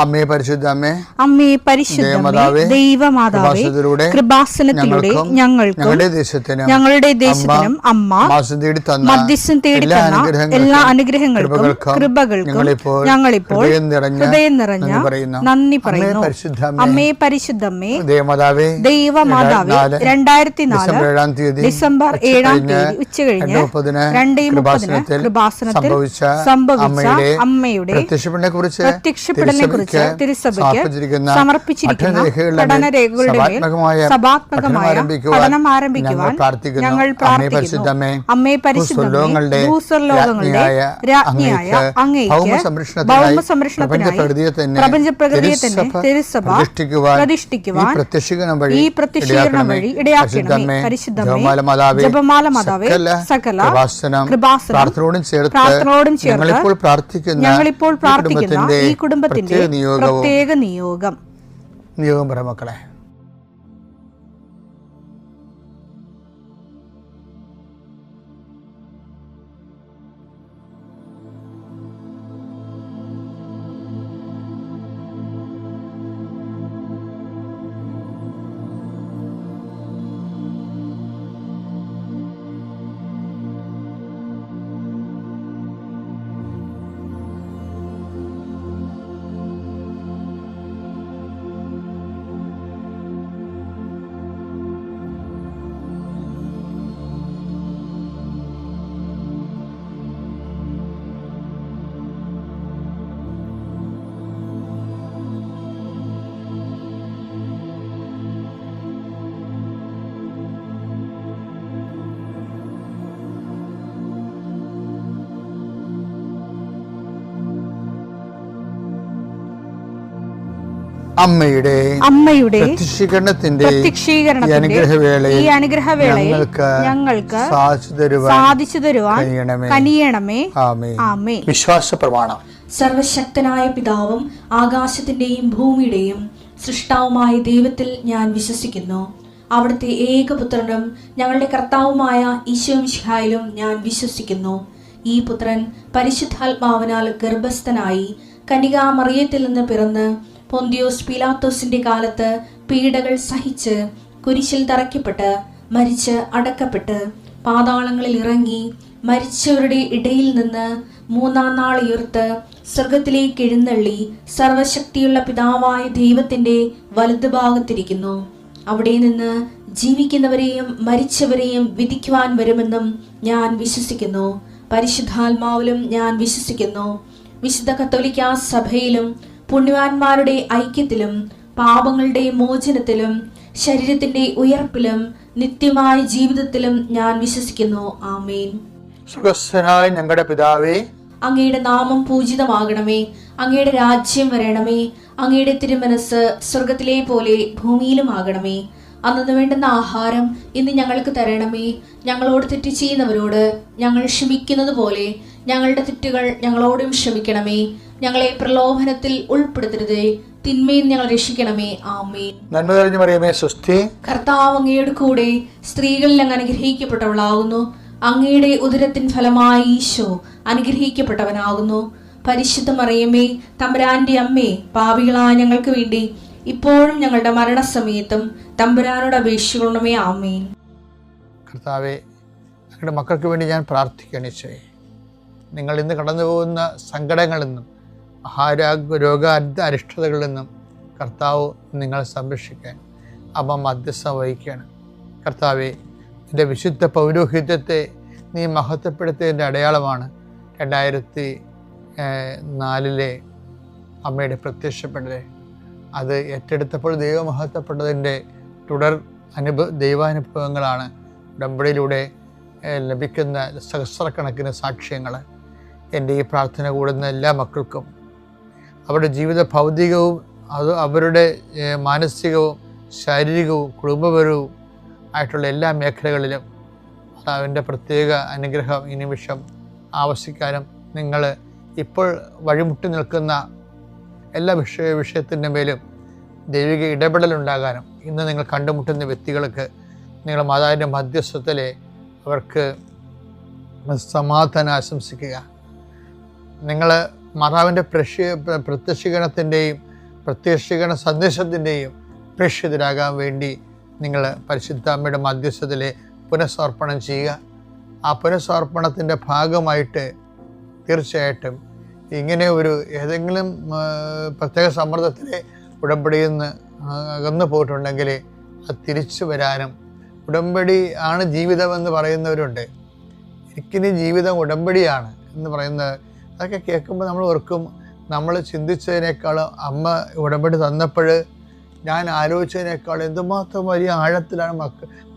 അമ്മേ പരിശുദ്ധ അമ്മേ പരിശുദ്ധ ദൈവമാതാവേ, കൃപാസനത്തിലൂടെ ഞങ്ങൾക്കും ഞങ്ങളുടെ ദേശത്തിനും അമ്മ മധ്യസ്ഥം തേടി തന്ന എല്ലാ അനുഗ്രഹങ്ങൾക്കും കൃപകൾക്കും ഞങ്ങളിപ്പോൾ ഹൃദയം നിറഞ്ഞ നന്ദി പറയുന്നു. അമ്മേ പരിശുദ്ധമ്മേ ദൈവമാതാവേ, 2004 ഡിസംബർ 7 ഉച്ചകഴിഞ്ഞ് 2:30 കൃപാസനത്തിൽ സംഭവിച്ച അമ്മയുടെ പ്രത്യക്ഷപ്പെടലിനെ കുറിച്ച് തിരുസഭയ്ക്ക് സമർപ്പിച്ചിരിക്കുന്ന പഠനരേഖകളുടെ മേൽ സഭാത്മകമായ പഠനം ആരംഭിക്കുവാൻ ഞങ്ങൾ പ്രാർത്ഥിക്കുന്നു. അമ്മേ പരിശുദ്ധമേ, ഭൂസ്വർലോകങ്ങളുടെ രാജ്ഞിയായ അങ്ങേയ്ക്ക് ഭൗമസംരക്ഷണത്തിനായി പ്രപഞ്ചപ്രകൃതിയെ തന്നെ തിരുസഭ പ്രതിഷ്ഠിക്കുവാൻ ഈ പ്രത്യക്ഷീകരണം വഴി ഇടയാക്കണമേ. പരിശുദ്ധമേ, ജപമാല മാതാവേ, സകല കൃപാസനം പ്രാർത്ഥനയോടും ചേർത്ത് ഞങ്ങളിപ്പോൾ പ്രാർത്ഥിക്കുന്ന ഈ കുടുംബത്തിന്റെ പ്രത്യേക നിയോഗം പറ മക്കളെ. അമ്മയുടെ പ്രത്യക്ഷീകരണത്തിന്റെ ഈ അനുഗ്രഹവേളയിൽ ഞങ്ങൾക്ക് സാധിച്ചു തരുവാൻ കനിയണമേ. ആമേൻ. വിശ്വാസ പ്രമാണം. സർവശക്തനായ പിതാവും ആകാശത്തിന്റെയും ഭൂമിയുടെയും സൃഷ്ടാവുമായ ദൈവത്തിൽ ഞാൻ വിശ്വസിക്കുന്നു. അവിടുത്തെ ഏകപുത്രനും ഞങ്ങളുടെ കർത്താവുമായ ഈശോ മിശിഹായിലും ഞാൻ വിശ്വസിക്കുന്നു. ഈ പുത്രൻ പരിശുദ്ധാത്മാവിനാൽ ഗർഭസ്ഥനായി കന്യകാമറിയത്തിൽ നിന്ന് പിറന്ന് പൊന്തിയോസ് പീലാത്തോസിന്റെ കാലത്ത് പീഡകൾ സഹിച്ച് കുരിശിൽ തറയ്ക്കപ്പെട്ട് മരിച്ച് അടക്കപ്പെട്ട് പാതാളങ്ങളിൽ ഇറങ്ങി മരിച്ചവരുടെ ഇടയിൽ നിന്ന് 3-ാം നാൾ ഉയർത്ത് സ്വർഗത്തിലേക്ക് എഴുന്നള്ളി സർവശക്തിയുള്ള പിതാവായ ദൈവത്തിന്റെ വലതുഭാഗത്തിരിക്കുന്നു. അവിടെ നിന്ന് ജീവിക്കുന്നവരെയും മരിച്ചവരെയും വിധിക്കുവാൻ വരുമെന്നും ഞാൻ വിശ്വസിക്കുന്നു. പരിശുദ്ധാത്മാവിലും ഞാൻ വിശ്വസിക്കുന്നു. വിശുദ്ധ കത്തോലിക്കാ സഭയിലും പുണ്യവാന്മാരുടെ ഐക്യത്തിലും പാപങ്ങളുടെ മോചനത്തിലും ശരീരത്തിന്റെ ഉയർപ്പിലും നിത്യമായ ജീവിതത്തിലും ഞാൻ വിശ്വസിക്കുന്നു. ആമേൻ. സുഖസ്ഥനായ ഞങ്ങളുടെ പിതാവേ, അങ്ങയുടെ നാമം പൂജിതമാകണമേ. അങ്ങയുടെ രാജ്യം വരണമേ. അങ്ങയുടെ തിരുമനസ് സ്വർഗത്തിലെ പോലെ ഭൂമിയിലും ആകണമേ. അന്നു വേണ്ടുന്ന ആഹാരം ഇന്ന് ഞങ്ങൾക്ക് തരണമേ. ഞങ്ങളോട് തെറ്റ് ചെയ്യുന്നവരോട് ഞങ്ങൾ ക്ഷമിക്കുന്നത് പോലെ ഞങ്ങളുടെ തെറ്റുകൾ ഞങ്ങളോടും ക്ഷമിക്കണമേ. ഞങ്ങളെ പ്രലോഭനത്തിൽ ഉൾപ്പെടുത്തരുതേ, തിന്മയിൽ ഞങ്ങൾ രക്ഷിക്കണമേ. ആമേൻ. നന്മ നിറഞ്ഞ മറിയമേ, സ്വസ്തി. കർത്താവ് അങ്ങയുടെ കൂടെ സ്ത്രീകളിൽ അങ്ങ് അനുഗ്രഹിക്കപ്പെട്ടവളാകുന്നു. അങ്ങയുടെ ഉദരത്തിൻ ഫലമായി ഈശോ അനുഗ്രഹിക്കപ്പെട്ടവനാകുന്നു. പരിശുദ്ധ മറിയമേ, തമ്പുരാന്റെ അമ്മേ, പാപികളായ ഞങ്ങൾക്ക് വേണ്ടി ഇപ്പോഴും ഞങ്ങളുടെ മരണസമയത്തും തമ്പുരാനോട് അപേക്ഷിക്കണമേ. ആമേൻ. കർത്താവേ, ഞങ്ങളുടെ മക്കൾക്ക് വേണ്ടി ഞാൻ പ്രാർത്ഥിക്കണേ. നിങ്ങൾ ഇന്ന് കടന്നു പോകുന്ന സങ്കടങ്ങളിൽ നിന്നും രോഗ അരിഷ്ടതകളിൽ നിന്നും കർത്താവ് നിങ്ങളെ സംരക്ഷിക്കാൻ അമ്മ മധ്യസ്ഥം വഹിക്കുകയാണ്. കർത്താവെ, എൻ്റെ വിശുദ്ധ പൗരോഹിത്യത്തെ നീ മഹത്വപ്പെടുത്തിയതിൻ്റെ അടയാളമാണ് 2004 അമ്മയുടെ പ്രത്യക്ഷപ്പെടൽ. അത് ഏറ്റെടുത്തപ്പോൾ ദൈവം മഹത്വപ്പെട്ടതിൻ്റെ ദൈവാനുഭവങ്ങളാണ് ഉടമ്പടിയിലൂടെ ലഭിക്കുന്ന സഹസ്രക്കണക്കിന് സാക്ഷ്യങ്ങൾ. എൻ്റെ ഈ പ്രാർത്ഥന കൂടുന്ന എല്ലാ മക്കൾക്കും അവരുടെ ജീവിത ഭൗതികവും അവരുടെ മാനസികവും ശാരീരികവും കുടുംബപരവും ആയിട്ടുള്ള എല്ലാ മേഖലകളിലും അതിൻ്റെ പ്രത്യേക അനുഗ്രഹം ഈ നിമിഷം ആവശ്യിക്കാനും നിങ്ങൾ ഇപ്പോൾ വഴിമുട്ടി നിൽക്കുന്ന എല്ലാ വിഷയത്തിൻ്റെ മേലും ദൈവിക ഇടപെടലുണ്ടാകാനും ഇന്ന് നിങ്ങൾ കണ്ടുമുട്ടുന്ന വ്യക്തികൾക്ക് നിങ്ങളുടെ മാതാവിൻ്റെ മധ്യസ്ഥത്തിലെ അവർക്ക് സമാധാനം ആശംസിക്കുക. നിങ്ങൾ മാതാവിൻ്റെ പ്രത്യക്ഷീകരണത്തിൻ്റെയും പ്രത്യക്ഷീകരണ സന്ദേശത്തിൻ്റെയും പ്രേക്ഷിതരാകാൻ വേണ്ടി നിങ്ങൾ പരിശുദ്ധ അമ്മയുടെ മധ്യസ്ഥതയിൽ പുനഃസമർപ്പണം ചെയ്യുക. ആ പുനഃസമർപ്പണത്തിൻ്റെ ഭാഗമായിട്ട് തീർച്ചയായിട്ടും ഇങ്ങനെ ഒരു ഏതെങ്കിലും പ്രത്യേക സമ്മർദ്ദത്തിലെ ഉടമ്പടിയിൽ നിന്ന് അകന്നു പോയിട്ടുണ്ടെങ്കിൽ അത് തിരിച്ചു വരാനും, ഉടമ്പടി ആണ് ജീവിതമെന്ന് പറയുന്നവരുണ്ട്. എനിക്കിനി ജീവിതം ഉടമ്പടിയാണ് എന്ന് പറയുന്നത്, അതൊക്കെ കേൾക്കുമ്പോൾ നമ്മൾ ഓർക്കും, നമ്മൾ ചിന്തിച്ചതിനേക്കാളും അമ്മ ഉടമ്പടി തന്നപ്പോൾ ഞാൻ ആലോചിച്ചതിനേക്കാളും എന്തുമാത്രം വലിയ ആഴത്തിലാണ്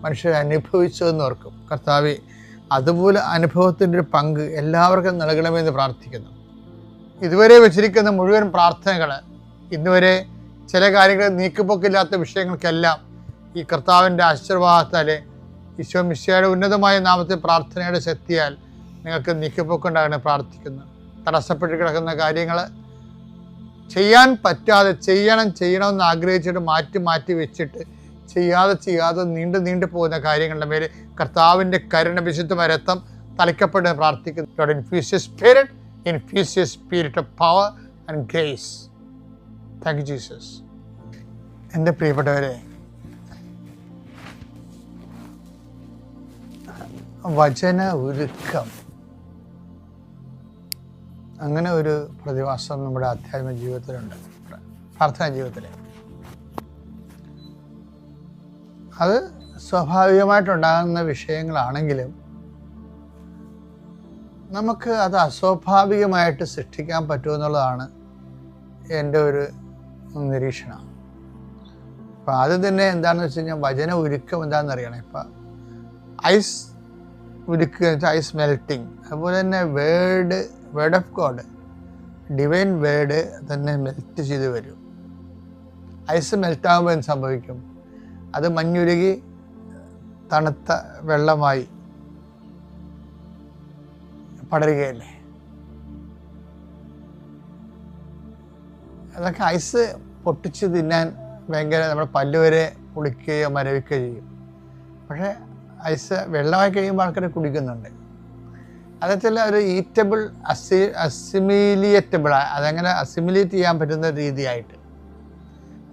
മനുഷ്യർ അനുഭവിച്ചതെന്ന് ഓർക്കും. കർത്താവേ, അതുപോലെ അനുഭവത്തിൻ്റെ ഒരു പങ്ക് എല്ലാവർക്കും നൽകണമെന്ന് പ്രാർത്ഥിക്കുന്നു. ഇതുവരെ വെച്ചിരിക്കുന്ന മുഴുവൻ പ്രാർത്ഥനകൾ, ഇന്നുവരെ ചില കാര്യങ്ങൾ നീക്കുപോക്കില്ലാത്ത വിഷയങ്ങൾക്കെല്ലാം ഈ കർത്താവിൻ്റെ ആശീർവാദത്താൽ, ഈശോ മിശിഹായുടെ ഉന്നതമായ നാമത്തിൽ പ്രാർത്ഥനയുടെ ശക്തിയാൽ നിങ്ങൾക്ക് നീക്കുപോക്കുണ്ടാകണം പ്രാർത്ഥിക്കുന്നു. തടസ്സപ്പെട്ട് കിടക്കുന്ന കാര്യങ്ങൾ ചെയ്യാൻ പറ്റാതെ ചെയ്യണമെന്ന് ആഗ്രഹിച്ചിട്ട് മാറ്റി വെച്ചിട്ട് ചെയ്യാതെ നീണ്ടു പോകുന്ന കാര്യങ്ങളുടെ മേലെ കർത്താവിൻ്റെ കരുണ വിശുദ്ധമായ രക്തം തളിക്കപ്പെട്ട് പ്രാർത്ഥിക്കുന്നു. God infuse your spirit, infuse your spirit of power and grace. Thank you, Jesus. എൻ്റെ പ്രിയപ്പെട്ടവരെ, വചന ഒരുക്കം, അങ്ങനെ ഒരു പ്രതിഭാസം നമ്മുടെ ആധ്യാത്മിക ജീവിതത്തിലുണ്ട്, പ്രാർത്ഥനാ ജീവിതത്തിൽ. അത് സ്വാഭാവികമായിട്ടുണ്ടാകുന്ന വിഷയങ്ങളാണെങ്കിലും നമുക്ക് അത് അസ്വാഭാവികമായിട്ട് സൃഷ്ടിക്കാൻ പറ്റുമെന്നുള്ളതാണ് എൻ്റെ ഒരു നിരീക്ഷണം. അപ്പം ആദ്യം തന്നെ എന്താണെന്ന് വെച്ച് കഴിഞ്ഞാൽ വചന ഒരുക്കം എന്താണെന്ന് അറിയണം. ഇപ്പം ഐസ് ഉരുക്കുക, ഐസ് മെൽറ്റിങ്, അതുപോലെ തന്നെ word of God, divine word തന്നെ മെൽറ്റ് ചെയ്ത് വരും. ഐസ് മെൽറ്റാകുമ്പോൾ എന്ത് സംഭവിക്കും? അത് മഞ്ഞുരുകി തണുത്ത വെള്ളമായി പടരുകയല്ലേ. അതൊക്കെ ഐസ് പൊട്ടിച്ച് തിന്നാൻ ഭയങ്കര, നമ്മുടെ പല്ലുവരെ കുളിക്കുകയോ മരവിക്കുകയോ ചെയ്യും. പക്ഷേ ഐസ് വെള്ളമായി കഴിയുമ്പോൾ ആൾക്കാർ കുടിക്കുന്നുണ്ട്. അതെച്ചാൽ ഒരു ഈറ്റബിൾ അസിമിലിയേറ്റബിൾ, അതങ്ങനെ അസിമിലേറ്റ് ചെയ്യാൻ പറ്റുന്ന രീതിയായിട്ട്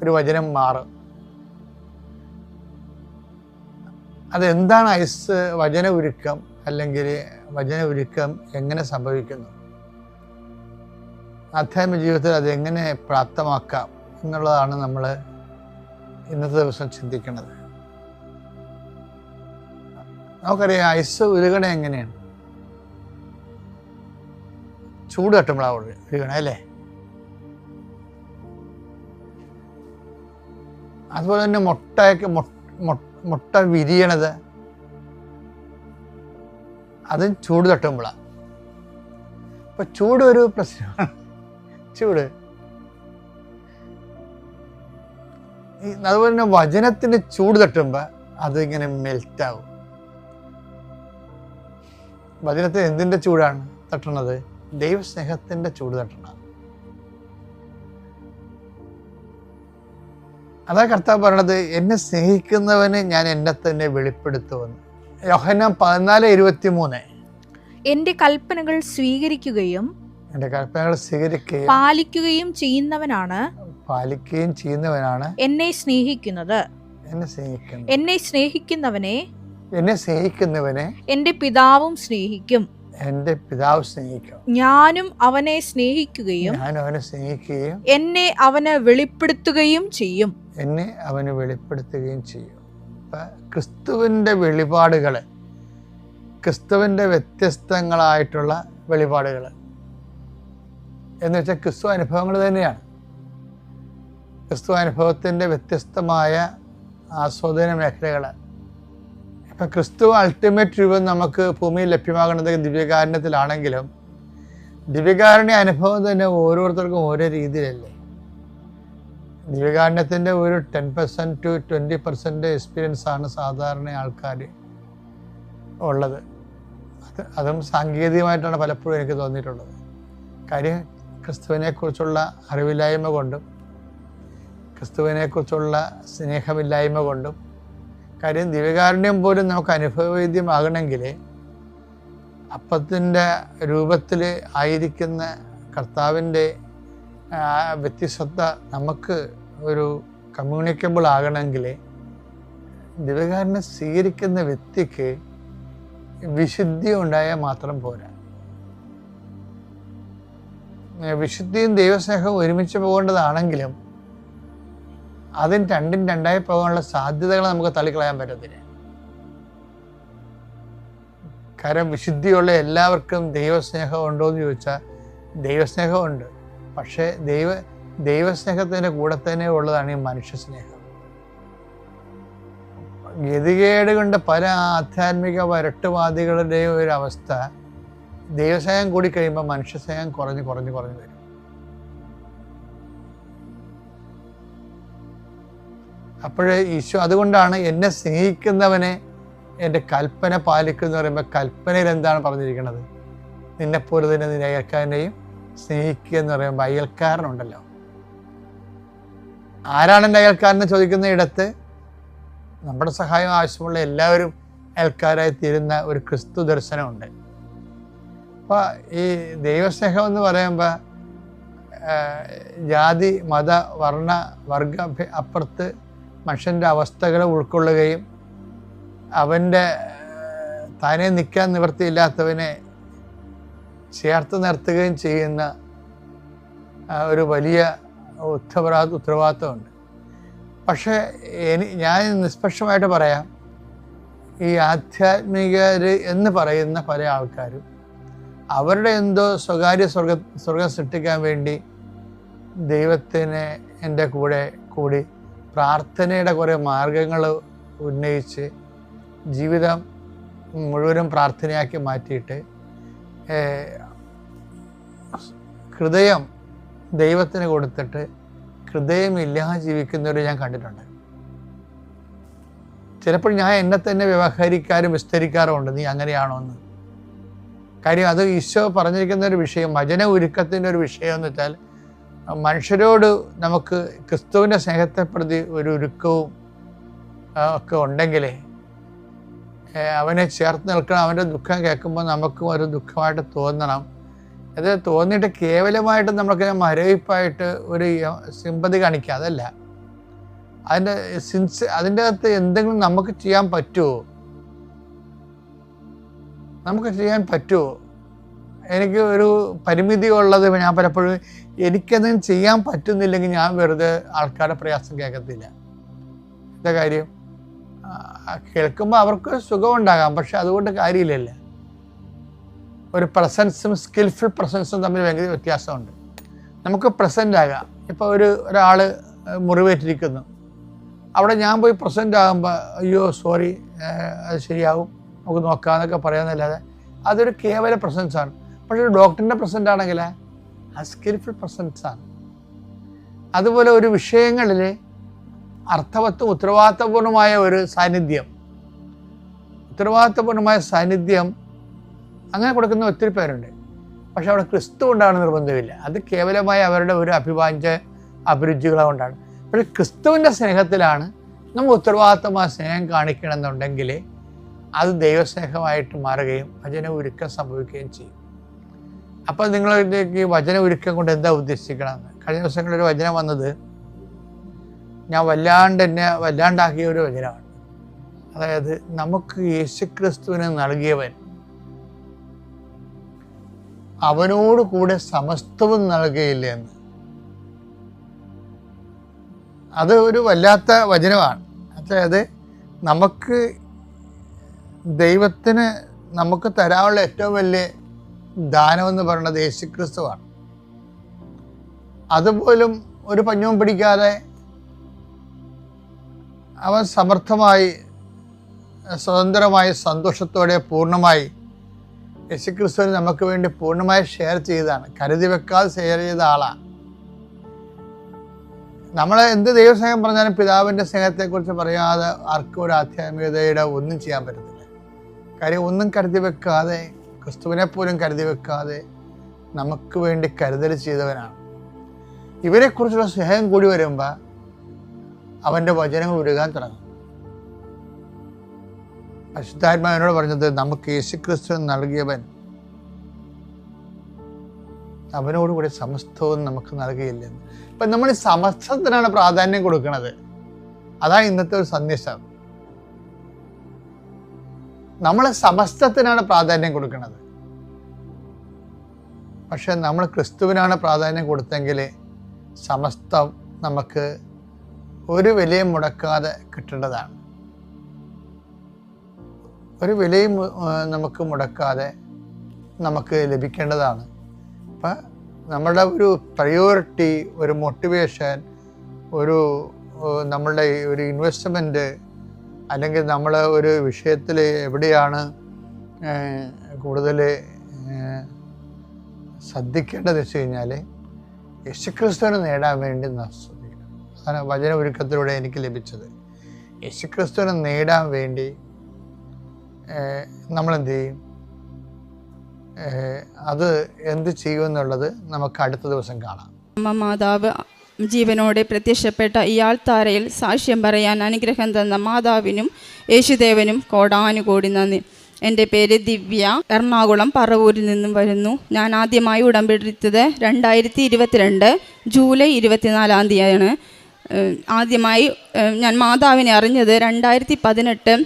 ഒരു വചനം മാറും. അതെന്താണ് ഐസ് വചന ഉരുക്കം, അല്ലെങ്കിൽ വചന ഉരുക്കം എങ്ങനെ സംഭവിക്കുന്നു, ആധ്യാത്മിക ജീവിതത്തിൽ അതെങ്ങനെ പ്രാപ്തമാക്കാം എന്നുള്ളതാണ് നമ്മൾ ഇന്നത്തെ ദിവസം ചിന്തിക്കുന്നത്. നമുക്കറിയാം, ഐസ് ഉരുകണ എങ്ങനെയാണ്? ചൂട് തട്ടുമ്പോഴാണ് ഉരുകണേ അല്ലേ? അതുപോലെ തന്നെ മുട്ട വിരിയണത് അതും ചൂട് തട്ടുമ്പോഴാണ്. അപ്പം ചൂട് ഒരു പ്രശ്നമാണ്. ചൂട് അതുപോലെ തന്നെ വചനത്തിന് ചൂട് തട്ടുമ്പോൾ അതിങ്ങനെ മെൽറ്റാവും. വചനത്തിന് എന്തിൻ്റെ ചൂടാണ് തട്ടണത്? ദൈവസ്നേഹത്തിൻ്റെ ചൂട് തട്ടണം. അതാ കർത്താവ് പറയണത്, എന്നെ സ്നേഹിക്കുന്നവന് ഞാൻ എന്നെ തന്നെ വെളിപ്പെടുത്തുമെന്ന്. യോഹന്നാൻ 14:23. എൻ്റെ കൽപ്പനകൾ സ്വീകരിക്കുകയും പാലിക്കുകയും ചെയ്യുന്നവനാണ് എന്നെ സ്നേഹിക്കുന്നത്. എന്നെ സ്നേഹിക്കുന്നവനെ എൻ്റെ പിതാവും സ്നേഹിക്കും. ഞാനും അവനെ സ്നേഹിക്കുകയും എന്നെ അവന് വെളിപ്പെടുത്തുകയും ചെയ്യും. ക്രിസ്തുവിൻ്റെ വെളിപാടുകൾ, ക്രിസ്തുവിൻ്റെ വ്യത്യസ്തങ്ങളായിട്ടുള്ള വെളിപാടുകൾ എന്ന് വെച്ചാൽ ക്രിസ്തു അനുഭവങ്ങൾ തന്നെയാണ്. ക്രിസ്തു അനുഭവത്തിൻ്റെ വ്യത്യസ്തമായ ആസ്വാദന മേഖലകൾ. ഇപ്പം ക്രിസ്തു അൾട്ടിമേറ്റ് രൂപം നമുക്ക് ഭൂമിയിൽ ലഭ്യമാകുന്നത് ദിവ്യകാരുണ്യത്തിലാണെങ്കിലും ദിവ്യകാരുണ്യ അനുഭവം തന്നെ ഓരോരുത്തർക്കും ഓരോ രീതിയിലല്ലേ. ദിവ്യകാരുണ്യത്തിൻ്റെ ഒരു 10% to 20% എക്സ്പീരിയൻസ് ആണ് സാധാരണ ആൾക്കാർ ഉള്ളത്. അതും സാങ്കേതികമായിട്ടാണ് പലപ്പോഴും എനിക്ക് തോന്നിയിട്ടുള്ളത്. കാര്യം ക്രിസ്തുവിനെക്കുറിച്ചുള്ള അറിവില്ലായ്മ കൊണ്ടും ക്രിസ്തുവിനെക്കുറിച്ചുള്ള സ്നേഹമില്ലായ്മ കൊണ്ടും. കാര്യം ദിവ്യകാരുണ്യം പോലും നമുക്ക് അനുഭവവേദ്യമാകണമെങ്കിൽ അപ്പത്തിൻ്റെ രൂപത്തിൽ ആയിരിക്കുന്ന കർത്താവിൻ്റെ വ്യത്യസ്തത നമുക്ക് ഒരു കമ്മ്യൂണിക്കബിൾ ആകണമെങ്കിൽ ദിവ്യകാരുണ്യം സ്വീകരിക്കുന്ന വ്യക്തിക്ക് വിശുദ്ധി ഉണ്ടായാൽ മാത്രം പോരാ. വിശുദ്ധിയും ദൈവസ്നേഹവും ഒരുമിച്ച് പോകേണ്ടതാണെങ്കിലും അതിന് രണ്ടും രണ്ടായി പോകാനുള്ള സാധ്യതകൾ നമുക്ക് തള്ളിക്കളയാൻ പറ്റത്തില്ല. കാരണം വിശുദ്ധിയുള്ള എല്ലാവർക്കും ദൈവസ്നേഹം ഉണ്ടോ എന്ന് ചോദിച്ചാൽ ദൈവസ്നേഹമുണ്ട്. പക്ഷേ ദൈവസ്നേഹത്തിൻ്റെ കൂടെ തന്നെ ഉള്ളതാണ് ഈ മനുഷ്യസ്നേഹം. ഗതികേട് കൊണ്ട് പല ആധ്യാത്മിക വരട്ടുവാദികളുടെയും ഒരു അവസ്ഥ, ദൈവസ്നേഹം കൂടി കഴിയുമ്പോൾ മനുഷ്യസ്നേഹം കുറഞ്ഞ് വരും. അപ്പോഴേ ഈശോ അതുകൊണ്ടാണ് എന്നെ സ്നേഹിക്കുന്നവനെ എൻ്റെ കൽപ്പന പാലിക്കുന്നു പറയുമ്പോൾ കൽപ്പനയിൽ എന്താണ് പറഞ്ഞിരിക്കുന്നത്? നിന്നെപ്പോലെ തന്നെ നിന്റെ അയൽക്കാരനെയും സ്നേഹിക്കുക എന്ന് പറയുമ്പോൾ അയൽക്കാരനുണ്ടല്ലോ. ആരാണ് എൻ്റെ അയൽക്കാരനെ ചോദിക്കുന്ന ഇടത്ത് നമ്മുടെ സഹായം ആവശ്യമുള്ള എല്ലാവരും അയൽക്കാരായി തീരുന്ന ഒരു ക്രിസ്തു ദർശനമുണ്ട്. അപ്പോൾ ഈ ദൈവസ്നേഹം എന്ന് പറയുമ്പോൾ ജാതി മത വർണ്ണ വർഗ അപ്പുറത്ത് മനുഷ്യൻ്റെ അവസ്ഥകളെ ഉൾക്കൊള്ളുകയും അവൻ്റെ താനെ നിൽക്കാൻ നിവൃത്തിയില്ലാത്തവനെ ചേർത്ത് നിർത്തുകയും ചെയ്യുന്ന ഒരു വലിയ ഉത്തരവാദിത്വമുണ്ട്. പക്ഷേ ഞാൻ നിഷ്പക്ഷമായിട്ട് പറയാം, ഈ ആധ്യാത്മികർ എന്ന് പറയുന്ന പല ആൾക്കാരും അവരുടെ എന്തോ സ്വകാര്യ സ്വർഗം സൃഷ്ടിക്കാൻ വേണ്ടി ദൈവത്തിന് എൻ്റെ കൂടി പ്രാർത്ഥനയുടെ കുറേ മാർഗങ്ങൾ ഉന്നയിച്ച് ജീവിതം മുഴുവനും പ്രാർത്ഥനയാക്കി മാറ്റിയിട്ട് ഹൃദയം ദൈവത്തിന് കൊടുത്തിട്ട് ഹൃദയമില്ലാതെ ജീവിക്കുന്നവരെ ഞാൻ കണ്ടിട്ടുണ്ട്. ചിലപ്പോൾ ഞാൻ എന്നെ തന്നെ വ്യവഹരിക്കാനും വിസ്തരിക്കാറുമുണ്ട്, നീ അങ്ങനെയാണോ എന്ന്. കാര്യം അത് ഈശോ പറഞ്ഞിരിക്കുന്ന ഒരു വിഷയം, വചന ഒരുക്കത്തിൻ്റെ ഒരു വിഷയം എന്ന് വെച്ചാൽ മനുഷ്യരോട് നമുക്ക് ക്രിസ്തുവിൻ്റെ സ്നേഹത്തെ പ്രതി ഒരു ഒരുക്കവും ഒക്കെ ഉണ്ടെങ്കിലേ അവനെ ചേർത്ത് നിൽക്കണം. അവൻ്റെ ദുഃഖം കേൾക്കുമ്പോൾ നമുക്കും ഒരു ദുഃഖമായിട്ട് തോന്നണം. അത് തോന്നിയിട്ട് കേവലമായിട്ട് നമുക്ക് മരവിപ്പായിട്ട് ഒരു സിമ്പതി കാണിക്കുക, അതല്ല. അതിൻ്റെ അകത്ത് എന്തെങ്കിലും നമുക്ക് ചെയ്യാൻ പറ്റുമോ? എനിക്ക് ഒരു പരിമിതി ഉള്ളത് ഞാൻ പലപ്പോഴും എനിക്കതിന് ചെയ്യാൻ പറ്റുന്നില്ലെങ്കിൽ ഞാൻ വെറുതെ ആൾക്കാരുടെ പ്രയാസം കേൾക്കത്തില്ല. എന്താ കാര്യം? കേൾക്കുമ്പോൾ അവർക്ക് സുഖമുണ്ടാകാം, പക്ഷെ അതുകൊണ്ട് കാര്യമില്ലല്ല. ഒരു പ്രസൻസും സ്കിൽഫുൾ പ്രസൻസും തമ്മിൽ ഭയങ്കര വ്യത്യാസമുണ്ട്. നമുക്ക് പ്രസൻ്റ് ആകാം. ഇപ്പോൾ ഒരാൾ മുറിവേറ്റിരിക്കുന്നു, അവിടെ ഞാൻ പോയി പ്രസൻ്റ് ആകുമ്പോൾ അയ്യോ സോറി അത് ശരിയാവും നമുക്ക് നോക്കാമെന്നൊക്കെ പറയാമെന്നല്ലാതെ അതൊരു കേവല പ്രസൻസാണ്. പക്ഷേ ഒരു ഡോക്ടറിൻ്റെ പ്രസൻ്റ് ആണെങ്കിൽ അത് സ്കിൽഫുൾ പ്രസൻസാണ്. അതുപോലെ ഒരു വിഷയങ്ങളിൽ അർത്ഥവത്തും ഉത്തരവാദിത്തപൂർണമായ ഒരു സാന്നിധ്യം അങ്ങനെ കൊടുക്കുന്ന ഒത്തിരി പേരുണ്ട്. പക്ഷെ അവിടെ ക്രിസ്തു കൊണ്ടാണ് നിർബന്ധമില്ല. അത് കേവലമായ അവരുടെ ഒരു അഭിരുചികളെ കൊണ്ടാണ്. പക്ഷേ ക്രിസ്തുവിൻ്റെ സ്നേഹത്തിലാണ് നമ്മൾ ഉത്തരവാദിത്തമായ സ്നേഹം കാണിക്കണമെന്നുണ്ടെങ്കിൽ അത് ദൈവസ്നേഹമായിട്ട് മാറുകയും വചന ഒരുക്കം സംഭവിക്കുകയും ചെയ്യും. അപ്പോൾ നിങ്ങളിലേക്ക് വചന ഒരുക്കം കൊണ്ട് എന്താ ഉദ്ദേശിക്കണമെന്ന് കഴിഞ്ഞ ദിവസങ്ങളൊരു വചനം വന്നത് ഞാൻ വല്ലാണ്ടാക്കിയ ഒരു വചനമാണ്. അതായത് നമുക്ക് യേശുക്രിസ്തുവിനെ നൽകിയവൻ അവനോട് കൂടെ സമസ്തവും നൽകുകയില്ല എന്ന്. അത് ഒരു വല്ലാത്ത വചനമാണ്. അതായത് നമുക്ക് ദൈവത്തിന് നമുക്ക് തരാനുള്ള ഏറ്റവും വലിയ ദാനമെന്ന് പറയുന്നത് യേശുക്രിസ്തുവാണ്. അതുപോലും ഒരു പഞ്ഞവും പിടിക്കാതെ അവൻ സമർത്ഥമായി സ്വതന്ത്രമായി സന്തോഷത്തോടെ പൂർണ്ണമായി യേശുക്രിസ്തുവിന് നമുക്ക് വേണ്ടി പൂർണ്ണമായി ഷെയർ ചെയ്തതാണ്. കരുതി വെക്കാതെ ഷെയർ ചെയ്ത ആളാണ്. നമ്മൾ എന്ത് ദൈവസ്നേഹം പറഞ്ഞാലും പിതാവിൻ്റെ സ്നേഹത്തെക്കുറിച്ച് പറയാതെ ആർക്കും ഒരു ആധ്യാത്മികതയുടെ ഒന്നും ചെയ്യാൻ പറ്റത്തില്ല. കാര്യം ഒന്നും കരുതി വെക്കാതെ, ക്രിസ്തുവിനെ പോലും കരുതി വെക്കാതെ നമുക്ക് വേണ്ടി കരുതൽ ചെയ്തവനാണ്. ഇവരെക്കുറിച്ചുള്ള സ്നേഹം കൂടി വരുമ്പോൾ അവൻ്റെ വചനങ്ങൾ ഉരുകാൻ തുടങ്ങും. പരിശുദ്ധാത്മാവിനോട് പറഞ്ഞത് നമുക്ക് യേശുക്രിസ്തു നൽകിയവൻ അവനോടുകൂടി സമസ്തവും നമുക്ക് നൽകുകയില്ലെന്ന്. ഇപ്പം നമ്മൾ ഈ സമസ്തത്തിനാണ് പ്രാധാന്യം കൊടുക്കുന്നത്. അതാണ് ഇന്നത്തെ ഒരു സന്ദേശം. നമ്മൾ സമസ്തത്തിനാണ് പ്രാധാന്യം കൊടുക്കുന്നത്. പക്ഷെ നമ്മൾ ക്രിസ്തുവിനാണ് പ്രാധാന്യം കൊടുത്തെങ്കിൽ സമസ്തം നമുക്ക് ഒരു വിലയും മുടക്കാതെ കിട്ടേണ്ടതാണ്. ഒരു വിലയും നമുക്ക് മുടക്കാതെ നമുക്ക് ലഭിക്കേണ്ടതാണ്. അപ്പം നമ്മളുടെ ഒരു പ്രയോറിറ്റി, ഒരു മോട്ടിവേഷൻ, നമ്മളുടെ ഒരു ഇൻവെസ്റ്റ്മെൻറ്റ്, അല്ലെങ്കിൽ നമ്മൾ ഒരു വിഷയത്തിൽ എവിടെയാണ് കൂടുതൽ ശ്രദ്ധിക്കേണ്ടതെന്ന് വെച്ച് കഴിഞ്ഞാൽ യേശുക്രിസ്തുവിനെ നേടാൻ വേണ്ടി ശ്രദ്ധിക്കണം. അതാണ് വചന ഒരുക്കത്തിലൂടെ എനിക്ക് ലഭിച്ചത്. യേശുക്രിസ്തുവിനെ നേടാൻ വേണ്ടി നമ്മളെന്ത് ചെയ്യും, അത് എന്ത് ചെയ്യുമെന്നുള്ളത് നമുക്ക് അടുത്ത ദിവസം കാണാം. മാതാവ് ജീവനോടെ പ്രത്യക്ഷപ്പെട്ട ഇയാൾ താരയിൽ സാക്ഷ്യം പറയാൻ അനുഗ്രഹം തന്ന മാതാവിനും യേശുദേവനും കോടാനുകോടി നന്ദി. എൻ്റെ പേര് ദിവ്യ, എറണാകുളം പറവൂരിൽ നിന്നും വരുന്നു. ഞാൻ ആദ്യമായി ഉടമ്പെടുത്തത് 2022 ജൂലൈ 24 തീയതിയാണ്. ആദ്യമായി ഞാൻ മാതാവിനെ അറിഞ്ഞത് 2018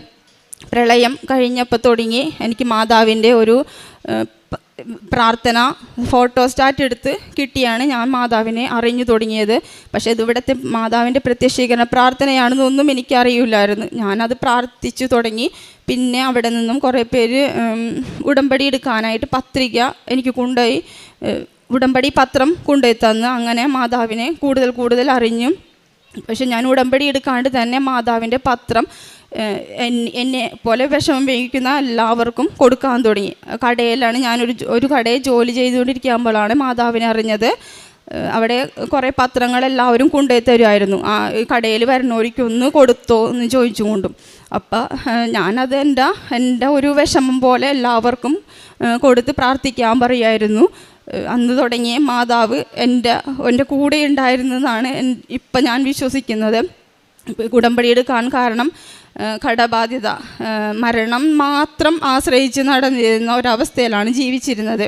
പ്രളയം കഴിഞ്ഞപ്പോൾ തുടങ്ങി എനിക്ക് മാതാവിൻ്റെ ഒരു പ്രാർത്ഥന ഫോട്ടോസ്റ്റാറ്റ് എടുത്ത് കിട്ടിയാണ് ഞാൻ മാതാവിനെ അറിഞ്ഞു തുടങ്ങിയത്. പക്ഷേ ഇവിടുത്തെ മാതാവിൻ്റെ പ്രത്യക്ഷീകരണ പ്രാർത്ഥനയാണെന്നൊന്നും എനിക്കറിയില്ലായിരുന്നു. ഞാനത് പ്രാർത്ഥിച്ചു തുടങ്ങി. പിന്നെ അവിടെ നിന്നും കുറേ പേര് ഉടമ്പടി എടുക്കാനായിട്ട് പത്രിക എനിക്ക് കൊണ്ടുപോയി, ഉടമ്പടി പത്രം കൊണ്ടുപോയി തന്ന് അങ്ങനെ മാതാവിനെ കൂടുതൽ അറിഞ്ഞു. പക്ഷെ ഞാൻ ഉടമ്പടി എടുക്കാണ്ട് തന്നെ മാതാവിൻ്റെ പത്രം എന്നെ പോലെ വിഷമം വഹിക്കുന്ന എല്ലാവർക്കും കൊടുക്കാൻ തുടങ്ങി. കടയിലാണ് ഞാനൊരു കടയിൽ ജോലി ചെയ്തുകൊണ്ടിരിക്കുമ്പോഴാണ് മാതാവിനെ അറിഞ്ഞത്. അവിടെ കുറേ പത്രങ്ങളെല്ലാവരും കൊണ്ടുപോയി തരുമായിരുന്നു. ആ കടയിൽ വരുന്നവർക്കൊന്ന് കൊടുത്തോ എന്ന് ചോദിച്ചുകൊണ്ടും. അപ്പം ഞാനത് എൻ്റെ ഒരു വിഷമം പോലെ എല്ലാവർക്കും കൊടുത്ത് പ്രാർത്ഥിക്കാൻ പറയുമായിരുന്നു. അന്ന് തുടങ്ങിയ മാതാവ് എൻ്റെ കൂടെ ഉണ്ടായിരുന്നതാണ് ഇപ്പം ഞാൻ വിശ്വസിക്കുന്നത്. ഉടമ്പടി എടുക്കാൻ കാരണം കടബാധ്യത, മരണം മാത്രം ആശ്രയിച്ച് നടന്നിരുന്ന ഒരവസ്ഥയിലാണ് ജീവിച്ചിരുന്നത്.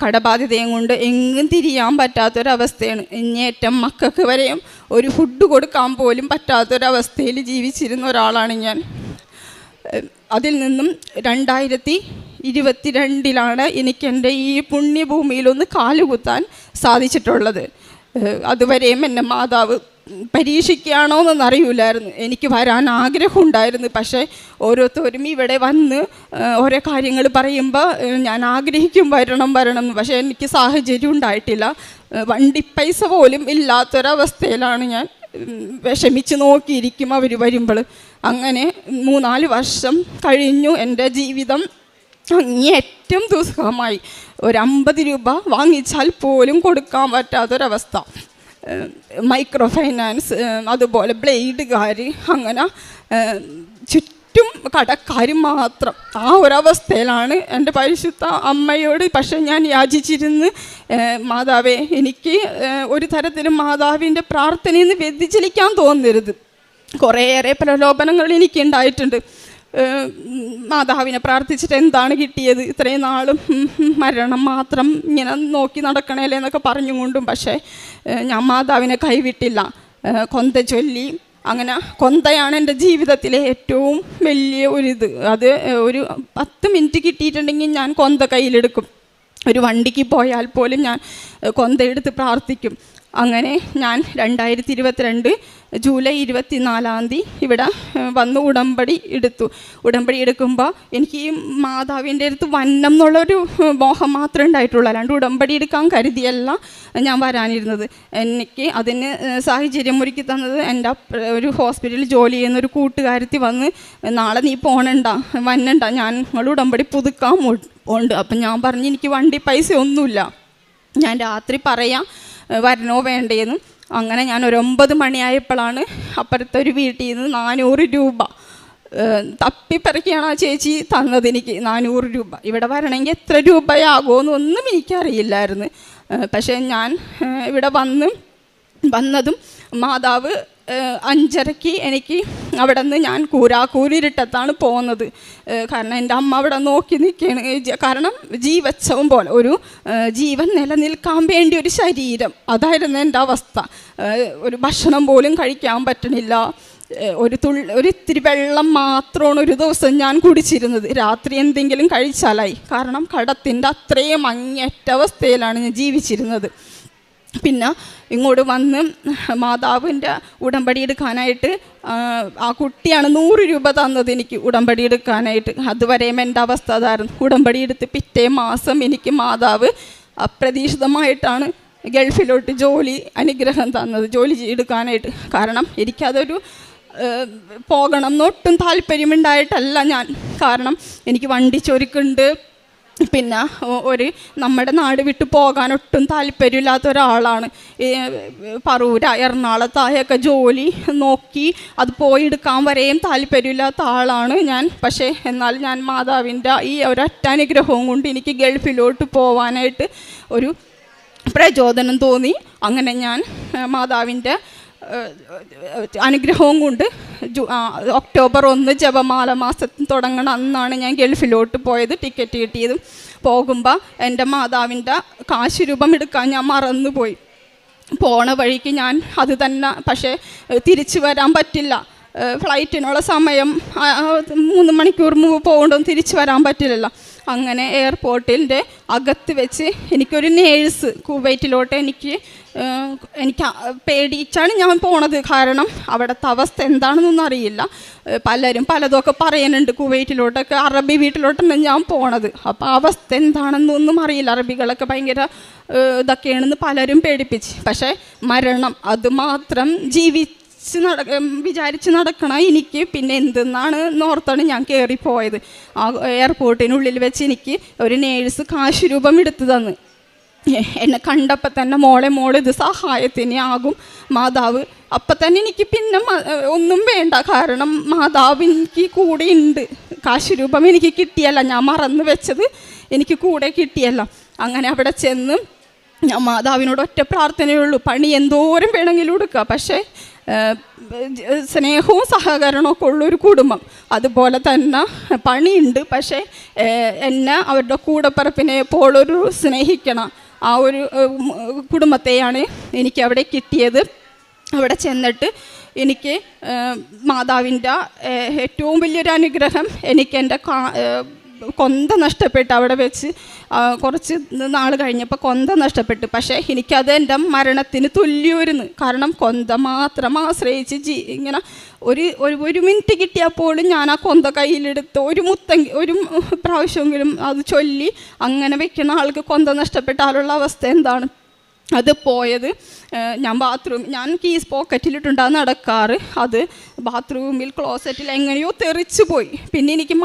കടബാധ്യതയും കൊണ്ട് എങ്ങും തിരിയാൻ പറ്റാത്തൊരവസ്ഥയാണ്. ഇങ്ങേറ്റം മക്കൾക്ക് വരെയും ഒരു ഫുഡ് കൊടുക്കാൻ പോലും പറ്റാത്തൊരവസ്ഥയിൽ ജീവിച്ചിരുന്ന ഒരാളാണ് ഞാൻ. അതിൽ നിന്നും 2022 എനിക്കെൻ്റെ ഈ പുണ്യഭൂമിയിലൊന്ന് കാലുകുത്താൻ സാധിച്ചിട്ടുള്ളത്. അതുവരെയും എന്നെ മാതാവ് പരീക്ഷിക്കുകയാണോ എന്നറിയില്ലായിരുന്നു. എനിക്ക് വരാൻ ആഗ്രഹമുണ്ടായിരുന്നു. പക്ഷേ ഓരോരുത്തരും ഇവിടെ വന്ന് ഓരോ കാര്യങ്ങൾ പറയുമ്പോൾ ഞാൻ ആഗ്രഹിക്കും വരണം എന്ന്. പക്ഷേ എനിക്ക് സാഹചര്യം ഉണ്ടായിട്ടില്ല. വണ്ടി പൈസ പോലും ഇല്ലാത്തൊരവസ്ഥയിലാണ് ഞാൻ വിഷമിച്ച് നോക്കിയിരിക്കും അവർ വരുമ്പോൾ. അങ്ങനെ 3-4 വർഷം കഴിഞ്ഞു. എൻ്റെ ജീവിതം അങ്ങേയറ്റം ദുസ്സഹമായി. ഒരു 50 രൂപ വാങ്ങിച്ചാൽ പോലും കൊടുക്കാൻ പറ്റാത്തൊരവസ്ഥ. മൈക്രോ ഫൈനാൻസ്, അതുപോലെ ബ്ലേഡുകാർ, അങ്ങനെ ചുറ്റും കടക്കാർ മാത്രം. ആ ഒരവസ്ഥയിലാണ് എൻ്റെ പരിശുദ്ധ അമ്മയോട് പക്ഷേ ഞാൻ യാചിച്ചിരുന്ന്, മാതാവേ എനിക്ക് ഒരു തരത്തിലും മാതാവിൻ്റെ പ്രാർത്ഥനയിൽ നിന്ന് വ്യതിചലിക്കാൻ തോന്നരുത്. കുറേയേറെ പ്രലോഭനങ്ങൾ എനിക്കുണ്ടായിട്ടുണ്ട്. മാതാവിനെ പ്രാർത്ഥിച്ചിട്ട് എന്താണ് കിട്ടിയത്, ഇത്രയും നാളും മരണം മാത്രം ഇങ്ങനെ നോക്കി നടക്കണേലേ എന്നൊക്കെ പറഞ്ഞുകൊണ്ടും. പക്ഷേ ഞാൻ മാതാവിനെ കൈവിട്ടില്ല. കൊന്ത ചൊല്ലി, അങ്ങനെ കൊന്തയാണ് എൻ്റെ ജീവിതത്തിലെ ഏറ്റവും വലിയ ഒരിത്. അത് ഒരു 10 മിനിറ്റ് കിട്ടിയിട്ടുണ്ടെങ്കിൽ ഞാൻ കൊന്ത കയ്യിലെടുക്കും. ഒരു വണ്ടിക്ക് പോയാൽ പോലും ഞാൻ കൊന്ത എടുത്ത് പ്രാർത്ഥിക്കും. അങ്ങനെ ഞാൻ 2022 ജൂലൈ 24 ഇവിടെ വന്ന് ഉടമ്പടി എടുക്കുമ്പോൾ എനിക്ക് ഈ മാതാവിൻ്റെ അടുത്ത് വന്നം എന്നുള്ളൊരു മോഹം മാത്രമേ ഉണ്ടായിട്ടുള്ളൂ. അല്ലാണ്ട് ഉടമ്പടി എടുക്കാൻ കരുതിയല്ല ഞാൻ വരാനിരുന്നത്. എനിക്ക് അതിന് സാഹചര്യം ഒരുക്കി തന്നത് എൻ്റെ ഒരു ഹോസ്പിറ്റലിൽ ജോലി ചെയ്യുന്ന ഒരു കൂട്ടുകാരത്തി വന്ന്, നാളെ നീ വന്നണ്ട, ഞങ്ങൾ ഉടമ്പടി പുതുക്കാൻ ഉണ്ട്. അപ്പം ഞാൻ പറഞ്ഞു എനിക്ക് വണ്ടി പൈസ ഒന്നുമില്ല, ഞാൻ രാത്രി പറയാം വരണോ വേണ്ടേന്ന്. അങ്ങനെ ഞാൻ ഒരു 9 മണിയായപ്പോഴാണ് അപ്പുറത്തെ ഒരു വീട്ടിൽ നിന്ന് 400 രൂപ തപ്പിപ്പറക്കിയാണ് ആ ചേച്ചി തന്നത് എനിക്ക്. 400 രൂപ. ഇവിടെ വരണമെങ്കിൽ എത്ര രൂപയാകുമെന്നൊന്നും എനിക്കറിയില്ലായിരുന്നു. പക്ഷേ ഞാൻ ഇവിടെ വന്നതും മാതാവ് 5:30 എനിക്ക് അവിടെ നിന്ന് ഞാൻ കൂരിരുട്ടത്താണ് പോകുന്നത്. കാരണം എൻ്റെ അമ്മ അവിടെ നോക്കി നിൽക്കുകയാണ്. കാരണം ജീവച്ഛവം പോലെ ഒരു ജീവൻ നിലനിൽക്കാൻ വേണ്ടി ഒരു ശരീരം, അതായിരുന്നു എൻ്റെ അവസ്ഥ. ഒരു ഭക്ഷണം പോലും കഴിക്കാൻ പറ്റണില്ല. ഒരു ഇത്തിരി വെള്ളം മാത്രമാണ് ഒരു ദിവസം ഞാൻ കുടിച്ചിരുന്നത്. രാത്രി എന്തെങ്കിലും കഴിച്ചാലായി. കാരണം കടത്തിൻ്റെ അത്രയും അങ്ങേറ്റ അവസ്ഥയിലാണ് ഞാൻ ജീവിച്ചിരുന്നത്. പിന്നെ ഇങ്ങോട്ട് വന്ന് മാതാവിൻ്റെ ഉടമ്പടി എടുക്കാനായിട്ട് ആ കുട്ടിയാണ് 100 രൂപ തന്നത് എനിക്ക് ഉടമ്പടി എടുക്കാനായിട്ട്. അതുവരെയും എൻ്റെ അവസ്ഥ അതായിരുന്നു. ഉടമ്പടി എടുത്ത് പിറ്റേ മാസം എനിക്ക് മാതാവ് അപ്രതീക്ഷിതമായിട്ടാണ് ഗൾഫിലോട്ട് അനുഗ്രഹം തന്നത്, ജോലി എടുക്കാനായിട്ട്. കാരണം എനിക്കതൊരു പോകണം എന്നൊട്ടും താല്പര്യമുണ്ടായിട്ടല്ല ഞാൻ. കാരണം എനിക്ക് വണ്ടി ചൊരുക്കുണ്ട്. പിന്നെ നമ്മുടെ നാട് വിട്ട് പോകാൻ ഒട്ടും താല്പര്യമില്ലാത്ത ഒരാളാണ്. പറൂര എറണാകുളത്തായൊക്കെ ജോലി നോക്കി അത് പോയി എടുക്കാൻ വരെയും താല്പര്യമില്ലാത്ത ആളാണ് ഞാൻ. പക്ഷേ എന്നാൽ ഞാൻ മാതാവിൻ്റെ ഈ ഒരൊറ്റ അനുഗ്രഹവും കൊണ്ട് എനിക്ക് ഗൾഫിലോട്ട് പോകാനായിട്ട് ഒരു പ്രചോദനം തോന്നി. അങ്ങനെ ഞാൻ മാതാവിൻ്റെ അനുഗ്രഹവും കൊണ്ട് ഒക്ടോബർ 1 ജപമാല മാസത്തിൽ തുടങ്ങണം അന്നാണ് ഞാൻ ഗൾഫിലോട്ട് പോയത്. ടിക്കറ്റ് കിട്ടിയതും പോകുമ്പോൾ എൻ്റെ മാതാവിൻ്റെ കാശ് രൂപം എടുക്കാൻ ഞാൻ മറന്നുപോയി. പോണ വഴിക്ക് ഞാൻ അത് തന്നെ, പക്ഷേ തിരിച്ചു വരാൻ പറ്റില്ല. ഫ്ലൈറ്റിനുള്ള സമയം 3 മണിക്കൂർ മുമ്പ് പോകേണ്ടതും തിരിച്ചു വരാൻ പറ്റില്ലല്ലോ. അങ്ങനെ എയർപോർട്ടിൻ്റെ അകത്ത് വെച്ച് എനിക്കൊരു നേഴ്സ് കുവൈറ്റിലോട്ട് എനിക്ക് പേടിച്ചാണ് ഞാൻ പോണത്. കാരണം അവിടുത്തെ അവസ്ഥ എന്താണെന്നൊന്നും അറിയില്ല. പലരും പലതൊക്കെ പറയുന്നുണ്ട്. കുവൈറ്റിലോട്ടൊക്കെ അറബി വീട്ടിലോട്ടാണ് ഞാൻ പോണത്. അപ്പോൾ അവസ്ഥ എന്താണെന്നൊന്നും അറിയില്ല. അറബികളൊക്കെ ഭയങ്കര ഇതൊക്കെയാണെന്ന് പലരും പേടിപ്പിച്ച്. പക്ഷേ മരണം അത് മാത്രം വിചാരിച്ച് നടക്കണം എനിക്ക്. പിന്നെ എന്തെന്നാണ് ഓർത്താണ് ഞാൻ കയറിപ്പോയത്. ആ എയർപോർട്ടിനുള്ളിൽ വെച്ച് എനിക്ക് ഒരു നേഴ്സ് കാശ് രൂപം എടുത്തു തന്ന്. എന്നെ കണ്ടപ്പോൾ തന്നെ മോളെ ഇത് സഹായത്തിന് ആകും മാതാവ്. അപ്പം തന്നെ എനിക്ക് പിന്നെ ഒന്നും വേണ്ട. കാരണം മാതാവ് എനിക്ക് കൂടെ ഉണ്ട്. കാശ് രൂപം എനിക്ക് കിട്ടിയല്ല, ഞാൻ മറന്നു വെച്ചത് എനിക്ക് കൂടെ കിട്ടിയല്ല. അങ്ങനെ അവിടെ ചെന്ന് ഞാൻ മാതാവിനോട് ഒറ്റ പ്രാർത്ഥനയുള്ളൂ, പണി എന്തോരം വേണമെങ്കിലും എടുക്കുക, പക്ഷേ സ്നേഹവും സഹകരണവും ഒക്കെ ഉള്ളൊരു കുടുംബം. അതുപോലെ തന്നെ പണിയുണ്ട്, പക്ഷേ എന്നെ അവരുടെ കൂടപ്പിറപ്പിനെ പോലൊരു സ്നേഹിക്കണം ആ ഒരു കുടുംബത്തെയാണ് എനിക്ക് അവിടെ കിട്ടിയത്. അവിടെ ചെന്നിട്ട് എനിക്ക് മാതാവിൻ്റെ ഏറ്റവും വലിയൊരു അനുഗ്രഹം, എനിക്ക് എൻ്റെ കൊന്ത നഷ്ടപ്പെട്ടു. അവിടെ വെച്ച് കുറച്ച് നാൾ കഴിഞ്ഞപ്പോൾ കൊന്ത നഷ്ടപ്പെട്ടു. പക്ഷേ എനിക്കത് എൻ്റെ മരണത്തിന് തുല്യമായിരുന്നു. കാരണം കൊന്ത മാത്രം ആശ്രയിച്ച് ഇങ്ങനെ ഒരു മിനിറ്റ് കിട്ടിയാൽ പോലും ഞാൻ ആ കൊന്ത കയ്യിലെടുത്ത് ഒരു പ്രാവശ്യമെങ്കിലും അത് ചൊല്ലി അങ്ങനെ വെക്കുന്ന ആൾക്ക് കൊന്ത നഷ്ടപ്പെട്ടാലുള്ള അവസ്ഥ എന്താണ് അത് പോയത്. ഞാൻ കീസ് പോക്കറ്റിലിട്ടുണ്ടാകും നടക്കാറ്. അത് ബാത്റൂമിൽ ക്ലോസറ്റിൽ എങ്ങനെയോ തെറിച്ചു പോയി. പിന്നെ എനിക്ക്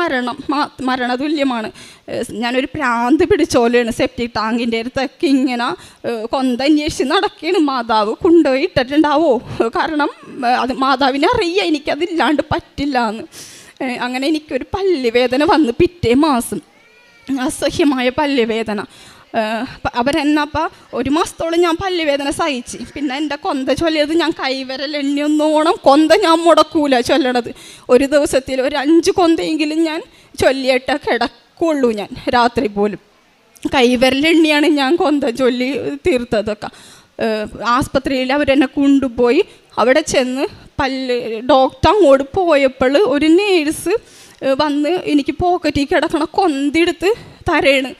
മരണതുല്യമാണ്. ഞാനൊരു പ്രാന്ത് പിടിച്ചോലെയാണ്. സെപ്റ്റിക് ടാങ്കിൻ്റെ അടുത്തൊക്കെ ഇങ്ങനെ കൊന്ത അന്വേഷിച്ച് നടക്കുകയാണ്. മാതാവ് കൊണ്ടുപോയി ഇട്ടിട്ടുണ്ടാവോ? കാരണം അത് മാതാവിനെ അറിയാം എനിക്കതില്ലാണ്ട് പറ്റില്ല എന്ന്. അങ്ങനെ എനിക്കൊരു പല്ലുവേദന വന്ന് പിറ്റേ മാസം, അസഹ്യമായ പല്ലുവേദന. അവരെന്നപ്പോൾ 1 മാസത്തോളം ഞാൻ പല്ലുവേദന സഹിച്ച്. പിന്നെ എൻ്റെ കൊന്ത ചൊല്ലിയത് ഞാൻ കൈവരലെണ്ണിയൊന്നോണം കൊന്ത ഞാൻ മുടക്കൂല ചൊല്ലണത്. ഒരു ദിവസത്തിൽ ഒരു 5 കൊന്തയെങ്കിലും ഞാൻ ചൊല്ലിയിട്ടേ കിടക്കുള്ളൂ. ഞാൻ രാത്രി പോലും കൈവരലെണ്ണിയാണ് ഞാൻ കൊന്ത ചൊല്ലി തീർത്തതൊക്കെ. ആസ്പത്രിയിൽ അവരെന്നെ കൊണ്ടുപോയി. അവിടെ ചെന്ന് ഡോക്ടർ അങ്ങോട്ട് പോയപ്പോൾ ഒരു നേഴ്സ് വന്ന് എനിക്ക് പോക്കറ്റിൽ കിടക്കണ കൊന്തെടുത്ത് തരേണ്.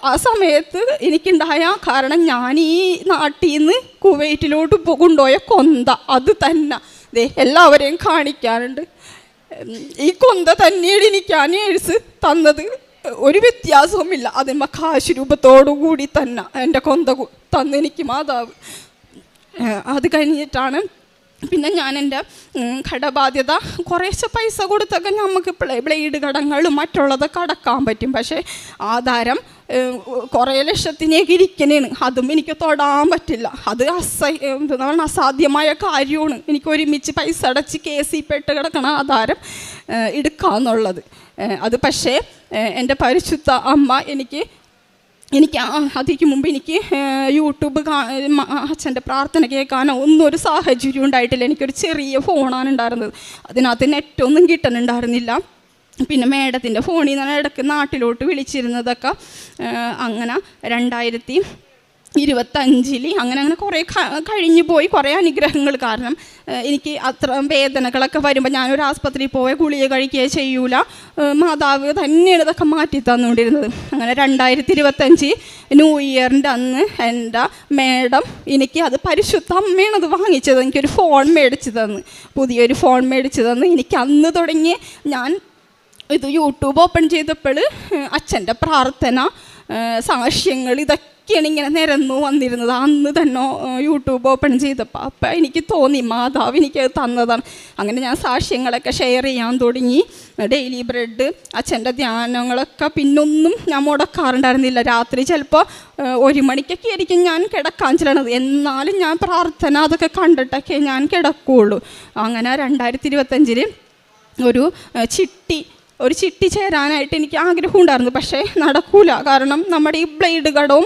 ആ സമയത്ത് എനിക്കുണ്ടായ, കാരണം ഞാൻ ഈ നാട്ടിൽ നിന്ന് കുവൈറ്റിലോട്ട് കൊണ്ടുപോയ കൊന്ത അത് തന്നെ എല്ലാവരെയും കാണിക്കാറുണ്ട്. ഈ കൊന്ത തന്നെയാണ് എനിക്ക് ആ നേഴ്സ് തന്നത്. ഒരു വ്യത്യാസവുമില്ല. അതിന്മ കാശ് രൂപത്തോടു കൂടി തന്നെ എൻ്റെ കൊന്ത തന്നെനിക്ക് മാതാവ്. അത് കഴിഞ്ഞിട്ടാണ് പിന്നെ ഞാൻ എൻ്റെ കടബാധ്യത കുറേശ്ശെ പൈസ കൊടുത്തൊക്കെ നമുക്ക് ബ്ലേഡ് കടങ്ങളും മറ്റുള്ളതൊക്കെ അടക്കാൻ പറ്റും. പക്ഷേ ആധാരം കുറേ ലക്ഷത്തിനേക്ക് ഇരിക്കണേണ്. അതും എനിക്ക് തൊടാൻ പറ്റില്ല. അത് അസാധ്യമായ കാര്യമാണ്. എനിക്ക് ഒരുമിച്ച് പൈസ അടച്ച് കേസിൽ പെട്ട് കിടക്കണം ആധാരം എടുക്കാമെന്നുള്ളത്. അത് പക്ഷേ എൻ്റെ പരിശുദ്ധ അമ്മ എനിക്ക് എനിക്ക് അതിക്ക് മുമ്പ് എനിക്ക് യൂട്യൂബ് അച്ഛൻ്റെ പ്രാർത്ഥന കേൾക്കാനോ ഒന്നും ഒരു സാഹചര്യം ഉണ്ടായിട്ടില്ല. എനിക്കൊരു ചെറിയ ഫോണാണ് ഉണ്ടായിരുന്നത്, അതിനകത്ത് നെറ്റൊന്നും കിട്ടുന്നുണ്ടായിരുന്നില്ല. പിന്നെ മേഡത്തിൻ്റെ ഫോണിൽ നിന്നാണ് ഇടയ്ക്ക് നാട്ടിലോട്ട് വിളിച്ചിരുന്നതൊക്കെ. അങ്ങനെ 2025 അങ്ങനെ കുറേ കഴിഞ്ഞു പോയി, കുറേ അനുഗ്രഹങ്ങൾ. കാരണം എനിക്ക് അത്ര വേദനകളൊക്കെ വരുമ്പോൾ ഞാനൊരു ആസ്പത്രിയിൽ പോയ ഗുളിക കഴിക്കുകയോ ചെയ്യൂല, മാതാവ് തന്നെയാണ് ഇതൊക്കെ മാറ്റി തന്നുകൊണ്ടിരുന്നത്. അങ്ങനെ 2025 ന്യൂ ഇയറിൻ്റെ അന്ന് എൻ്റെ മേഡം എനിക്ക് അത് പരിശുദ്ധ അമ്മയാണ് അത് വാങ്ങിച്ചത്. എനിക്കൊരു ഫോൺ മേടിച്ച് തന്ന്, പുതിയൊരു ഫോൺ മേടിച്ച് തന്ന്. എനിക്ക് അന്ന് തുടങ്ങി ഞാൻ ഇത് യൂട്യൂബ് ഓപ്പൺ ചെയ്തപ്പോൾ അച്ഛൻ്റെ പ്രാർത്ഥന, സാക്ഷ്യങ്ങൾ, ഇതൊക്കെയാണ് ഇങ്ങനെ നിരന്നു വന്നിരുന്നത്. അന്ന് തന്നെ യൂട്യൂബ് ഓപ്പൺ ചെയ്തപ്പോൾ അപ്പം എനിക്ക് തോന്നി മാതാവ് എനിക്കത് തന്നതാണ്. അങ്ങനെ ഞാൻ സാക്ഷ്യങ്ങളൊക്കെ ഷെയർ ചെയ്യാൻ തുടങ്ങി. ഡെയിലി ബ്രെഡ്, അച്ഛൻ്റെ ധ്യാനങ്ങളൊക്കെ പിന്നൊന്നും ഞാൻ മുടക്കാറുണ്ടായിരുന്നില്ല. രാത്രി ചിലപ്പോൾ 1 മണിക്കൊക്കെ ആയിരിക്കും ഞാൻ കിടക്കാൻ ചെല്ലണത്, എന്നാലും ഞാൻ പ്രാർത്ഥന അതൊക്കെ കണ്ടിട്ടൊക്കെ ഞാൻ കിടക്കുകയുള്ളൂ. അങ്ങനെ 2025 ഒരു ചിട്ടി ചേരാനായിട്ട് എനിക്ക് ആഗ്രഹം ഉണ്ടായിരുന്നു. പക്ഷേ നടക്കൂല. കാരണം നമ്മുടെ ഈ ബ്ലേഡ് കടവും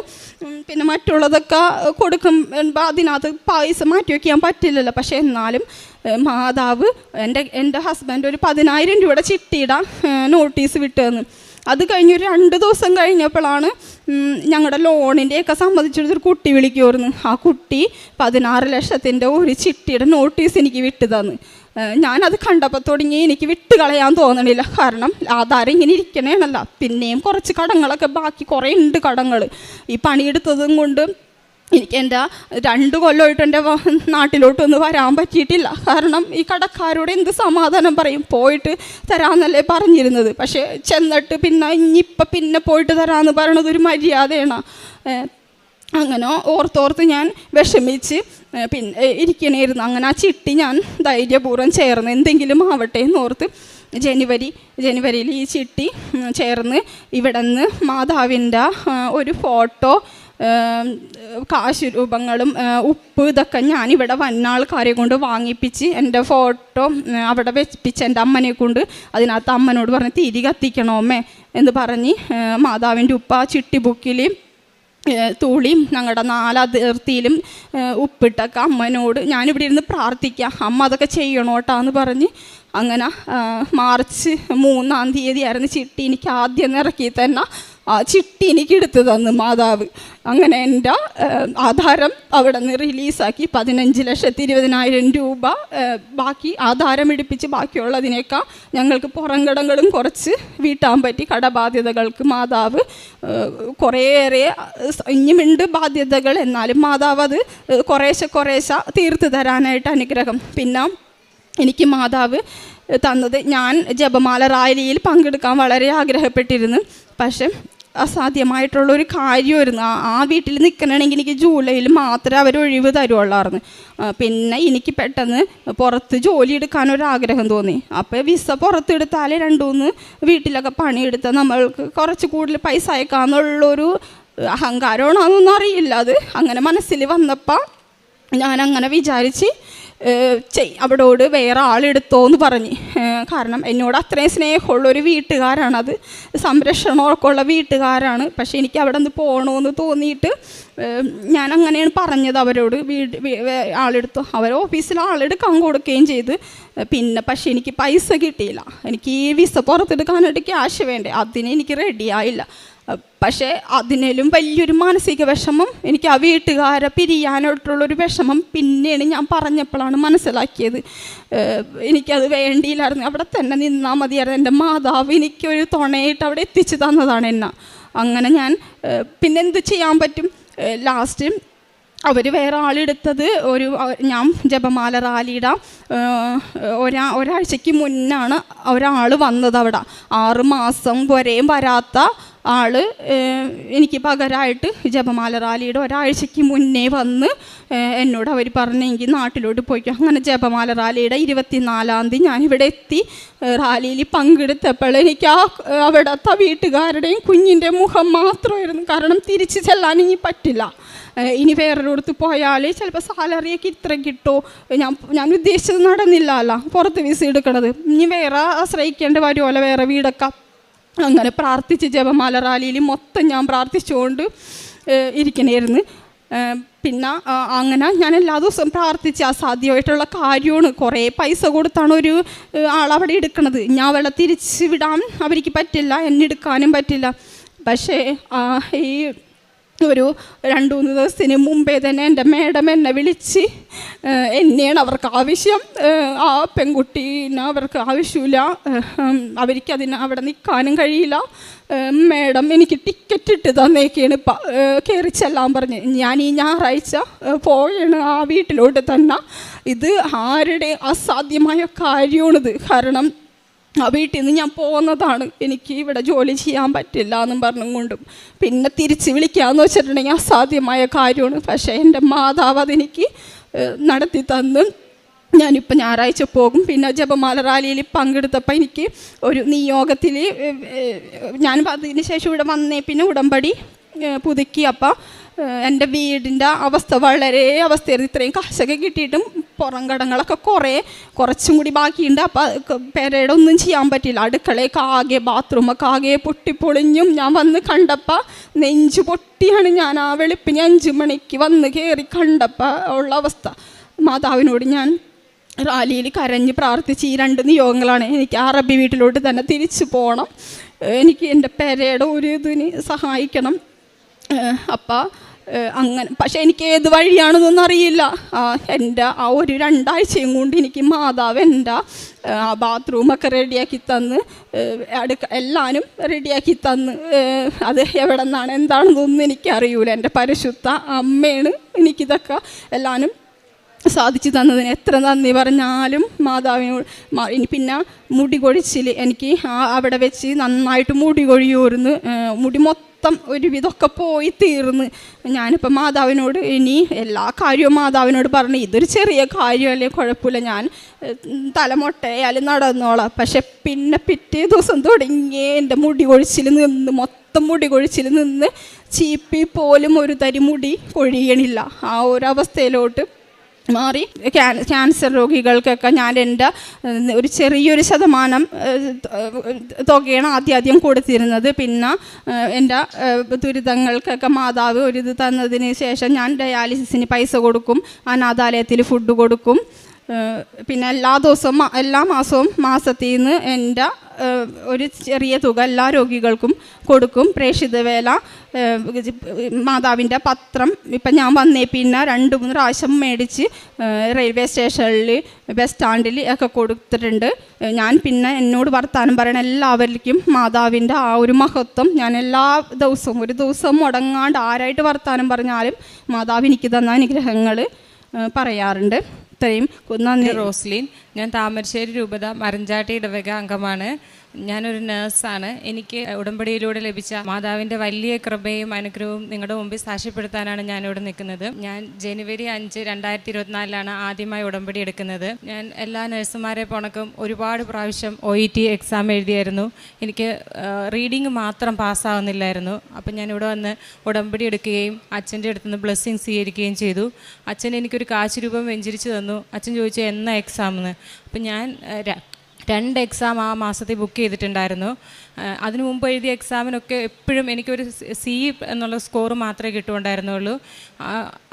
പിന്നെ മറ്റുള്ളതൊക്കെ കൊടുക്കുമ്പോൾ അതിനകത്ത് പൈസ മാറ്റി വയ്ക്കാൻ പറ്റില്ലല്ലോ. പക്ഷേ എന്നാലും മാതാവ് എൻ്റെ ഹസ്ബൻഡ് ഒരു 10,000 രൂപയുടെ ചിട്ടിയിടാൻ നോട്ടീസ് വിട്ടു തന്നു. അത് കഴിഞ്ഞ് ഒരു 2 ദിവസം കഴിഞ്ഞപ്പോഴാണ് ഞങ്ങളുടെ ലോണിൻ്റെയൊക്കെ സംബന്ധിച്ചൊരു കുട്ടി വിളിക്കുമായിരുന്നു. ആ കുട്ടി 16 ലക്ഷത്തിൻ്റെ ഒരു ചിട്ടിയുടെ നോട്ടീസ് എനിക്ക് വിട്ടു തന്നു. ഞാനത് കണ്ടപ്പോൾ തുടങ്ങി എനിക്ക് വിട്ട് കളയാൻ തോന്നണില്ല. കാരണം ആധാരം ഇങ്ങനെ ഇരിക്കണേണല്ല, പിന്നെയും കുറച്ച് കടങ്ങളൊക്കെ ബാക്കി കുറേ ഉണ്ട് കടങ്ങൾ. ഈ പണിയെടുത്തതും കൊണ്ട് എനിക്ക് എൻ്റെ 2 കൊല്ലമായിട്ട് എൻ്റെ നാട്ടിലോട്ടൊന്ന് വരാൻ പറ്റിയിട്ടില്ല. കാരണം ഈ കടക്കാരോട് എന്ത് സമാധാനം പറയും, പോയിട്ട് തരാമെന്നല്ലേ പറഞ്ഞിരുന്നത്. പക്ഷേ ചെന്നിട്ട് പിന്നെ പോയിട്ട് തരാമെന്ന് പറയണത് ഒരു മര്യാദയാണ്. അങ്ങനെ ഓർത്തോർത്ത് ഞാൻ വിഷമിച്ച് പിന്നെ ഇരിക്കണമായിരുന്നു. അങ്ങനെ ആ ചിട്ടി ഞാൻ ധൈര്യപൂർവ്വം ചേർന്ന് എന്തെങ്കിലും ആവട്ടെ എന്നോർത്ത് ജനുവരിയിൽ ഈ ചിട്ടി ചേർന്ന് ഇവിടെ നിന്ന് മാതാവിൻ്റെ ഒരു ഫോട്ടോ, കാശ് രൂപങ്ങളും ഉപ്പ് ഇതൊക്കെ ഞാനിവിടെ വന്ന ആൾക്കാരെ കൊണ്ട് വാങ്ങിപ്പിച്ച് എൻ്റെ ഫോട്ടോ അവിടെ വെപ്പിച്ച് എൻ്റെ അമ്മനെ കൊണ്ട് അതിനകത്ത് അമ്മനോട് പറഞ്ഞ് തിരി കത്തിക്കണോ അമ്മേ എന്ന് പറഞ്ഞ് മാതാവിൻ്റെ ഉപ്പ ചിട്ടി ബുക്കിൽ തൂളിയും ഞങ്ങളുടെ 4 അതിർത്തിയിലും ഉപ്പിട്ടൊക്കെ അമ്മനോട് ഞാനിവിടെ ഇരുന്ന് പ്രാർത്ഥിക്കാം, അമ്മ അതൊക്കെ ചെയ്യണോട്ടാന്ന് പറഞ്ഞ് അങ്ങനെ മാർച്ച് 3-ാം തീയതി ആയിരുന്നു ചിട്ടി എനിക്ക് ആദ്യം ഇറക്കി തന്നെ ആ ചിട്ടി എനിക്ക് എടുത്തു തന്നു മാതാവ്. അങ്ങനെ എൻ്റെ ആധാരം അവിടെ നിന്ന് റിലീസാക്കി 15,20,000 രൂപ ബാക്കി ആധാരം എടുപ്പിച്ച് ബാക്കിയുള്ളതിനേക്കാൾ ഞങ്ങൾക്ക് പുറംകടങ്ങളും കുറച്ച് വീട്ടാൻ പറ്റി. കടബാധ്യതകൾക്ക് മാതാവ് കുറേയേറെ ഇനിയുമുണ്ട് ബാധ്യതകൾ, എന്നാലും മാതാവ് അത് കുറേശ്ശെ തീർത്ത് തരാനായിട്ട് അനുഗ്രഹം. പിന്നെ എനിക്ക് മാതാവ് തന്നത്, ഞാൻ ജപമാല റാലിയിൽ പങ്കെടുക്കാൻ വളരെ ആഗ്രഹപ്പെട്ടിരുന്നു. പക്ഷെ അസാധ്യമായിട്ടുള്ളൊരു കാര്യമായിരുന്നു. ആ വീട്ടിൽ നിൽക്കണമെങ്കിൽ എനിക്ക് ജൂലൈയിൽ മാത്രമേ അവർ ഒഴിവ് തരുള്ളായിരുന്നു. പിന്നെ എനിക്ക് പെട്ടെന്ന് പുറത്ത് ജോലി എടുക്കാനൊരാഗ്രഹം തോന്നി. അപ്പോൾ വിസ പുറത്തെടുത്താൽ 2-3 വീട്ടിലൊക്കെ പണിയെടുത്താൽ നമ്മൾക്ക് കുറച്ച് കൂടുതൽ പൈസ അയക്കാമെന്നുള്ളൊരു അഹങ്കാരമാണോന്നൊന്നും അറിയില്ല. അത് അങ്ങനെ മനസ്സിൽ വന്നപ്പോൾ ഞാനങ്ങനെ വിചാരിച്ച് അവിടോട് വേറെ ആളെടുത്തോന്ന് പറഞ്ഞ്. കാരണം എന്നോട് അത്രയും സ്നേഹമുള്ളൊരു വീട്ടുകാരാണത്, സംരക്ഷണമൊക്കെ ഉള്ള വീട്ടുകാരാണ്. പക്ഷേ എനിക്ക് അവിടെ നിന്ന് പോകണമെന്ന് തോന്നിയിട്ട് ഞാൻ അങ്ങനെയാണ് പറഞ്ഞത് അവരോട്. ആളെടുത്തു, അവർ ഓഫീസിൽ ആളെടുക്കാൻ കൊടുക്കുകയും ചെയ്ത്. പിന്നെ പക്ഷേ എനിക്ക് പൈസ കിട്ടിയില്ല. എനിക്ക് ഈ വിസ പുറത്തെടുക്കാനായിട്ട് ക്യാഷ് വേണ്ടേ, അതിന് എനിക്ക് റെഡിയായില്ല. പക്ഷേ അതിനേലും വലിയൊരു മാനസിക വിഷമം, എനിക്ക് ആ വീട്ടുകാരെ പിരിയാനായിട്ടുള്ളൊരു വിഷമം പിന്നെയാണ് ഞാൻ പറഞ്ഞപ്പോഴാണ് മനസ്സിലാക്കിയത്. എനിക്കത് വേണ്ടിയില്ലായിരുന്നു, അവിടെ തന്നെ നിന്നാൽ മതിയായിരുന്നു. എൻ്റെ മാതാവ് എനിക്കൊരു തുണയായിട്ട് അവിടെ എത്തിച്ചു തന്നതാണ് എന്നെ. അങ്ങനെ ഞാൻ പിന്നെന്ത് ചെയ്യാൻ പറ്റും. ലാസ്റ്റ് അവർ വേറെ ആളെടുത്തത് ഞാൻ ജപമാല റാലിയുടെ ഒരാഴ്ചയ്ക്ക് മുന്നാണ് ഒരാൾ വന്നത് അവിടെ. 6 മാസം വരെയും വരാത്ത ആൾ എനിക്ക് പകരമായിട്ട് ജപമാല റാലിയുടെ ഒരാഴ്ചയ്ക്ക് മുന്നേ വന്ന് എന്നോട് അവർ പറഞ്ഞെങ്കിൽ നാട്ടിലോട്ട് പോയിക്കും. അങ്ങനെ ജപമാല റാലിയുടെ 24-ാം തീയതി ഞാനിവിടെ എത്തി. റാലിയിൽ പങ്കെടുത്തപ്പോൾ എനിക്ക് അവിടുത്തെ വീട്ടുകാരുടെയും കുഞ്ഞിൻ്റെ മുഖം മാത്രമായിരുന്നു. കാരണം തിരിച്ച് ചെല്ലാൻ ഇനി പറ്റില്ല. ഇനി വേറൊരിടത്ത് പോയാൽ ചിലപ്പോൾ സാലറിയൊക്കെ ഇത്ര കിട്ടുമോ, ഞാൻ ഉദ്ദേശിച്ചത് നടന്നില്ലല്ലോ പുറത്ത് വിസ എടുക്കണത്. ഇനി വേറെ ആശ്രയിക്കേണ്ടി വരുമല്ലോ, വേറെ വീടൊക്കെ അങ്ങനെ പ്രാർത്ഥിച്ച് ജപമാല റാലിയിൽ മൊത്തം ഞാൻ പ്രാർത്ഥിച്ചുകൊണ്ട് ഇരിക്കണമായിരുന്നു. പിന്നെ അങ്ങനെ ഞാൻ എല്ലാ ദിവസവും പ്രാർത്ഥിച്ച് അസാധ്യമായിട്ടുള്ള കാര്യമാണ്. കുറേ പൈസ കൊടുത്താണ് ഒരു ആളവിടെ എടുക്കണത്. ഞാൻ അവളെ തിരിച്ച് വിടാൻ അവർക്ക് പറ്റില്ല, എന്നെ എടുക്കാനും പറ്റില്ല. പക്ഷേ ഈ ഒരു 2-3 ദിവസത്തിന് മുമ്പേ തന്നെ എൻ്റെ മേഡം എന്നെ വിളിച്ച്, എന്നെയാണ് അവർക്ക് ആവശ്യം, ആ പെൺകുട്ടീനെ അവർക്ക് ആവശ്യമില്ല, അവർക്ക് അവിടെ നിൽക്കാനും കഴിയില്ല, മേഡം എനിക്ക് ടിക്കറ്റ് ഇട്ട് തന്നേക്കാണ്, കയറി ചെല്ലാൻ പറഞ്ഞ്. ഞാൻ ഈ ഞായറാഴ്ച പോയാണ് ആ വീട്ടിലോട്ട് തന്നെ. ഇത് ആരുടെ അസാധ്യമായ കാര്യമാണിത്. കാരണം ആ വീട്ടിൽ നിന്ന് ഞാൻ പോകുന്നതാണ്, എനിക്ക് ഇവിടെ ജോലി ചെയ്യാൻ പറ്റില്ല എന്നും പറഞ്ഞും കൊണ്ടും പിന്നെ തിരിച്ച് വിളിക്കാമെന്ന് വെച്ചിട്ടുണ്ടെങ്കിൽ അസാധ്യമായ കാര്യമാണ്. പക്ഷേ എൻ്റെ മാതാവ് അതെനിക്ക് നടത്തി തന്ന് ഞാനിപ്പോൾ ഞായറാഴ്ച പോകും. പിന്നെ ജപമാല റാലിയിൽ പങ്കെടുത്തപ്പോൾ എനിക്ക് ഒരു നിയോഗത്തിൽ ഞാൻ അതിന് ശേഷം ഇവിടെ വന്നേ പിന്നെ ഉടമ്പടി പുതുക്കി. അപ്പോൾ എൻ്റെ വീടിൻ്റെ അവസ്ഥ വളരെ അവസ്ഥയായിരുന്നു. ഇത്രയും കാശൊക്കെ കിട്ടിയിട്ടും പുറം കടങ്ങളൊക്കെ കുറച്ചും കൂടി ബാക്കിയുണ്ട്. അപ്പോൾ പെരയുടെ ഒന്നും ചെയ്യാൻ പറ്റില്ല. അടുക്കളയൊക്കെ ആകെ, ബാത്റൂമൊക്കെ ആകെ പൊട്ടിപ്പൊളിഞ്ഞും ഞാൻ വന്ന് കണ്ടപ്പോൾ നെഞ്ചു പൊട്ടിയാണ്. ഞാൻ ആ വെളുപ്പിന് 5 മണിക്ക് വന്ന് കയറി കണ്ടപ്പോൾ ഉള്ള അവസ്ഥ. മാതാവിനോട് ഞാൻ റാലിയിൽ കരഞ്ഞ് പ്രാർത്ഥിച്ച് ഈ 2 നിയോഗങ്ങളാണ്. എനിക്ക് അറബി വീട്ടിലോട്ട് തന്നെ തിരിച്ചു പോകണം, എനിക്ക് എൻ്റെ പെരയുടെ ഒരു ഇതിന് സഹായിക്കണം. അപ്പം അങ്ങനെ, പക്ഷേ എനിക്ക് ഏത് വഴിയാണെന്നൊന്നും അറിയില്ല. എൻ്റെ ആ ഒരു 2 ആഴ്ചയും കൊണ്ട് എനിക്ക് മാതാവ് എൻ്റെ ആ ബാത്റൂമൊക്കെ റെഡിയാക്കി തന്ന്, എല്ലാവരും റെഡിയാക്കി തന്ന്, അത് എവിടെ നിന്നാണ് എന്താണെന്നൊന്നും എനിക്കറിയൂല. എൻ്റെ പരിശുദ്ധ അമ്മയാണ് എനിക്കിതൊക്കെ എല്ലാവരും സാധിച്ചു തന്നതിന് എത്ര നന്ദി പറഞ്ഞാലും മാതാവിനോട്. പിന്നെ മുടി കൊഴിച്ചിൽ എനിക്ക് അവിടെ വെച്ച് നന്നായിട്ട് മുടി കൊഴിയൂർന്ന്, മുടി മൊത്തം ഒരുവിധമൊക്കെ പോയി തീർന്ന്. ഞാനിപ്പോൾ മാതാവിനോട് ഇനി എല്ലാ കാര്യവും മാതാവിനോട് പറഞ്ഞു, ഇതൊരു ചെറിയ കാര്യമല്ലേ, കുഴപ്പമില്ല, ഞാൻ തലമൊട്ടയാലും നടന്നോളാം. പക്ഷെ പിന്നെ പിറ്റേ ദിവസം തുടങ്ങി എൻ്റെ മുടി കൊഴിച്ചിൽ നിന്ന്, മൊത്തം മുടി കൊഴിച്ചിൽ നിന്ന് ചീപ്പി പോലും ഒരു തരി മുടി കൊഴിയണില്ല. ആ ഒരു അവസ്ഥയിലോട്ട് മാറി. ക്യാൻസർ രോഗികൾക്കൊക്കെ ഞാൻ എൻ്റെ ഒരു ചെറിയൊരു ശതമാനം തുകയാണ് ആദ്യം കൊടുത്തിരുന്നത്. പിന്നെ എൻ്റെ ദുരിതങ്ങൾക്കൊക്കെ മാതാവ് ഒരു ഇത് തന്നതിന് ശേഷം ഞാൻ ഡയാലിസിസിന് പൈസ കൊടുക്കും, അനാഥാലയത്തിൽ ഫുഡ് കൊടുക്കും. പിന്നെ എല്ലാ മാസവും മാസത്തിൽ നിന്ന് എൻ്റെ ഒരു ചെറിയ തുക എല്ലാ രോഗികൾക്കും കൊടുക്കും. പ്രേക്ഷിത വേല, മാതാവിൻ്റെ പത്രം ഇപ്പം ഞാൻ വന്നേ പിന്നെ 2-3 പ്രാവശ്യം മേടിച്ച് റെയിൽവേ സ്റ്റേഷനിൽ, ബസ് സ്റ്റാൻഡിൽ ഒക്കെ കൊടുത്തിട്ടുണ്ട്. ഞാൻ പിന്നെ എന്നോട് വർത്താനം പറയണ എല്ലാവർക്കും മാതാവിൻ്റെ ആ ഒരു മഹത്വം ഞാൻ എല്ലാ ദിവസവും, ഒരു ദിവസം മുടങ്ങാണ്ട് ആരായിട്ട് വർത്താനം പറഞ്ഞാലും മാതാവ് എനിക്ക് തന്ന അനുഗ്രഹങ്ങൾ പറയാറുണ്ട്. ഇത്രയും നന്ദി. റോസ്ലിൻ, ഞാൻ താമരശ്ശേരി രൂപത മരഞ്ചാട്ടി ഇടവക അംഗമാണ്. ഞാനൊരു നേഴ്സാണ്. എനിക്ക് ഉടമ്പടിയിലൂടെ ലഭിച്ച മാതാവിൻ്റെ വലിയ കൃപയും അനുഗ്രഹവും നിങ്ങളുടെ മുമ്പിൽ സാക്ഷ്യപ്പെടുത്താനാണ് ഞാനിവിടെ നിൽക്കുന്നത്. ഞാൻ ജനുവരി 5, 2024 ആദ്യമായി ഉടമ്പടി എടുക്കുന്നത്. ഞാൻ എല്ലാ നഴ്സുമാരെ പോണക്കും ഒരുപാട് പ്രാവശ്യം OET എക്സാം എഴുതിയായിരുന്നു. എനിക്ക് റീഡിങ് മാത്രം പാസ്സാവുന്നില്ലായിരുന്നു. അപ്പം ഞാനിവിടെ വന്ന് ഉടമ്പടി എടുക്കുകയും അച്ഛൻ്റെ അടുത്ത് നിന്ന് ബ്ലെസ്സിങ് സ്വീകരിക്കുകയും ചെയ്തു. അച്ഛൻ എനിക്കൊരു കാശ് രൂപം വെഞ്ചരിച്ച് തന്നു. അച്ഛൻ ചോദിച്ചു എന്നാ എക്സാമെന്ന്. അപ്പം ഞാൻ 2 എക്സാം ആ മാസത്തിൽ ബുക്ക് ചെയ്തിട്ടുണ്ടായിരുന്നു. അതിനു മുമ്പ് എഴുതിയ എക്സാമിനൊക്കെ എപ്പോഴും എനിക്കൊരു C എന്നുള്ള സ്കോർ മാത്രമേ കിട്ടുകയുണ്ടായിരുന്നുള്ളൂ.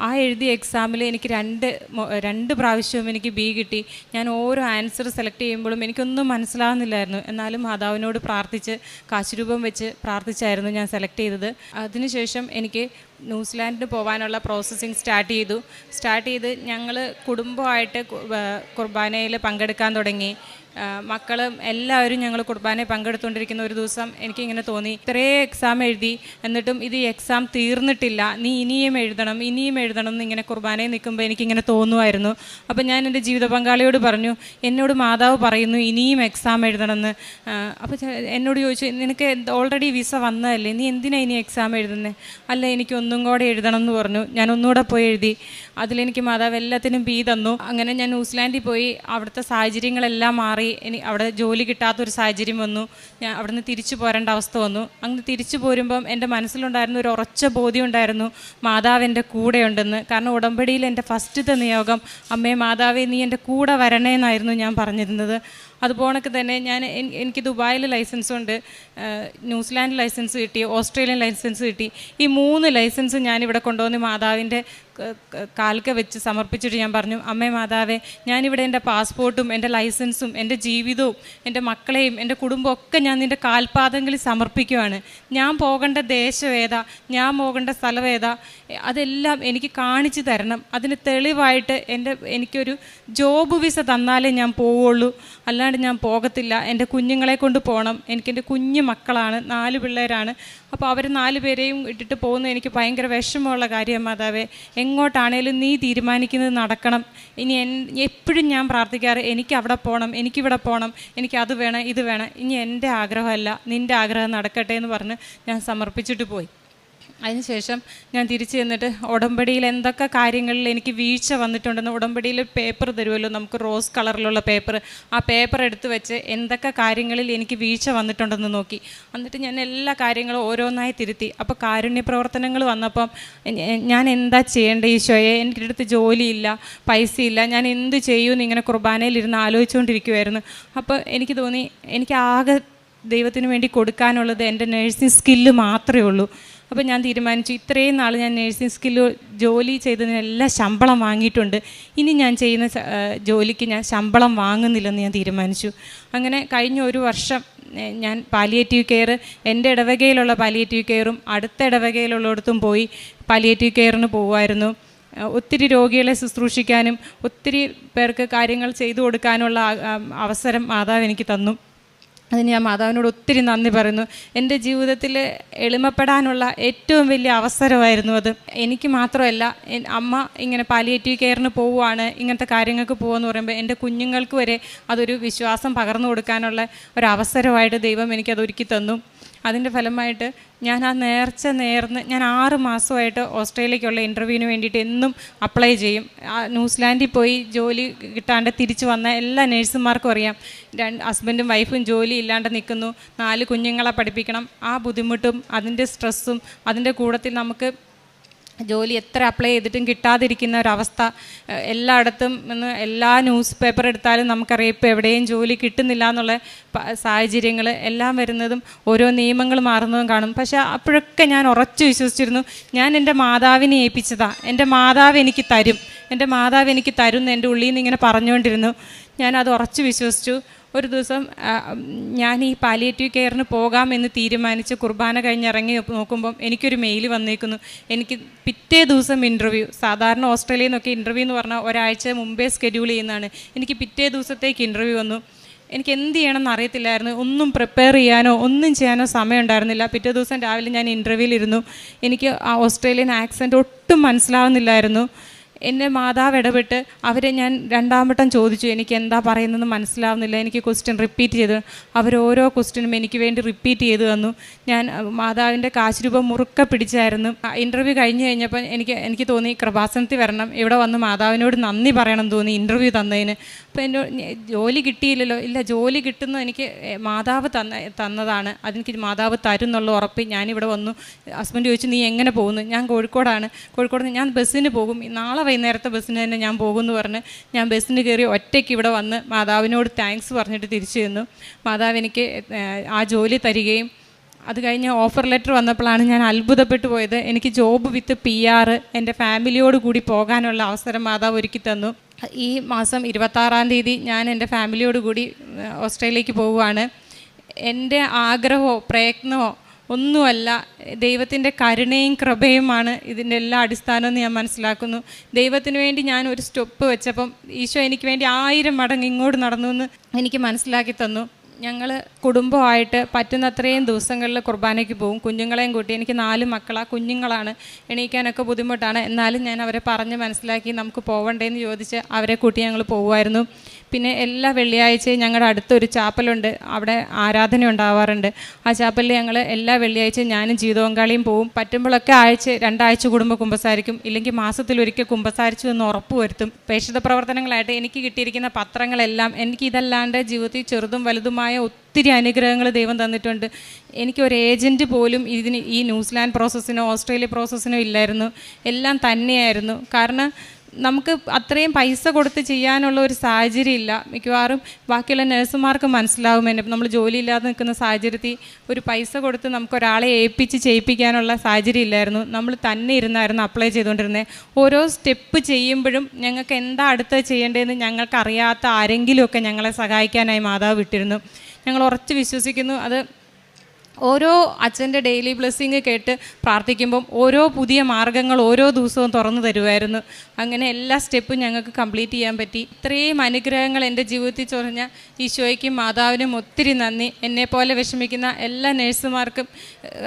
ആ എഴുതിയ എക്സാമിൽ എനിക്ക് 2 പ്രാവശ്യവും എനിക്ക് B കിട്ടി. ഞാൻ ഓരോ ആൻസർ സെലക്ട് ചെയ്യുമ്പോഴും എനിക്കൊന്നും മനസ്സിലാവുന്നില്ലായിരുന്നു. എന്നാലും മാതാവിനോട് പ്രാർത്ഥിച്ച് കാശുരൂപം വെച്ച് പ്രാർത്ഥിച്ചായിരുന്നു ഞാൻ സെലക്ട് ചെയ്തത്. അതിനുശേഷം എനിക്ക് ന്യൂസിലാൻഡിന് പോകാനുള്ള പ്രോസസ്സിങ് സ്റ്റാർട്ട് ചെയ്ത് ഞങ്ങൾ കുടുംബമായിട്ട് കുർബാനയിൽ പങ്കെടുക്കാൻ തുടങ്ങി. മക്കളും എല്ലാവരും ഞങ്ങൾ കുർബാനയിൽ പങ്കെടുത്തുകൊണ്ടിരിക്കുന്ന ഒരു ദിവസം എനിക്കിങ്ങനെ തോന്നി, ഇത്രയും എക്സാം എഴുതി എന്നിട്ടും ഇത് എക്സാം തീർന്നിട്ടില്ല, നീ ഇനിയും എഴുതണം എന്ന് ഇങ്ങനെ കുർബാനയിൽ നിൽക്കുമ്പോൾ എനിക്കിങ്ങനെ തോന്നുമായിരുന്നു. അപ്പം ഞാൻ എൻ്റെ ജീവിത പങ്കാളിയോട് പറഞ്ഞു, എന്നോട് മാതാവ് പറയുന്നു ഇനിയും എക്സാം എഴുതണമെന്ന്. അപ്പോൾ എന്നോട് ചോദിച്ചു, നിനക്ക് ഓൾറെഡി വിസ വന്നതല്ലേ, നീ എന്തിനാണ് ഇനി എക്സാം എഴുതുന്നത്? അല്ല, എനിക്ക് ഒന്നും കൂടെ എഴുതണം എന്ന് പറഞ്ഞു. ഞാൻ ഒന്നുകൂടെ പോയി എഴുതി. അതിലെനിക്ക് മാതാവ് എല്ലാത്തിനും B തന്നു. അങ്ങനെ ഞാൻ ന്യൂസിലാൻഡിൽ പോയി. അവിടുത്തെ സാഹചര്യങ്ങളെല്ലാം മാറി. അവിടെ ജോലി കിട്ടാത്തൊരു സാഹചര്യം വന്നു. ഞാൻ അവിടെ നിന്ന് തിരിച്ചു പോരേണ്ട അവസ്ഥ വന്നു. അങ്ങനെ തിരിച്ചു പോരുമ്പം എൻ്റെ മനസ്സിലുണ്ടായിരുന്ന ഒരു ഉറച്ച ബോധ്യം ഉണ്ടായിരുന്നു, മാതാവ് എൻ്റെ കൂടെ ഉണ്ടെന്ന്. കാരണം ഉടമ്പടിയിൽ എൻ്റെ ഫസ്റ്റത്തെ നിയോഗം, അമ്മേ മാതാവേ നീ എൻ്റെ കൂടെ വരണേന്നായിരുന്നു ഞാൻ പറഞ്ഞിരുന്നത്. അതുപോലൊക്കെ തന്നെ എനിക്ക് ദുബായിൽ ലൈസൻസ് ഉണ്ട്, ന്യൂസിലാൻഡ് ലൈസൻസ് കിട്ടി, ഓസ്ട്രേലിയൻ ലൈസൻസ് കിട്ടി. ഈ 3 ലൈസൻസ് ഞാനിവിടെ കൊണ്ടുവന്ന് മാതാവിൻ്റെ കാൽക്ക വെച്ച് സമർപ്പിച്ചിട്ട് ഞാൻ പറഞ്ഞു, അമ്മേ മാതാവേ, ഞാനിവിടെ എൻ്റെ പാസ്പോർട്ടും എൻ്റെ ലൈസൻസും എൻ്റെ ജീവിതവും എൻ്റെ മക്കളെയും എൻ്റെ കുടുംബവും ഒക്കെ ഞാൻ നിൻ്റെ കാൽപാദങ്ങളിൽ സമർപ്പിക്കുവാണ്. ഞാൻ പോകേണ്ട ദേശം ഏതാ, ഞാൻ പോകേണ്ട സ്ഥലം ഏതാ, അതെല്ലാം എനിക്ക് കാണിച്ചു തരണം. അതിന് തെളിവായിട്ട് എനിക്കൊരു ജോബ് വിസ തന്നാലേ ഞാൻ പോവുള്ളൂ, അല്ലാണ്ട് ഞാൻ പോകത്തില്ല. എൻ്റെ കുഞ്ഞുങ്ങളെ കൊണ്ട് പോകണം. എനിക്കെൻ്റെ കുഞ്ഞു മക്കളാണ്, 4 പിള്ളേരാണ്. അപ്പോൾ അവർ 4 പേരെയും ഇട്ടിട്ട് പോകുന്നത് എനിക്ക് ഭയങ്കര വിഷമമുള്ള കാര്യമാണ് മാതാവേ. എങ്ങോട്ടാണേലും നീ തീരുമാനിക്കുന്നത് നടക്കണം. ഇനി എപ്പോഴും ഞാൻ പ്രാർത്ഥിക്കാറ്, എനിക്ക് അവിടെ പോകണം, എനിക്കിവിടെ പോകണം, എനിക്ക് അത് വേണം, ഇത് വേണം. ഇനി എൻ്റെ ആഗ്രഹമല്ല, നിൻ്റെ ആഗ്രഹം നടക്കട്ടെ എന്ന് പറഞ്ഞ് ഞാൻ സമർപ്പിച്ചിട്ട് പോയി. അതിനുശേഷം ഞാൻ തിരിച്ചു ചെന്നിട്ട് ഉടമ്പടിയിൽ എന്തൊക്കെ കാര്യങ്ങളിൽ എനിക്ക് വീഴ്ച വന്നിട്ടുണ്ടെന്ന്, ഉടമ്പടിയിൽ പേപ്പർ തരുമല്ലോ നമുക്ക്, റോസ് കളറിലുള്ള പേപ്പർ, ആ പേപ്പർ എടുത്ത് വെച്ച് എന്തൊക്കെ കാര്യങ്ങളിൽ എനിക്ക് വീഴ്ച വന്നിട്ടുണ്ടെന്ന് നോക്കി. എന്നിട്ട് ഞാൻ എല്ലാ കാര്യങ്ങളും ഓരോന്നായി തിരുത്തി. അപ്പോൾ കാരുണ്യ പ്രവർത്തനങ്ങൾ വന്നപ്പം ഞാൻ എന്താ ചെയ്യേണ്ടത് ഈശോയെ, എൻ്റെ അടുത്ത് ജോലിയില്ല, പൈസയില്ല, ഞാൻ എന്ത് ചെയ്യുമെന്ന് ഇങ്ങനെ കുർബാനയിലിരുന്ന് ആലോചിച്ചുകൊണ്ടിരിക്കുമായിരുന്നു. അപ്പോൾ എനിക്ക് തോന്നി, എനിക്ക് ആകെ ദൈവത്തിന് വേണ്ടി കൊടുക്കാനുള്ളത് എൻ്റെ നേഴ്സിംഗ് സ്കില്ല് മാത്രമേ ഉള്ളൂ. അപ്പോൾ ഞാൻ തീരുമാനിച്ചു, ഇത്രയും നാൾ ഞാൻ നേഴ്സിംഗ് സ്കില്ല് ജോലി ചെയ്തതിനെല്ലാം ശമ്പളം വാങ്ങിയിട്ടുണ്ട്, ഇനി ഞാൻ ചെയ്യുന്ന ജോലിക്ക് ഞാൻ ശമ്പളം വാങ്ങുന്നില്ലെന്ന് ഞാൻ തീരുമാനിച്ചു. അങ്ങനെ കഴിഞ്ഞ 1 വർഷം ഞാൻ പാലിയേറ്റീവ് കെയർ, എൻ്റെ ഇടവകയിലുള്ള പാലിയേറ്റീവ് കെയറും അടുത്ത ഇടവകയിലുള്ളിടത്തും പോയി പാലിയേറ്റീവ് കെയറിന് പോകുമായിരുന്നു. ഒത്തിരി രോഗികളെ ശുശ്രൂഷിക്കാനും ഒത്തിരി പേർക്ക് കാര്യങ്ങൾ ചെയ്തു കൊടുക്കാനുള്ള അവസരം മാതാവ് എനിക്ക് തന്നു. അതിന് ഞാൻ മാതാവിനോട് ഒത്തിരി നന്ദി പറയുന്നു. എൻ്റെ ജീവിതത്തിൽ എളിമപ്പെടാനുള്ള ഏറ്റവും വലിയ അവസരമായിരുന്നു അത്. എനിക്ക് മാത്രമല്ല, അമ്മ ഇങ്ങനെ പാലിയേറ്റീവ് കെയറിന് പോവുകയാണ്, ഇങ്ങനത്തെ കാര്യങ്ങൾക്ക് പോകുമെന്ന് പറയുമ്പോൾ എൻ്റെ കുഞ്ഞുങ്ങൾക്ക് വരെ അതൊരു വിശ്വാസം പകർന്നു കൊടുക്കാനുള്ള ഒരവസരമായിട്ട് ദൈവം എനിക്കത് ഒരുക്കി തന്നു. അതിൻ്റെ ഫലമായിട്ട് ഞാൻ ആ നേർച്ച നേർന്ന് ഞാൻ 6 മാസമായിട്ട് ഓസ്ട്രേലിയയ്ക്കുള്ള ഇൻ്റർവ്യൂവിന് വേണ്ടിയിട്ട് എന്നും അപ്ലൈ ചെയ്യും. ന്യൂസിലാൻഡിൽ പോയി ജോലി കിട്ടാണ്ട് തിരിച്ചു വന്ന എല്ലാ നേഴ്സുമാർക്കും അറിയാം, ഹസ്ബൻഡും വൈഫും ജോലി ഇല്ലാണ്ട് നിൽക്കുന്നു, 4 കുഞ്ഞുങ്ങളെ പഠിപ്പിക്കണം, ആ ബുദ്ധിമുട്ടും അതിൻ്റെ സ്ട്രെസ്സും അതിൻ്റെ കൂട്ടത്തിൽ നമുക്ക് ജോലി എത്ര അപ്ലൈ ചെയ്തിട്ടും കിട്ടാതിരിക്കുന്ന ഒരവസ്ഥ. എല്ലായിടത്തും എല്ലാ ന്യൂസ് പേപ്പർ എടുത്താലും നമുക്കറിയാം ഇപ്പോൾ എവിടെയും ജോലി കിട്ടുന്നില്ല എന്നുള്ള സാഹചര്യങ്ങൾ എല്ലാം വരുന്നതും ഓരോ നിയമങ്ങൾ മാറുന്നതും കാണും. പക്ഷേ അപ്പോഴൊക്കെ ഞാൻ ഉറച്ചു വിശ്വസിച്ചിരുന്നു, ഞാൻ എൻ്റെ മാതാവിനെ ഏൽപ്പിച്ചതാണ്, എൻ്റെ മാതാവ് എനിക്ക് തരും, എൻ്റെ മാതാവ് എനിക്ക് തരും എന്ന് എൻ്റെ ഉള്ളിൽ നിന്ന് ഇങ്ങനെ പറഞ്ഞുകൊണ്ടിരുന്നു. ഞാനത് ഉറച്ചു വിശ്വസിച്ചു. ഒരു ദിവസം ഞാൻ ഈ പാലിയേറ്റീവ് കെയറിന് പോകാമെന്ന് തീരുമാനിച്ച് കുർബാന കഴിഞ്ഞിറങ്ങി നോക്കുമ്പം എനിക്കൊരു മെയിൽ വന്നേക്കുന്നു. എനിക്ക് പിറ്റേ ദിവസം ഇൻ്റർവ്യൂ. സാധാരണ ഓസ്ട്രേലിയയിൽ നിന്നൊക്കെ ഇൻ്റർവ്യൂ എന്ന് പറഞ്ഞാൽ ഒരാഴ്ച മുമ്പേ സ്കെഡ്യൂൾ ചെയ്യുന്നതാണ്. എനിക്ക് പിറ്റേ ദിവസത്തേക്ക് ഇൻ്റർവ്യൂ വന്നു. എനിക്ക് എന്ത് ചെയ്യണമെന്ന് അറിയത്തില്ലായിരുന്നു, ഒന്നും പ്രിപ്പയർ ചെയ്യാനോ ഒന്നും ചെയ്യാനോ സമയം ഉണ്ടായിരുന്നില്ല. പിറ്റേ ദിവസം രാവിലെ ഞാൻ ഇൻ്റർവ്യൂവിലിരുന്നു. എനിക്ക് ആ ഓസ്ട്രേലിയൻ ആക്സെൻ്റ് ഒട്ടും മനസ്സിലാവുന്നില്ലായിരുന്നു. എൻ്റെ മാതാവ് ഇടപെട്ട് അവരെ ഞാൻ 2ാം വട്ടം ചോദിച്ചു, എനിക്ക് എന്താ പറയുന്നതെന്ന് മനസ്സിലാവുന്നില്ല, എനിക്ക് ക്വസ്റ്റ്യൻ റിപ്പീറ്റ് ചെയ്തു. അവരോരോ ക്വസ്റ്റ്യനും എനിക്ക് വേണ്ടി റിപ്പീറ്റ് ചെയ്തു തന്നു. ഞാൻ മാതാവിൻ്റെ കാശുരൂപം മുറുക്കെ പിടിച്ചായിരുന്നു. ഇൻ്റർവ്യൂ കഴിഞ്ഞ് കഴിഞ്ഞപ്പോൾ എനിക്ക് തോന്നി കൃപാസനത്തിൽ വരണം, ഇവിടെ വന്ന് മാതാവിനോട് നന്ദി പറയണം തോന്നി ഇൻ്റർവ്യൂ തന്നതിന്. അപ്പോൾ എൻ്റെ ജോലി കിട്ടിയില്ലല്ലോ, ഇല്ല ജോലി കിട്ടുന്നത് എനിക്ക് മാതാവ് തന്നതാണ്, അതെനിക്ക് മാതാവ് തരും എന്നുള്ള ഉറപ്പ്. ഞാനിവിടെ വന്നു. ഹസ്ബൻഡ് ചോദിച്ചു, നീ എങ്ങനെ പോകുന്നു? ഞാൻ കോഴിക്കോട് നിന്ന് ഞാൻ ബസ്സിന് പോകും, നാളെ വൈകുന്നേരത്തെ ബസ്സിന് തന്നെ ഞാൻ പോകുമെന്ന് പറഞ്ഞ് ഞാൻ ബസ്സിന് കയറി ഒറ്റയ്ക്ക് ഇവിടെ വന്ന് മാതാവിനോട് താങ്ക്സ് പറഞ്ഞിട്ട് തിരിച്ചു ചെന്നു. മാതാവ് എനിക്ക് ആ ജോലി തരികയും അത് കഴിഞ്ഞ് ഓഫർ ലെറ്റർ വന്നപ്പോഴാണ് ഞാൻ അത്ഭുതപ്പെട്ടു പോയത്. എനിക്ക് ജോബ് വിത്ത് PR എൻ്റെ ഫാമിലിയോട് കൂടി പോകാനുള്ള അവസരം മാതാവ് ഒരുക്കി തന്നു. ഈ മാസം 26-ാം തീയതി ഞാൻ എൻ്റെ ഫാമിലിയോട് കൂടി ഓസ്ട്രേലിയക്ക് പോവുകയാണ്. എൻ്റെ ആഗ്രഹമോ പ്രയത്നമോ ഒന്നുമല്ല, ദൈവത്തിൻ്റെ കരുണയും കൃപയുമാണ് ഇതിൻ്റെ എല്ലാ അടിസ്ഥാനമെന്ന് ഞാൻ മനസ്സിലാക്കുന്നു. ദൈവത്തിന് വേണ്ടി ഞാൻ ഒരു സ്റ്റെപ്പ് വെച്ചപ്പം ഈശോ എനിക്ക് വേണ്ടി 1000 മടങ്ങ് ഇങ്ങോട്ട് നടന്നു എന്ന് എനിക്ക് മനസ്സിലാക്കി തന്നു. ഞങ്ങൾ കുടുംബമായിട്ട് പറ്റുന്നത്രയും ദിവസങ്ങളിൽ കുർബാനയ്ക്ക് പോകും, കുഞ്ഞുങ്ങളെയും കൂട്ടി. എനിക്ക് 4 മക്കളാണ്, കുഞ്ഞുങ്ങളാണ്, എണീക്കാനൊക്കെ ബുദ്ധിമുട്ടാണ്. എന്നാലും ഞാൻ അവരെ പറഞ്ഞ് മനസ്സിലാക്കി നമുക്ക് പോവണ്ടേന്ന് ചോദിച്ച് അവരെ കൂട്ടി ഞങ്ങൾ പോകുമായിരുന്നു. പിന്നെ എല്ലാ വെള്ളിയാഴ്ചയും ഞങ്ങളുടെ അടുത്തൊരു ചാപ്പലുണ്ട്, അവിടെ ആരാധന ഉണ്ടാവാറുണ്ട്. ആ ചാപ്പലിൽ ഞങ്ങൾ എല്ലാ വെള്ളിയാഴ്ചയും ഞാനും ജീവിതപങ്കാളിയും പോവും. പറ്റുമ്പോഴൊക്കെ 2 ആഴ്ച കൂടുമ്പോൾ കുമ്പസാരിക്കും, ഇല്ലെങ്കിൽ മാസത്തിലൊരിക്കൽ കുമ്പസാരിച്ചു എന്ന് ഉറപ്പ് വരുത്തും. പ്രേക്ഷിത പ്രവർത്തനങ്ങളായിട്ട് എനിക്ക് കിട്ടിയിരിക്കുന്ന പത്രങ്ങളെല്ലാം, എനിക്കിതല്ലാണ്ട് ജീവിതത്തിൽ ചെറുതും വലുതുമായ ഒത്തിരി അനുഗ്രഹങ്ങൾ ദൈവം തന്നിട്ടുണ്ട്. എനിക്കൊരു ഏജൻറ്റ് പോലും ഈ ന്യൂസിലാൻഡ് പ്രോസസ്സിനോ ഓസ്ട്രേലിയ പ്രോസസ്സിനോ ഇല്ലായിരുന്നു, എല്ലാം തന്നെയായിരുന്നു. കാരണം നമുക്ക് അത്രയും പൈസ കൊടുത്ത് ചെയ്യാനുള്ള ഒരു സാഹചര്യം ഇല്ല. മിക്കവാറും ബാക്കിയുള്ള നഴ്സുമാർക്ക് മനസ്സിലാവും എന്നെ. നമ്മൾ ജോലിയില്ലാതെ നിൽക്കുന്ന സാഹചര്യത്തിൽ ഒരു പൈസ കൊടുത്ത് നമുക്കൊരാളെ ഏൽപ്പിച്ച് ചെയ്യിപ്പിക്കാനുള്ള സാഹചര്യം ഇല്ലായിരുന്നു. നമ്മൾ തന്നെ ഇരുന്നായിരുന്നു അപ്ലൈ ചെയ്തുകൊണ്ടിരുന്നത്. ഓരോ സ്റ്റെപ്പ് ചെയ്യുമ്പോഴും ഞങ്ങൾക്ക് എന്താ അടുത്ത് ചെയ്യേണ്ടതെന്ന് ഞങ്ങൾക്കറിയാത്ത ആരെങ്കിലുമൊക്കെ ഞങ്ങളെ സഹായിക്കാനായി മാതാവ് വിട്ടിരുന്നു. ഞങ്ങൾ ഉറച്ച് വിശ്വസിക്കുന്നു. അത് ഓരോ അച്ഛൻ്റെ ഡെയിലി ബ്ലെസ്സിങ് കേട്ട് പ്രാർത്ഥിക്കുമ്പം ഓരോ പുതിയ മാർഗ്ഗങ്ങൾ ഓരോ ദിവസവും തുറന്നു തരുമായിരുന്നു. അങ്ങനെ എല്ലാ സ്റ്റെപ്പും ഞങ്ങൾക്ക് കംപ്ലീറ്റ് ചെയ്യാൻ പറ്റി. ഇത്രയും അനുഗ്രഹങ്ങൾ എൻ്റെ ജീവിതത്തിൽ ചൊരിഞ്ഞ ഈശോയ്ക്കും മാതാവിനും ഒത്തിരി നന്ദി. എന്നെപ്പോലെ വിഷമിക്കുന്ന എല്ലാ നഴ്സുമാർക്കും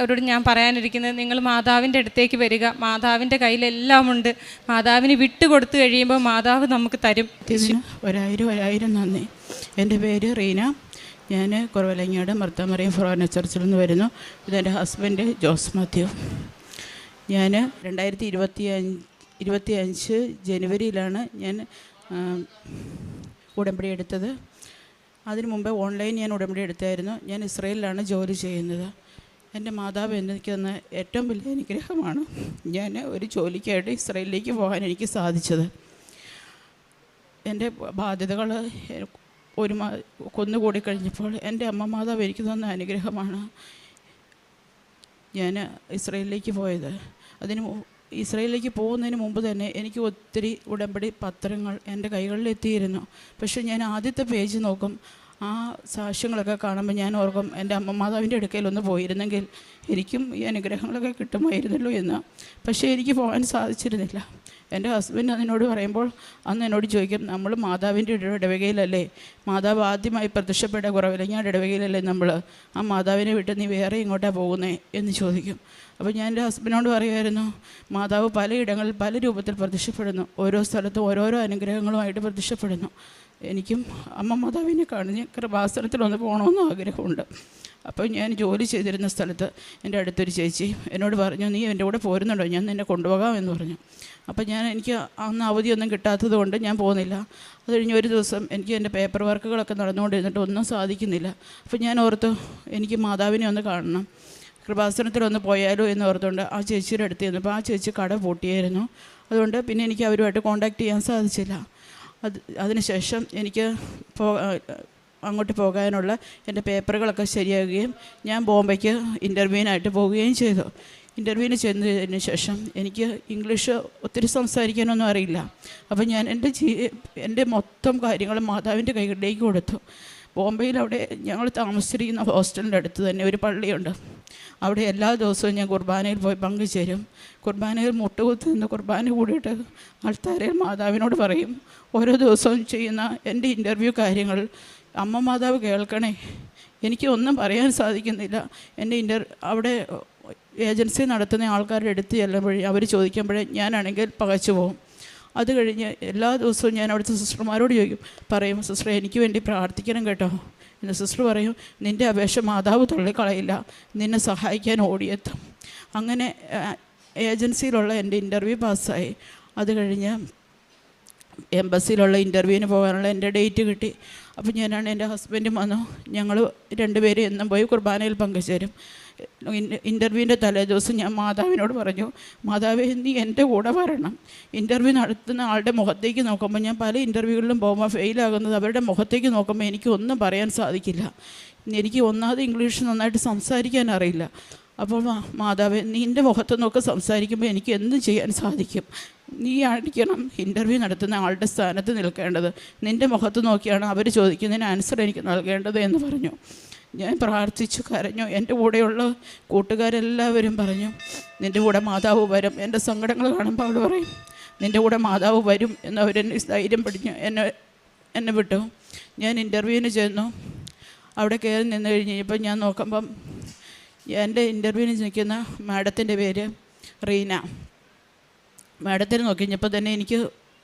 അവരോട് ഞാൻ പറയാനിരിക്കുന്നത്, നിങ്ങൾ മാതാവിൻ്റെ അടുത്തേക്ക് വരിക. മാതാവിൻ്റെ കയ്യിലെല്ലാം ഉണ്ട്. മാതാവിന് വിട്ടുകൊടുത്തു കഴിയുമ്പോൾ മാതാവ് നമുക്ക് തരും. ഒരായിരം നന്ദി. എൻ്റെ പേര് റീന. ഞാൻ കുറവലങ്ങാട് മർത്താമറിയം ഫൊറോന ചർച്ചിൽ നിന്ന് വരുന്നു. ഇതെൻ്റെ ഹസ്ബൻഡ് ജോസ് മാത്യു. ഞാൻ 2025 ജനുവരിയിലാണ് ഞാൻ ഉടമ്പടി എടുത്തത്. അതിനു മുമ്പ് ഓൺലൈൻ ഞാൻ ഉടമ്പടി എടുത്തായിരുന്നു. ഞാൻ ഇസ്രയേലിലാണ് ജോലി ചെയ്യുന്നത്. എൻ്റെ മാതാവ് എനിക്ക് തന്ന ഏറ്റവും വലിയ അനുഗ്രഹമാണ് ഞാൻ ഒരു ജോലിക്കായിട്ട് ഇസ്രയേലിലേക്ക് പോകാൻ എനിക്ക് സാധിച്ചത്. എൻ്റെ ബാധ്യതകൾ കൊന്നുകൂടി കഴിഞ്ഞപ്പോൾ എൻ്റെ അമ്മ മാതാവ് എനിക്ക് തന്ന അനുഗ്രഹമാണ് ഞാൻ ഇസ്രയേലിലേക്ക് പോയത്. ഇസ്രയേലിലേക്ക് പോകുന്നതിന് മുമ്പ് തന്നെ എനിക്ക് ഒത്തിരി ഉടമ്പടി പത്രങ്ങൾ എൻ്റെ കൈകളിലെത്തിയിരുന്നു. പക്ഷേ ഞാൻ ആദ്യത്തെ പേജ് നോക്കും, ആ സാക്ഷ്യങ്ങളൊക്കെ കാണുമ്പോൾ ഞാൻ ഓർക്കും, എൻ്റെ അമ്മ മാതാവിൻ്റെ അടുക്കലൊന്ന് പോയിരുന്നെങ്കിൽ എനിക്കും ഈ അനുഗ്രഹങ്ങളൊക്കെ കിട്ടുമായിരുന്നല്ലോ എന്ന്. പക്ഷേ എനിക്ക് പോകാൻ സാധിച്ചിരുന്നില്ല. എൻ്റെ ഹസ്ബൻഡ് അതിനോട് പറയുമ്പോൾ അന്ന് എന്നോട് ചോദിക്കും, നമ്മൾ മാതാവിൻ്റെ ഇടവകയിലല്ലേ, മാതാവ് ആദ്യമായി പ്രത്യക്ഷപ്പെട്ട കുറവിലങ്ങാട് ഇടവകയിലല്ലേ നമ്മൾ, ആ മാതാവിനെ വിട്ട് നീ വേറെ ഇങ്ങോട്ടാണ് പോകുന്നേ എന്ന് ചോദിക്കും. അപ്പോൾ ഞാൻ എൻ്റെ ഹസ്ബൻഡിനോട് പറയുമായിരുന്നു, മാതാവ് പലയിടങ്ങളിൽ പല രൂപത്തിൽ പ്രത്യക്ഷപ്പെടുന്നു, ഓരോ സ്ഥലത്തും ഓരോരോ അനുഗ്രഹങ്ങളുമായിട്ട് പ്രത്യക്ഷപ്പെടുന്നു. എനിക്കും അമ്മ മാതാവിനെ കാണുന്ന കൃപാസനത്തിലൊന്ന് പോകണമെന്ന് ആഗ്രഹമുണ്ട്. അപ്പോൾ ഞാൻ ജോലി ചെയ്തിരുന്ന സ്ഥലത്ത് എൻ്റെ അടുത്തൊരു ചേച്ചി എന്നോട് പറഞ്ഞു, നീ എൻ്റെ കൂടെ പോരുന്നുണ്ടോ, ഞാൻ നിന്നെ കൊണ്ടുപോകാം എന്ന് പറഞ്ഞു. അപ്പോൾ എനിക്ക് അന്ന് അവധിയൊന്നും കിട്ടാത്തത് കൊണ്ട് ഞാൻ പോകുന്നില്ല. അത് കഴിഞ്ഞ് ഒരു ദിവസം എനിക്ക് എൻ്റെ പേപ്പർ വർക്കുകളൊക്കെ നടന്നുകൊണ്ടിരുന്നിട്ട് ഒന്നും സാധിക്കുന്നില്ല. അപ്പോൾ ഞാൻ ഓർത്തു, എനിക്ക് മാതാവിനെ ഒന്ന് കാണണം, കൃപാസനത്തിലൊന്ന് പോയാലോ എന്ന് ഓർത്തുകൊണ്ട് ആ ചേച്ചിയുടെ അടുത്ത് ചെന്നപ്പോൾ ആ ചേച്ചി കട പൂട്ടിയായിരുന്നു. അതുകൊണ്ട് പിന്നെ എനിക്ക് അവരുമായിട്ട് കോൺടാക്റ്റ് ചെയ്യാൻ സാധിച്ചില്ല. അതിനുശേഷം എനിക്ക് അങ്ങോട്ട് പോകാനുള്ള എൻ്റെ പേപ്പറുകളൊക്കെ ശരിയാകുകയും ഞാൻ ബോംബെക്ക് ഇൻ്റർവ്യൂവിനായിട്ട് പോവുകയും ചെയ്തു. ഇൻ്റർവ്യൂവിന് ചെന്നതിന് ശേഷം എനിക്ക് ഇംഗ്ലീഷ് ഒത്തിരി സംസാരിക്കാനൊന്നും അറിയില്ല. അപ്പോൾ ഞാൻ എൻ്റെ മൊത്തം കാര്യങ്ങളും മാതാവിൻ്റെ കൈകളിലേക്ക് കൊടുത്തു. ബോംബെയിൽ അവിടെ ഞങ്ങൾ താമസിച്ചിരിക്കുന്ന ഹോസ്റ്റലിൻ്റെ അടുത്ത് തന്നെ ഒരു പള്ളിയുണ്ട്. അവിടെ എല്ലാ ദിവസവും ഞാൻ കുർബാനയിൽ പോയി പങ്കുചേരും. കുർബാനയിൽ മുട്ടുകുത്തി നിന്ന് കുർബാന കൂടിയിട്ട് ആൾത്താരയിൽ മാതാവിനോട് പറയും, ഓരോ ദിവസവും ചെയ്യുന്ന എൻ്റെ ഇൻ്റർവ്യൂ കാര്യങ്ങൾ അമ്മ മാതാവ് കേൾക്കണേ. എനിക്ക് ഒന്നും പറയാൻ സാധിക്കുന്നില്ല. എൻ്റെ അവിടെ ഏജൻസി നടത്തുന്ന ആൾക്കാരുടെ അടുത്ത് ചെല്ലുമ്പോഴേ അവർ ചോദിക്കുമ്പോഴേ ഞാനാണെങ്കിൽ പകച്ചു പോകും. അത് കഴിഞ്ഞ് എല്ലാ ദിവസവും ഞാൻ അവിടുത്തെ സിസ്റ്റർമാരോട് പറയും, സിസ്റ്റർ എനിക്ക് വേണ്ടി പ്രാർത്ഥിക്കണം കേട്ടോ എന്ന്. സിസ്റ്റർ പറയും, നിൻ്റെ അപേക്ഷ മാതാവ് തള്ളിക്കളയില്ല, നിന്നെ സഹായിക്കാൻ ഓടിയെത്തും. അങ്ങനെ ഏജൻസിയിലുള്ള എൻ്റെ ഇൻ്റർവ്യൂ പാസ്സായി. അത് കഴിഞ്ഞ് എംബസിയിലുള്ള ഇൻ്റർവ്യൂവിന് പോകാനുള്ള എൻ്റെ ഡേറ്റ് കിട്ടി. അപ്പോൾ ഞാനാണ്, എൻ്റെ ഹസ്ബൻഡും വന്നു. ഞങ്ങൾ രണ്ടുപേരും എന്നും പോയി കുർബാനയിൽ പങ്കുചേരും. ഇൻ്റർവ്യൂവിൻ്റെ തലേ ദിവസം ഞാൻ മാതാവിനോട് പറഞ്ഞു, മാതാവേ നീ എൻ്റെ കൂടെ വരണം. ഇൻ്റർവ്യൂ നടത്തുന്ന ആളുടെ മുഖത്തേക്ക് നോക്കുമ്പോൾ, ഞാൻ പല ഇൻ്റർവ്യൂകളിലും പോകുമ്പോൾ ഫെയിലാകുന്നത് അവരുടെ മുഖത്തേക്ക് നോക്കുമ്പോൾ എനിക്കൊന്നും പറയാൻ സാധിക്കില്ല. എനിക്ക് ഒന്നാമത് ഇംഗ്ലീഷ് നന്നായിട്ട് സംസാരിക്കാൻ അറിയില്ല. അപ്പോൾ മാതാവേ നിൻ്റെ മുഖത്ത് നോക്കി സംസാരിക്കുമ്പോൾ എനിക്ക് എന്തും ചെയ്യാൻ സാധിക്കും. നീ ആയിരിക്കണം ഇൻ്റർവ്യൂ നടത്തുന്ന ആളുടെ സ്ഥാനത്ത് നിൽക്കേണ്ടത്. നിൻ്റെ മുഖത്ത് നോക്കിയാണ് അവർ ചോദിക്കുന്നതിന് ആൻസർ എനിക്ക് നൽകേണ്ടത് എന്ന് പറഞ്ഞു. ഞാൻ പ്രാർത്ഥിച്ചു, കരഞ്ഞു. എൻ്റെ കൂടെയുള്ള കൂട്ടുകാരെല്ലാവരും പറഞ്ഞു, നിൻ്റെ കൂടെ മാതാവ് വരും. എൻ്റെ സങ്കടങ്ങൾ കാണുമ്പോൾ അവൾ പറയും, നിൻ്റെ കൂടെ മാതാവ് വരും എന്ന് അവരെന്നെ ധൈര്യം പിടിഞ്ഞു എന്നെ വിട്ടു. ഞാൻ ഇൻ്റർവ്യൂവിന് ചെന്നു. അവിടെ കയറി നിന്ന് കഴിഞ്ഞപ്പോൾ ഞാൻ നോക്കുമ്പം എൻ്റെ ഇൻ്റർവ്യൂവിന് നിൽക്കുന്ന മാഡത്തിൻ്റെ പേര് റീന. മാഡത്തിനെ നോക്കി കഴിഞ്ഞപ്പോൾ തന്നെ എനിക്ക്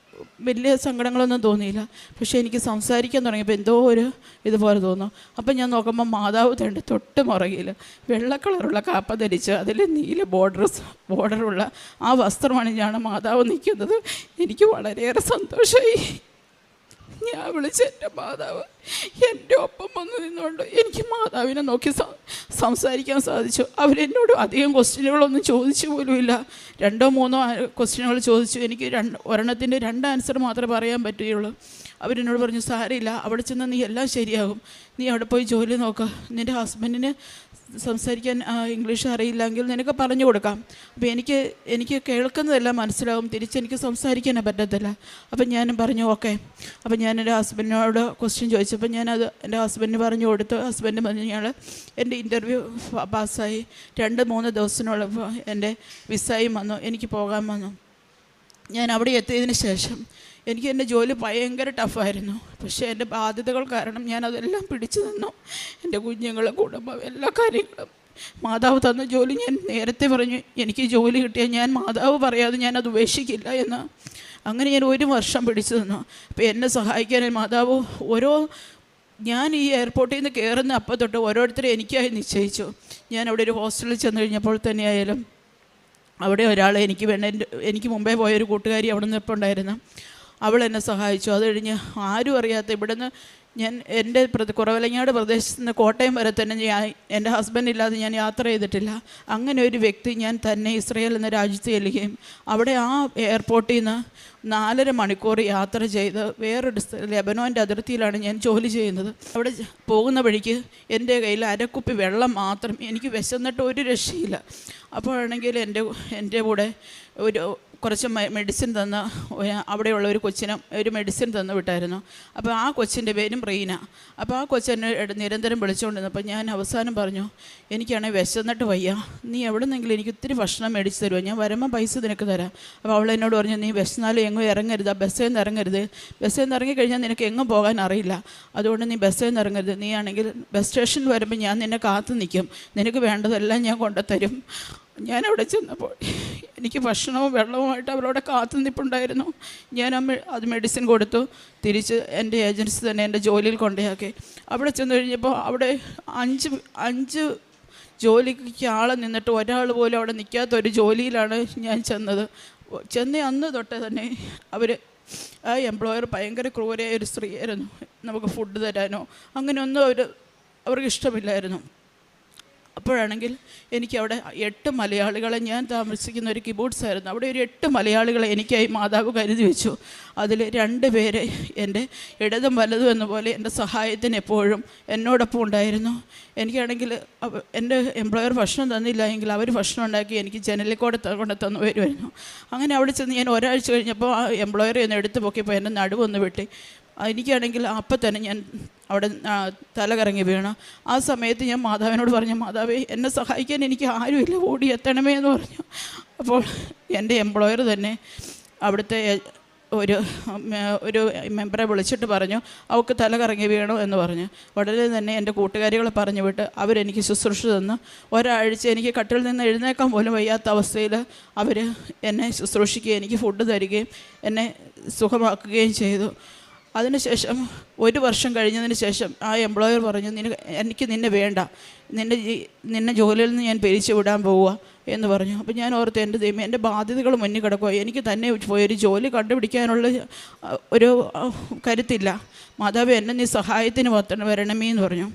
വലിയ സങ്കടങ്ങളൊന്നും തോന്നിയില്ല. പക്ഷേ എനിക്ക് സംസാരിക്കാൻ തുടങ്ങിയപ്പോൾ എന്തോ ഒരു ഇതുപോലെ തോന്നും. അപ്പം ഞാൻ നോക്കുമ്പോൾ മാതാവ് തൻ്റെ തൊട്ട് മുറകിൽ വെള്ള കളറുള്ള കാപ്പ ധരിച്ച് അതിൽ നീല ബോർഡറുള്ള ആ വസ്ത്രമാണ് ഞാൻ മാതാവ് നിൽക്കുന്നത്. എനിക്ക് വളരെയേറെ സന്തോഷമായി. ഞാൻ വിളിച്ച എൻ്റെ മാതാവ് എൻ്റെ ഒപ്പം വന്ന് നിന്നുകൊണ്ട് എനിക്ക് മാതാവിനെ നോക്കി സംസാരിക്കാൻ സാധിച്ചു. അവരെന്നോട് അധികം ക്വസ്റ്റ്യനുകളൊന്നും ചോദിച്ചു പോലുമില്ല. 2-3 ക്വസ്റ്റ്യനുകൾ ചോദിച്ചു. എനിക്ക് ഒരെണ്ണത്തിൻ്റെ 2 ആൻസർ മാത്രമേ പറയാൻ പറ്റുകയുള്ളൂ. അവരെന്നോട് പറഞ്ഞു, സാരമില്ല, അവിടെ ചെന്ന് നീ എല്ലാം ശരിയാകും, നീ അവിടെ പോയി ജോലി നോക്കുക, നിൻ്റെ ഹസ്ബൻഡിന് സംസാരിക്കാൻ ഇംഗ്ലീഷ് അറിയില്ലെങ്കിൽ നിനക്ക് പറഞ്ഞു കൊടുക്കാം. അപ്പോൾ എനിക്ക് കേൾക്കുന്നതെല്ലാം മനസ്സിലാവും, തിരിച്ചെനിക്ക് സംസാരിക്കാനേ പറ്റത്തില്ല. അപ്പം ഞാനും പറഞ്ഞു ഓക്കെ. അപ്പം ഞാൻ എൻ്റെ ഹസ്ബൻഡിനോട് ക്വസ്റ്റ്യൻ ചോദിച്ചപ്പോൾ ഞാനത് എൻ്റെ ഹസ്ബൻഡിന് പറഞ്ഞു കൊടുത്തു. ഹസ്ബൻഡ് പറഞ്ഞു, ഞങ്ങൾ എൻ്റെ ഇൻ്റർവ്യൂ പാസ്സായി 2-3 ദിവസത്തിനുള്ളിൽ എൻ്റെ വിസയും വന്നു, എനിക്ക് പോകാൻ വന്നു. ഞാൻ അവിടെ എത്തിയതിന് ശേഷം എനിക്ക് എൻ്റെ ജോലി ഭയങ്കര ടഫായിരുന്നു. പക്ഷേ എൻ്റെ ബാധ്യതകൾ കാരണം ഞാനതെല്ലാം പിടിച്ചു നിന്നു. എൻ്റെ കുഞ്ഞുങ്ങളെ, കുടുംബം, എല്ലാ കാര്യങ്ങളും മാതാവ് തന്ന ജോലി ഞാൻ നേരത്തെ പറഞ്ഞു, എനിക്ക് ജോലി കിട്ടിയാൽ ഞാൻ മാതാവ് പറയാതെ ഞാനത് ഉപേക്ഷിക്കില്ല എന്ന്. അങ്ങനെ ഞാൻ 1 വർഷം പിടിച്ചു നിന്നു. അപ്പോൾ എന്നെ സഹായിക്കാൻ മാതാവ് ഞാൻ ഈ എയർപോർട്ടിൽ നിന്ന് കയറുന്ന അപ്പം തൊട്ട് ഓരോരുത്തരെ എനിക്കായി നിശ്ചയിച്ചു. ഞാൻ അവിടെ ഒരു ഹോസ്റ്റലിൽ ചെന്ന് കഴിഞ്ഞപ്പോൾ തന്നെയായാലും അവിടെ ഒരാൾ എനിക്ക് മുമ്പേ പോയൊരു കൂട്ടുകാരി അവിടെ നിന്ന് ഇപ്പോൾ ഉണ്ടായിരുന്നു, അവൾ എന്നെ സഹായിച്ചു. അത് കഴിഞ്ഞ് ആരും അറിയാത്ത ഇവിടുന്ന് ഞാൻ എൻ്റെ കുറവലങ്ങാട് പ്രദേശത്ത് നിന്ന് കോട്ടയം വരെ തന്നെ എൻ്റെ ഹസ്ബൻഡ് ഇല്ലാതെ ഞാൻ യാത്ര ചെയ്തിട്ടില്ല. അങ്ങനെ ഒരു വ്യക്തി ഞാൻ തന്നെ ഇസ്രയേൽ എന്ന രാജ്യത്ത് ചെല്ലുകയും അവിടെ ആ എയർപോർട്ടിൽ നിന്ന് 4.5 മണിക്കൂർ യാത്ര ചെയ്ത് വേറൊരു ലെബനോൻ്റെ അതിർത്തിയിലാണ് ഞാൻ ജോലി ചെയ്യുന്നത്. അവിടെ പോകുന്ന വഴിക്ക് എൻ്റെ കയ്യിൽ 1 കുപ്പി വെള്ളം മാത്രം, എനിക്ക് വിശന്നിട്ട് ഒരു രക്ഷയില്ല. അപ്പോഴാണെങ്കിൽ എൻ്റെ കൂടെ കുറച്ച് മെഡിസിൻ തന്ന് അവിടെയുള്ള ഒരു കൊച്ചിന് ഒരു മെഡിസിൻ തന്നു വിട്ടായിരുന്നു. അപ്പോൾ ആ കൊച്ചിൻ്റെ പേരും റീന. അപ്പോൾ ആ കൊച്ചെന്നെ നിരന്തരം വിളിച്ചുകൊണ്ടിരുന്നപ്പോൾ ഞാൻ അവസാനം പറഞ്ഞു, എനിക്കാണെങ്കിൽ വിശന്നിട്ട് വയ്യ, നീ എവിടെ നിന്നെങ്കിലും എനിക്ക് ഇത്തിരി ഭക്ഷണം മേടിച്ച് തരുമോ, ഞാൻ വരുമ്പോൾ പൈസ നിനക്ക് തരാം. അപ്പോൾ അവൾ എന്നോട് പറഞ്ഞു, നീ വിശന്നാലും എങ്ങും ഇറങ്ങരുത്, ബസ്സിൽ നിന്ന് ഇറങ്ങരുത്, ബസ്സിൽ നിന്ന് ഇറങ്ങിക്കഴിഞ്ഞാൽ നിനക്ക് എങ്ങും പോകാൻ അറിയില്ല, അതുകൊണ്ട് നീ ബസ്സിൽ നിന്ന് ഇറങ്ങരുത്, നീ ആണെങ്കിൽ ബസ് സ്റ്റേഷനിൽ വരുമ്പോൾ ഞാൻ നിന്നെ കാത്തു നിൽക്കും, നിനക്ക് വേണ്ടതെല്ലാം ഞാൻ കൊണ്ടുത്തരും. ഞാനവിടെ ചെന്നപ്പോൾ എനിക്ക് ഭക്ഷണവും വെള്ളവുമായിട്ട് അവരവിടെ കാത്തു നിൽപ്പുണ്ടായിരുന്നു. ഞാൻ അത് മെഡിസിൻ കൊടുത്തു, തിരിച്ച് എൻ്റെ ഏജൻസി തന്നെ എൻ്റെ ജോലിയിൽ കൊണ്ടുപോയി. അവിടെ ചെന്ന് കഴിഞ്ഞപ്പോൾ അവിടെ 5 ജോലിക്ക് ആളെ നിന്നിട്ട് ഒരാൾ പോലും അവിടെ നിൽക്കാത്തൊരു ജോലിയിലാണ് ഞാൻ ചെന്നത്. അന്ന് തൊട്ട് തന്നെ ആ എംപ്ലോയർ ഭയങ്കര ക്രൂരമായ ഒരു സ്ത്രീയായിരുന്നു. നമുക്ക് ഫുഡ് തരാനോ അങ്ങനെയൊന്നും അവർക്ക് ഇഷ്ടമില്ലായിരുന്നു. അപ്പോഴാണെങ്കിൽ എനിക്കവിടെ 8 മലയാളികളെ, ഞാൻ താമസിക്കുന്ന ഒരു കിബൂട്ട്സ് ആയിരുന്നു, അവിടെ ഒരു 8 മലയാളികളെ എനിക്കായി മാതാവ് കരുതി വെച്ചു. അതിൽ 2 പേര് എൻ്റെ ഇടതും വലതും എന്ന പോലെ എൻ്റെ സഹായത്തിന് എപ്പോഴും എന്നോടൊപ്പം ഉണ്ടായിരുന്നു. എനിക്കാണെങ്കിൽ എൻ്റെ എംപ്ലോയർ ഭക്ഷണം തന്നില്ല എങ്കിൽ അവർ ഭക്ഷണം ഉണ്ടാക്കി എനിക്ക് ജനലിൽ കൊണ്ട് തന്നു വരുമായിരുന്നു. അങ്ങനെ അവിടെ ചെന്ന് ഞാൻ ഒരാഴ്ച കഴിഞ്ഞപ്പോൾ ആ എംപ്ലോയറെ ഒന്ന് എടുത്തു പൊക്കിയപ്പോൾ എൻ്റെ നടുവൊന്ന് വെട്ടി. എനിക്കാണെങ്കിൽ അപ്പം തന്നെ ഞാൻ അവിടെ തല കറങ്ങി വീണു. ആ സമയത്ത് ഞാൻ മാതാവിനോട് പറഞ്ഞു, മാതാവേ എന്നെ സഹായിക്കാൻ എനിക്ക് ആരുമില്ല, ഓടി എത്തണമേ എന്ന് പറഞ്ഞു. അപ്പോൾ എൻ്റെ എംപ്ലോയർ തന്നെ അവിടുത്തെ ഒരു മെമ്പറെ വിളിച്ചിട്ട് പറഞ്ഞു, അവൾക്ക് തല കറങ്ങി വീണു എന്ന് പറഞ്ഞു. ഉടനെ തന്നെ എൻ്റെ കൂട്ടുകാരികളെ പറഞ്ഞു വിട്ട് അവരെനിക്ക് ശുശ്രൂഷ തന്നു. ഒരാഴ്ച എനിക്ക് കട്ടിൽ നിന്ന് എഴുന്നേക്കാൻ പോലും വയ്യാത്ത അവസ്ഥയിൽ അവർ എന്നെ ശുശ്രൂഷിക്കുകയും എനിക്ക് ഫുഡ് തരികയും എന്നെ സുഖമാക്കുകയും ചെയ്തു. അതിനുശേഷം 1 വർഷം കഴിഞ്ഞതിന് ശേഷം ആ എംപ്ലോയർ പറഞ്ഞു, എനിക്ക് നിന്നെ വേണ്ട, നിന്നെ ജോലിയിൽ നിന്ന് ഞാൻ പിരിച്ചു വിടാൻ പോവുക എന്ന് പറഞ്ഞു. അപ്പോൾ ഞാൻ ഓർത്ത്, എൻ്റെ ദൈവം, എൻ്റെ ബാധ്യതകൾ മുന്നിൽ കിടക്കുക, എനിക്ക് തന്നെ പോയൊരു ജോലി കണ്ടുപിടിക്കാനുള്ള ഒരു കരുത്തില്ല, മാതാവ് എന്നെ നീ സഹായത്തിന് വരണമേ എന്ന് പറഞ്ഞു.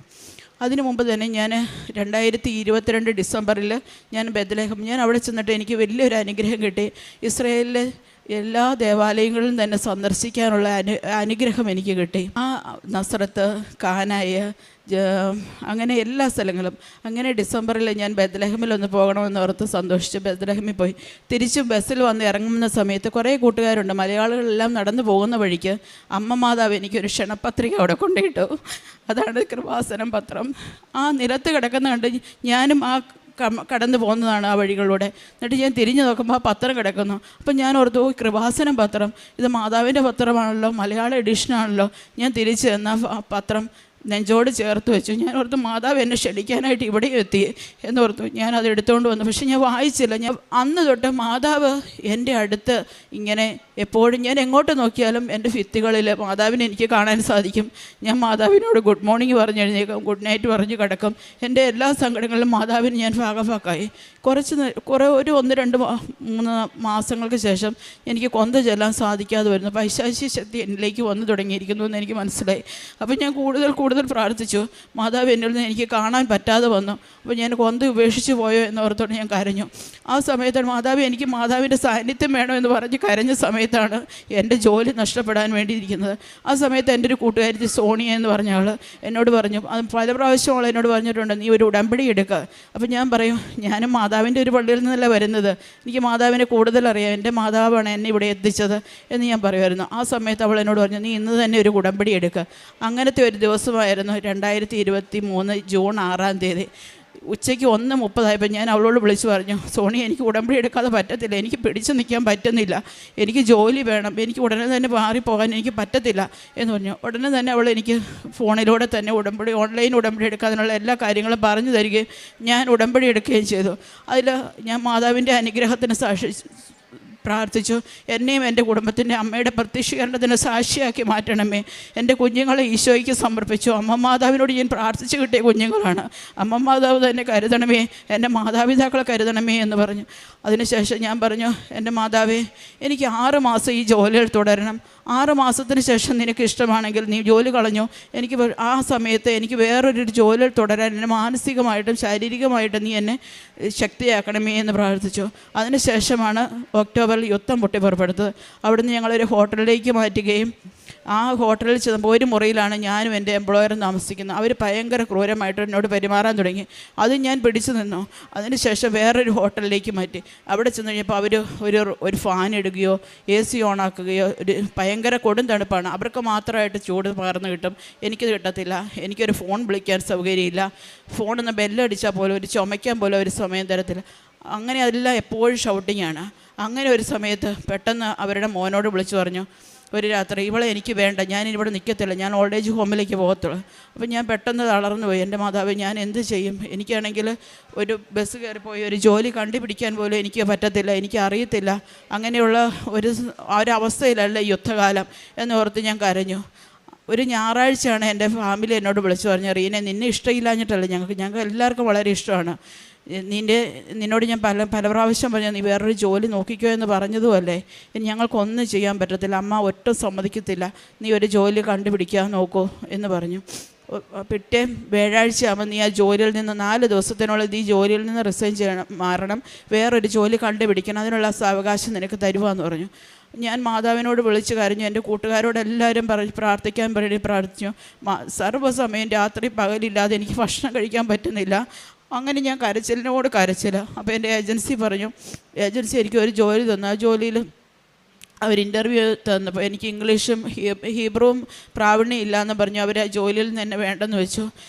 അതിനു മുമ്പ് തന്നെ ഞാൻ 2022 ഡിസംബറിൽ ഞാൻ ബെത്ലഹേം, ഞാൻ അവിടെ ചെന്നിട്ട് എനിക്ക് വലിയൊരു അനുഗ്രഹം കിട്ടി. ഇസ്രായേലിലെ എല്ലാ ദേവാലയങ്ങളിലും തന്നെ സന്ദർശിക്കാനുള്ള അനുഗ്രഹം എനിക്ക് കിട്ടി. ആ നസ്രത്ത്, കാനായ്, അങ്ങനെ എല്ലാ സ്ഥലങ്ങളും. അങ്ങനെ ഡിസംബറിൽ ഞാൻ ബെത്ലഹേമിലൊന്ന് പോകണമെന്ന് ഓർത്ത് സന്തോഷിച്ച് ബെത്ലഹേമിൽ പോയി. തിരിച്ചും ബസ്സിൽ വന്ന് ഇറങ്ങുന്ന സമയത്ത് കുറേ കൂട്ടുകാരുണ്ട്, മലയാളികളെല്ലാം നടന്നു പോകുന്ന വഴിക്ക് അമ്മ മാതാവ് എനിക്കൊരു ക്ഷണപത്രിക അവിടെ കൊണ്ടുപോയിട്ടു. അതാണ് കൃപാസനം പത്രം. ആ നിലത്ത് കിടക്കുന്ന കണ്ട് ഞാനും കടന്നു പോകുന്നതാണ് ആ വഴികളിലൂടെ. എന്നിട്ട് ഞാൻ തിരിഞ്ഞു നോക്കുമ്പോൾ ആ പത്രം കിടക്കുന്നു. അപ്പം ഞാൻ ഓർത്തു, കൃപാസനം പത്രം, ഇത് മാതാവിൻ്റെ പത്രമാണല്ലോ, മലയാള എഡിഷനാണല്ലോ. ഞാൻ തിരിച്ച് ചെന്ന പത്രം നെഞ്ചോട് ചേർത്ത് വെച്ചു. ഞാൻ ഓർത്തു, മാതാവ് എന്നെ ക്ഷണിക്കാനായിട്ട് ഇവിടെ എത്തി എന്നോർത്തു. ഞാനത് എടുത്തുകൊണ്ട് വന്നു. പക്ഷെ ഞാൻ വായിച്ചില്ല. അന്ന് തൊട്ട് മാതാവ് എൻ്റെ അടുത്ത് ഇങ്ങനെ എപ്പോഴും ഞാൻ എങ്ങോട്ട് നോക്കിയാലും എൻ്റെ ഭിത്തികളിൽ മാതാവിനെ എനിക്ക് കാണാൻ സാധിക്കും. ഞാൻ മാതാവിനോട് ഗുഡ് മോർണിംഗ് പറഞ്ഞ് എഴുന്നേക്കും, ഗുഡ് നൈറ്റ് പറഞ്ഞ് കിടക്കും. എൻ്റെ എല്ലാ സങ്കടങ്ങളിലും മാതാവിന് ഞാൻ ഭാഗഭാക്കായി. കുറേ ഒരു 1-2-3 മാസങ്ങൾക്ക് ശേഷം എനിക്ക് കൊന്ത ചെല്ലാൻ സാധിക്കാതെ വരുന്നു. പൈശാചിക ശക്തി എന്നിലേക്ക് വന്നു തുടങ്ങിയിരിക്കുന്നു എന്ന് എനിക്ക് മനസ്സിലായി. അപ്പോൾ ഞാൻ കൂടുതൽ പ്രാർത്ഥിച്ചു. മാതാവ് എന്നിൽ നിന്ന് എനിക്ക് കാണാൻ പറ്റാതെ വന്നു. അപ്പോൾ ഞാൻ കൊന്ത ഉപേക്ഷിച്ച് പോയോ എന്നോർത്തോടെ ഞാൻ കരഞ്ഞു. ആ സമയത്താണ് എനിക്ക് മാതാവിൻ്റെ സാന്നിധ്യം വേണമെന്ന് പറഞ്ഞ് കരഞ്ഞ സമയത്താണ് എൻ്റെ ജോലി നഷ്ടപ്പെടാൻ വേണ്ടിയിരിക്കുന്നത്. ആ സമയത്ത് എൻ്റെ ഒരു കൂട്ടുകാരി സോണിയ എന്ന് പറഞ്ഞ ആൾ എന്നോട് പറഞ്ഞു, അത് പല പ്രാവശ്യം അവൾ എന്നോട് പറഞ്ഞിട്ടുണ്ട്, നീ ഒരു ഉടമ്പടി എടുക്കുക. അപ്പോൾ ഞാൻ പറയും, ഞാനും മാതാവിൻ്റെ ഒരു പള്ളിയിൽ നിന്നല്ല വരുന്നത്, എനിക്ക് മാതാവിനെ കൂടുതൽ അറിയാം, എൻ്റെ മാതാവാണ് എന്നെ ഇവിടെ എത്തിച്ചത് എന്ന് ഞാൻ പറയുമായിരുന്നു. ആ സമയത്ത് അവൾ എന്നോട് പറഞ്ഞു, നീ ഇന്ന് തന്നെ ഒരു ഉടമ്പടി എടുക്കുക. അങ്ങനത്തെ ഒരു ദിവസമായിരുന്നു 2023 ജൂൺ 6-ാം തീയതി. ഉച്ചയ്ക്ക് 1:30 ഞാൻ അവളോട് വിളിച്ച് പറഞ്ഞു, സോണി എനിക്ക് ഉടമ്പടി എടുക്കാതെ പറ്റത്തില്ല, എനിക്ക് പിടിച്ചു നിൽക്കാൻ പറ്റുന്നില്ല, എനിക്ക് ജോലി വേണം, എനിക്ക് ഉടനെ തന്നെ മാറിപ്പോകാൻ എനിക്ക് പറ്റത്തില്ല എന്ന് പറഞ്ഞു. ഉടനെ തന്നെ അവൾ എനിക്ക് ഫോണിലൂടെ തന്നെ ഓൺലൈൻ ഉടമ്പടി എടുക്കാനുള്ള എല്ലാ കാര്യങ്ങളും പറഞ്ഞു തരികയും ഞാൻ ഉടമ്പടി എടുക്കുകയും ചെയ്തു. അതിൽ ഞാൻ മാതാവിൻ്റെ അനുഗ്രഹത്തിന് പ്രാർത്ഥിച്ചു. എന്നെയും എൻ്റെ കുടുംബത്തിൻ്റെ അമ്മയുടെ പ്രത്യക്ഷീകരണത്തിന് സാക്ഷിയാക്കി മാറ്റണമേ. എൻ്റെ കുഞ്ഞുങ്ങളെ ഈശോയ്ക്ക് സമർപ്പിച്ചു. അമ്മ മാതാവിനോട് ഞാൻ പ്രാർത്ഥിച്ചു കിട്ടിയ കുഞ്ഞുങ്ങളാണ്. അമ്മ മാതാവ് തന്നെ കരുതണമേ, എൻ്റെ മാതാപിതാക്കളെ കരുതണമേ എന്ന് പറഞ്ഞു. അതിനുശേഷം ഞാൻ പറഞ്ഞു, എൻ്റെ മാതാവേ, എനിക്ക് 6 മാസം ഈ ജോലിയിൽ തുടരണം. 6 മാസത്തിന് ശേഷം നിനക്ക് ഇഷ്ടമാണെങ്കിൽ നീ ജോലി കളഞ്ഞു. എനിക്ക് ആ സമയത്ത് എനിക്ക് വേറൊരു ജോലിയിൽ തുടരാൻ എന്നെ മാനസികമായിട്ടും ശാരീരികമായിട്ടും നീ എന്നെ ശക്തിയാക്കണമേ എന്ന് പ്രാർത്ഥിച്ചു. അതിനുശേഷമാണ് ഒക്ടോബറിൽ യുദ്ധം പൊട്ടി പുറപ്പെടുത്തത്. അവിടുന്ന് ഞങ്ങളൊരു ഹോട്ടലിലേക്ക് മാറ്റുകയും ആ ഹോട്ടലിൽ ചെന്നപ്പോൾ ഒരു മുറിയിലാണ് ഞാനും എൻ്റെ എംപ്ലോയറും താമസിക്കുന്നത്. അവർ ഭയങ്കര ക്രൂരമായിട്ട് എന്നോട് പെരുമാറാൻ തുടങ്ങി. അത് ഞാൻ പിടിച്ചു നിന്നു. അതിനുശേഷം വേറൊരു ഹോട്ടലിലേക്ക് മാറ്റി. അവിടെ ചെന്ന് കഴിഞ്ഞപ്പോൾ അവർ ഒരു ഫാൻ ഇടുകയോ AC ഓണാക്കുകയോ, ഒരു ഭയങ്കര കൊടും തണുപ്പാണ്, അവർക്ക് മാത്രമായിട്ട് ചൂട് പകർന്ന് കിട്ടും, എനിക്കത് കിട്ടത്തില്ല. എനിക്കൊരു ഫോൺ വിളിക്കാൻ സൗകര്യമില്ല, ഫോണൊന്ന് ബെല്ലടിച്ചാൽ പോലും ഒരു ചുമയ്ക്കാൻ പോലും ഒരു സമയം തരത്തില്ല. അങ്ങനെ അതെല്ലാം എപ്പോഴും ഷൗട്ടിങ്ങാണ്. അങ്ങനെ ഒരു സമയത്ത് പെട്ടെന്ന് അവരുടെ മോനോട് വിളിച്ചു പറഞ്ഞു, ഒരു രാത്രി, ഇവളെ എനിക്ക് വേണ്ട, ഞാനിവിടെ നിൽക്കത്തില്ല, ഞാൻ ഓൾഡ് ഏജ് ഹോമിലേക്ക് പോകത്തുള്ളൂ. അപ്പോൾ ഞാൻ പെട്ടെന്ന് തളർന്നു പോയി. എൻ്റെ മാതാവ്, ഞാൻ എന്ത് ചെയ്യും? എനിക്കാണെങ്കിൽ ഒരു ബസ് കയറിപ്പോയി ഒരു ജോലി കണ്ടുപിടിക്കാൻ പോലും എനിക്ക് പറ്റത്തില്ല, എനിക്ക് അറിയത്തില്ല. അങ്ങനെയുള്ള ഒരവസ്ഥയിലല്ല യുദ്ധകാലം എന്നോർത്ത് ഞാൻ കരഞ്ഞു. ഒരു ഞായറാഴ്ചയാണ് എൻ്റെ ഫാമിലി എന്നോട് വിളിച്ചു പറഞ്ഞു, റീനെ, നിന്നെ ഇഷ്ടമില്ലാഞ്ഞിട്ടല്ല, ഞങ്ങൾക്ക് എല്ലാവർക്കും വളരെ ഇഷ്ടമാണ്. നിന്നോട് ഞാൻ പല പ്രാവശ്യം പറഞ്ഞു, നീ വേറൊരു ജോലി നോക്കിക്കോ എന്ന് പറഞ്ഞതുമല്ലേ, ഞങ്ങൾക്കൊന്നും ചെയ്യാൻ പറ്റത്തില്ല, അമ്മ ഒട്ടും സമ്മതിക്കത്തില്ല, നീ ഒരു ജോലി കണ്ടുപിടിക്കാൻ നോക്കൂ എന്ന് പറഞ്ഞു. പിറ്റേ വ്യാഴാഴ്ചയാകുമ്പോൾ നീ ആ ജോലിയിൽ നിന്ന് 4 ദിവസത്തിനുള്ളിൽ നീ ജോലിയിൽ നിന്ന് റിസൈൻ ചെയ്യണം, മാറണം, വേറൊരു ജോലി കണ്ടുപിടിക്കണം, അതിനുള്ള അവകാശം നിനക്ക് തരുവാന്ന് പറഞ്ഞു. ഞാൻ മാതാവിനോട് വിളിച്ച് കരഞ്ഞു. എൻ്റെ കൂട്ടുകാരോടെല്ലാവരും പ്രാർത്ഥിക്കാൻ വേണ്ടി പ്രാർത്ഥിച്ചു. സർവ്വസമയം രാത്രി പകലില്ലാതെ എനിക്ക് ഭക്ഷണം കഴിക്കാൻ പറ്റുന്നില്ല. അങ്ങനെ ഞാൻ കരച്ചിലിനോട് കരച്ചില്ല. അപ്പോൾ എൻ്റെ ഏജൻസി എനിക്ക് ഒരു ജോലി തന്നു. ആ ജോലിയിൽ അവർ ഇൻ്റർവ്യൂ തന്നപ്പോൾ എനിക്ക് ഇംഗ്ലീഷും ഹീബ്രുവും പ്രാവീണ്യം ഇല്ലയെന്ന് പറഞ്ഞു. അവർ ആ ജോലിയിൽ നിന്ന് എന്നെ വേണ്ടെന്ന് വെച്ചു.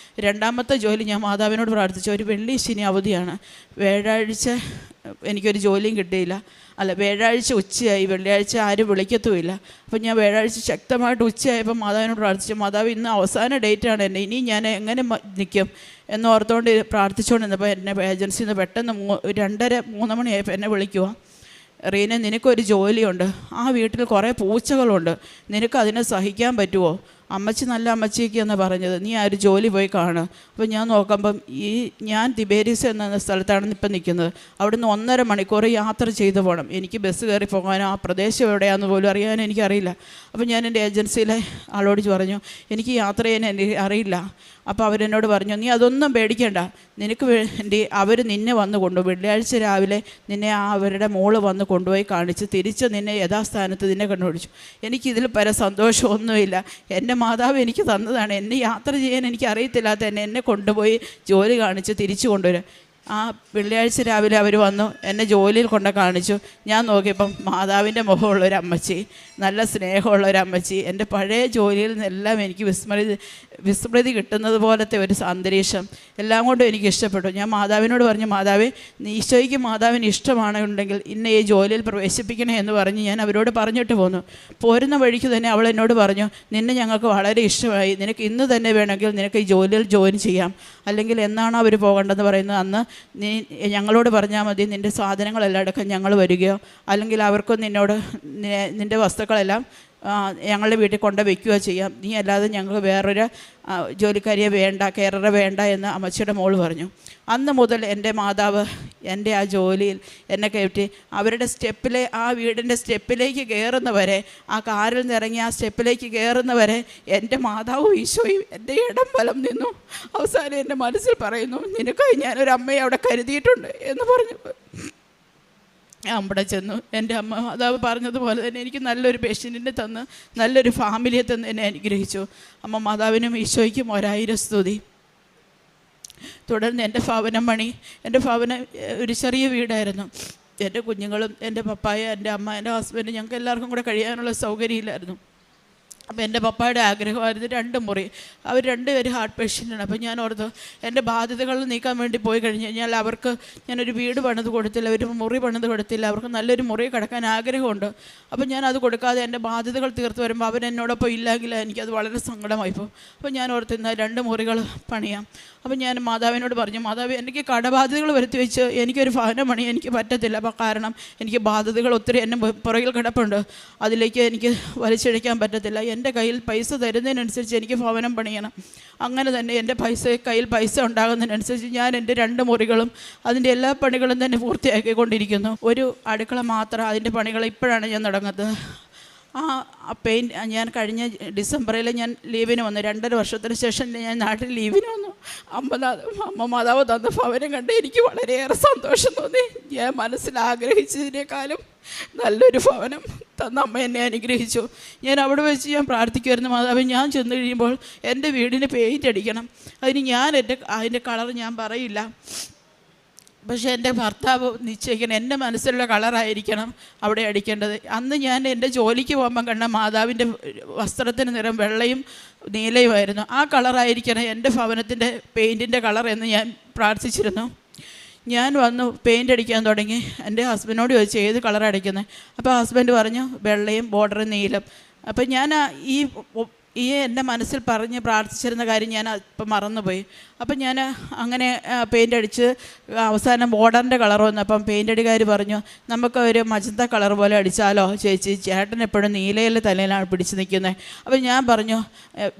2ാമത്തെ ജോലി ഞാൻ മാതാവിനോട് പ്രാർത്ഥിച്ചു. ഒരു വെള്ളി ശനി അവധിയാണ്. വ്യാഴാഴ്ച എനിക്കൊരു ജോലിയും കിട്ടിയില്ല. വ്യാഴാഴ്ച ഉച്ചയായി, വെള്ളിയാഴ്ച ആരും വിളിക്കത്തുമില്ല. അപ്പോൾ ഞാൻ വ്യാഴാഴ്ച ശക്തമായിട്ട് ഉച്ചയായപ്പോൾ മാതാവിനോട് പ്രാർത്ഥിച്ചു, മാതാവ് ഇന്ന് അവസാന ഡേറ്റാണ് എൻ്റെ, ഇനി ഞാൻ എങ്ങനെ നിൽക്കും എന്നോർത്തുകൊണ്ട് പ്രാർത്ഥിച്ചുകൊണ്ടിരുന്നപ്പോൾ എന്നെ ഏജൻസിയിൽ നിന്ന് പെട്ടെന്ന് 2:30-3 മണിയായപ്പോൾ എന്നെ വിളിക്കുക, റീന, നിനക്കൊരു ജോലിയുണ്ട്, ആ വീട്ടിൽ കുറേ പൂച്ചകളുണ്ട്, നിനക്കതിനെ സഹിക്കാൻ പറ്റുമോ? അമ്മച്ചി നല്ല അമ്മച്ചിക്ക് എന്ന് പറഞ്ഞത്, നീ ആ ഒരു ജോലി പോയി കാണുക. അപ്പോൾ ഞാൻ നോക്കുമ്പം ഞാൻ തിബേരിസ് എന്ന സ്ഥലത്താണ് ഇപ്പം നിൽക്കുന്നത്. അവിടുന്ന് 1.5 മണിക്കൂർ യാത്ര ചെയ്തു പോകണം. എനിക്ക് ബസ് കയറി പോകാനോ ആ പ്രദേശം എവിടെയാണെന്ന് പോലും അറിയാനോ എനിക്കറിയില്ല. അപ്പോൾ ഞാൻ എൻ്റെ ഏജൻസിയിലെ ആളോട് പറഞ്ഞു, എനിക്ക് യാത്ര ചെയ്യാൻ എനിക്ക് അറിയില്ല. അപ്പോൾ അവരെന്നോട് പറഞ്ഞു, നീ അതൊന്നും പേടിക്കണ്ട, നിനക്ക് വേണ്ടി അവർ നിന്നെ വന്ന് കൊണ്ടുപോയി, വെള്ളിയാഴ്ച രാവിലെ നിന്നെ അവരുടെ മോള് വന്ന് കൊണ്ടുപോയി കാണിച്ച് തിരിച്ച് നിന്നെ യഥാസ്ഥാനത്ത് നിന്നെ കണ്ടുപിടിച്ചു. എനിക്കിതിൽ പല സന്തോഷമൊന്നുമില്ല. എൻ്റെ മാതാവ് എനിക്ക് തന്നതാണ്. എന്നെ യാത്ര ചെയ്യാൻ എനിക്ക് അറിയത്തില്ലാത്ത എന്നെ കൊണ്ടുപോയി ജോലി കാണിച്ച് തിരിച്ചു കൊണ്ടുവരാം. ആ വെള്ളിയാഴ്ച രാവിലെ അവർ വന്നു എന്നെ ജോലിയിൽ കൊണ്ട് കാണിച്ചു. ഞാൻ നോക്കിയപ്പം മാതാവിൻ്റെ മുഖമുള്ളൊരു അമ്മച്ചി, നല്ല സ്നേഹമുള്ള ഒരു അമ്മച്ചി. എൻ്റെ പഴയ ജോലിയിൽ നിന്നെല്ലാം എനിക്ക് വിസ്മൃതി കിട്ടുന്നത് പോലത്തെ ഒരു അന്തരീക്ഷം എല്ലാം കൊണ്ടും എനിക്ക് ഇഷ്ടപ്പെട്ടു. ഞാൻ മാതാവിനോട് പറഞ്ഞു, മാതാവേ, ഈശോയ്ക്ക് മാതാവിന് ഇഷ്ടമാണെന്നുണ്ടെങ്കിൽ ഇന്ന ഈ ജോലിയിൽ പ്രവേശിപ്പിക്കണേ എന്ന് പറഞ്ഞ് ഞാൻ അവരോട് പറഞ്ഞിട്ട് പോന്നു. പോരുന്ന വഴിക്ക് തന്നെ അവൾ എന്നോട് പറഞ്ഞു, നിന്നെ ഞങ്ങൾക്ക് വളരെ ഇഷ്ടമായി, നിനക്ക് ഇന്ന് തന്നെ വേണമെങ്കിൽ നിനക്ക് ഈ ജോലിയിൽ ജോയിൻ ചെയ്യാം, അല്ലെങ്കിൽ എന്നാണോ അവർ പോകേണ്ടതെന്ന് പറയുന്നത് അന്ന് നീ ഞങ്ങളോട് പറഞ്ഞാൽ മതി, നിൻ്റെ സാധനങ്ങളെല്ലാം എടുക്കാൻ ഞങ്ങൾ വരികയോ അല്ലെങ്കിൽ അവർക്കും നിൻ്റെ വസ്തുക്കളെല്ലാം ഞങ്ങളുടെ വീട്ടിൽ കൊണ്ട് വയ്ക്കുകയോ ചെയ്യാം, നീ അല്ലാതെ ഞങ്ങൾക്ക് വേറൊരു ജോലിക്കാരിയെ വേണ്ട, കെയററെ വേണ്ട എന്ന് അമ്മച്ചിയുടെ മോൾ പറഞ്ഞു. അന്ന് മുതൽ എൻ്റെ മാതാവ് എൻ്റെ ആ ജോലിയിൽ എന്നെ കയറ്റി അവരുടെ ആ വീടിൻ്റെ സ്റ്റെപ്പിലേക്ക് കയറുന്നവരെ, ആ കാറിൽ നിന്നിറങ്ങി ആ സ്റ്റെപ്പിലേക്ക് കയറുന്നവരെ എൻ്റെ മാതാവും ഈശോയും എൻ്റെ ഇടം വലം നിന്നു. അവസാനം എൻ്റെ മനസ്സിൽ പറയുന്നു, നിനക്കായി ഞാനൊരു അമ്മയെ അവിടെ കരുതിയിട്ടുണ്ട് എന്ന് പറഞ്ഞു. അവിടെ ചെന്നു എൻ്റെ അമ്മ മാതാവ് പറഞ്ഞതുപോലെ തന്നെ എനിക്ക് നല്ലൊരു പേഷ്യൻറ്റിനെ തന്ന് നല്ലൊരു ഫാമിലിയെ തന്ന് എന്നെ അനുഗ്രഹിച്ചു. അമ്മ മാതാവിനും ഈശോയ്ക്കും 1000 സ്തുതി. തുടർന്ന് എൻ്റെ ഭവനം ഒരു ചെറിയ വീടായിരുന്നു. എൻ്റെ കുഞ്ഞുങ്ങളും എൻ്റെ പപ്പായ, എൻ്റെ അമ്മ, എൻ്റെ ഹസ്ബൻഡ്, ഞങ്ങൾക്ക് എല്ലാവർക്കും കൂടെ കഴിയാനുള്ള സൗകര്യമില്ലായിരുന്നു. അപ്പോൾ എൻ്റെ പപ്പായുടെ ആഗ്രഹമായിരുന്നു 2 മുറി. അവർ 2 പേര് ഹാർട്ട് പേഷ്യൻ്റാണ്. അപ്പോൾ ഞാൻ ഓർത്തു, എൻ്റെ ബാധ്യതകൾ നീക്കാൻ വേണ്ടി പോയി കഴിഞ്ഞ് കഴിഞ്ഞാൽ അവർക്ക് ഞാനൊരു വീട് പണിത് കൊടുത്തില്ല, ഒരു മുറി പണിത് കൊടുത്തില്ല, അവർക്ക് നല്ലൊരു മുറി കിടക്കാൻ ആഗ്രഹമുണ്ട്. അപ്പോൾ ഞാൻ അത് കൊടുക്കാതെ എൻ്റെ ബാധ്യതകൾ തീർത്ത് വരുമ്പോൾ അവരെന്നോടൊപ്പം ഇല്ലെങ്കിൽ എനിക്കത് വളരെ സങ്കടമായിപ്പോൾ. അപ്പോൾ ഞാൻ ഓർത്ത് എന്നാൽ 2 മുറികൾ പണിയാം. അപ്പോൾ ഞാൻ മാതാവിനോട് പറഞ്ഞു, മാതാവ്, എനിക്ക് കടബാധ്യതകൾ വരുത്തി വെച്ച് എനിക്കൊരു ഭവനം പണി എനിക്ക് പറ്റത്തില്ല. അപ്പോൾ കാരണം എനിക്ക് ബാധ്യതകൾ ഒത്തിരി എന്നെ പുറകിൽ കിടപ്പുണ്ട്, അതിലേക്ക് എനിക്ക് വലിച്ചിഴയ്ക്കാൻ പറ്റത്തില്ല. എൻ്റെ കയ്യിൽ പൈസ തരുന്നതിനനുസരിച്ച് എനിക്ക് ഭവനം പണിയണം. അങ്ങനെ തന്നെ എൻ്റെ കയ്യിൽ പൈസ ഉണ്ടാകുന്നതിനനുസരിച്ച് ഞാൻ എൻ്റെ 2 മുറികളും അതിൻ്റെ എല്ലാ പണികളും തന്നെ പൂർത്തിയാക്കിക്കൊണ്ടിരിക്കുന്നു. ഒരു അടുക്കള മാത്രം അതിൻ്റെ പണികൾ ഇപ്പോഴാണ് ഞാൻ തുടങ്ങുന്നത്. ഞാൻ കഴിഞ്ഞ ഡിസംബറിൽ ഞാൻ ലീവിന് വന്നു. 2.5 വർഷത്തിന് ശേഷം ഞാൻ നാട്ടിൽ ലീവിന് വന്നു. അമ്മ മാതാവ് തന്ന ഭവനം കണ്ട് എനിക്ക് വളരെയേറെ സന്തോഷം തോന്നി. ഞാൻ മനസ്സിൽ ആഗ്രഹിച്ചതിനേക്കാളും നല്ലൊരു ഭവനം തന്ന അമ്മ എന്നെ അനുഗ്രഹിച്ചു. ഞാൻ അവിടെ വെച്ച് ഞാൻ പ്രാർത്ഥിക്കുമായിരുന്നു, മാതാവ്, ഞാൻ ചെന്ന് കഴിയുമ്പോൾ എൻ്റെ വീടിന് പെയിൻ്റ് അടിക്കണം. അതിന് അതിൻ്റെ കളർ ഞാൻ പറയില്ല, പക്ഷേ എൻ്റെ ഭർത്താവ് നിശ്ചയിക്കണം എൻ്റെ മനസ്സിലുള്ള കളറായിരിക്കണം അവിടെ അടിക്കേണ്ടത്. അന്ന് ഞാൻ എൻ്റെ ജോലിക്ക് പോകുമ്പം കണ്ട മാതാവിൻ്റെ വസ്ത്രത്തിന് നിറം വെള്ളയും നീലയുമായിരുന്നു. ആ കളറായിരിക്കണം എൻ്റെ ഭവനത്തിൻ്റെ പെയിൻറ്റിൻ്റെ കളർ എന്ന് ഞാൻ പ്രാർത്ഥിച്ചിരുന്നു. ഞാൻ വന്ന് പെയിൻ്റ് അടിക്കാൻ തുടങ്ങി. എൻ്റെ ഹസ്ബൻഡിനോട് ചോദിച്ചു, ഏത് കളറാണ് അടിക്കുന്നത്? അപ്പോൾ ഹസ്ബൻഡ് പറഞ്ഞു, വെള്ളയും ബോർഡറും നീലം. അപ്പം ഞാൻ എൻ്റെ മനസ്സിൽ പറഞ്ഞ് പ്രാർത്ഥിച്ചിരുന്ന കാര്യം ഞാൻ ഇപ്പം മറന്നുപോയി. അപ്പം ഞാൻ അങ്ങനെ പെയിൻ്റ് അടിച്ച് അവസാനം ബോർഡറിൻ്റെ കളർ വന്നപ്പം പെയിൻ്റ് അടിക്കാർ പറഞ്ഞു, നമുക്ക് ഒരു മജന്ത കളർ പോലെ അടിച്ചാലോ ചേച്ചി, ചേട്ടൻ എപ്പോഴും നീലയിലെ തലയിലാണ് പിടിച്ച് നിൽക്കുന്നത്. അപ്പം ഞാൻ പറഞ്ഞു,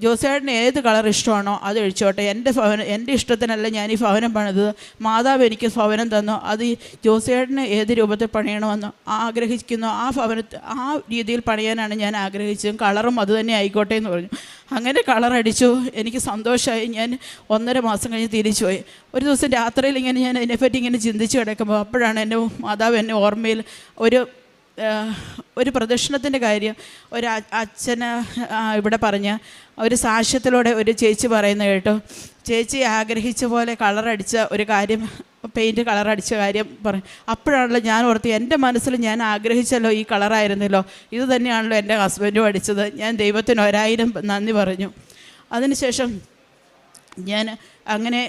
ജോസേട്ടന് ഏത് കളർ ഇഷ്ടമാണോ അത് അടിച്ചോട്ടെ, എൻ്റെ ഇഷ്ടത്തിനല്ല ഞാൻ ഈ ഭവനം പണിതത്, മാതാവ് എനിക്ക് ഭവനം തന്നു, അത് ജോസേട്ടന് ഏത് രൂപത്തിൽ പണിയണമെന്ന് ആഗ്രഹിക്കുന്നു ആ രീതിയിൽ പണിയാനാണ് ഞാൻ ആഗ്രഹിച്ചത്, കളറും അത് തന്നെ ആയിക്കോട്ടെ എന്ന് പറഞ്ഞു. അങ്ങനെ കളറടിച്ചു. എനിക്ക് സന്തോഷമായി. ഞാൻ 1.5 മാസം കഴിഞ്ഞ് തിരിച്ചു പോയി. ഒരു ദിവസം രാത്രിയിൽ ഇങ്ങനെ ഞാൻ അതിനെപ്പറ്റി ഇങ്ങനെ ചിന്തിച്ച് കിടക്കുമ്പോൾ അപ്പോഴാണ് എൻ്റെ മാതാവ് എന്നെ ഓർമ്മയിൽ ഒരു പ്രദക്ഷിണത്തിൻ്റെ കാര്യം ഒരു അച്ഛന് ഇവിടെ പറഞ്ഞ ഒരു സാക്ഷ്യത്തിലൂടെ ഒരു ചേച്ചി പറയുന്ന കേട്ടു. ചേച്ചി ആഗ്രഹിച്ച പോലെ കളറടിച്ച ഒരു കാര്യം, പെയിൻറ്റ് കളറടിച്ച കാര്യം പറയും. അപ്പോഴാണല്ലോ ഞാൻ ഓർത്ത്, എൻ്റെ മനസ്സിൽ ഞാൻ ആഗ്രഹിച്ചല്ലോ ഈ കളറായിരുന്നല്ലോ, ഇത് തന്നെയാണല്ലോ എൻ്റെ ഹസ്ബൻഡും അടിച്ചത്. ഞാൻ ദൈവത്തിന് 1000 നന്ദി പറഞ്ഞു. അതിനുശേഷം ഞാൻ അങ്ങനെ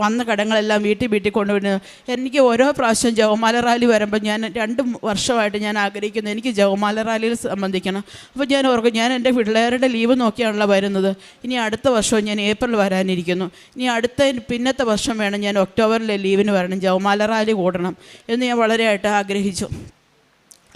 വന്ന കടങ്ങളെല്ലാം വീട്ടിൽ കൊണ്ടുവരുന്നു. എനിക്ക് ഓരോ പ്രാവശ്യം ജപമാല റാലി വരുമ്പോൾ ഞാൻ 2 വർഷമായിട്ട് ഞാൻ ആഗ്രഹിക്കുന്നു എനിക്ക് ജപമാല റാലിയിൽ സംബന്ധിക്കണം. അപ്പോൾ ഞാൻ ഓർക്കും, ഞാൻ എൻ്റെ പിള്ളേരുടെ ലീവ് നോക്കിയാണല്ലോ വരുന്നത്, ഇനി അടുത്ത വർഷവും ഞാൻ ഏപ്രിൽ വരാനിരിക്കുന്നു, ഇനി പിന്നത്തെ വർഷം വേണം ഞാൻ ഒക്ടോബറിലെ ലീവിന് വരണം, ജപമാല റാലി കൂടണം എന്ന് ഞാൻ വളരെയായിട്ട് ആഗ്രഹിച്ചു.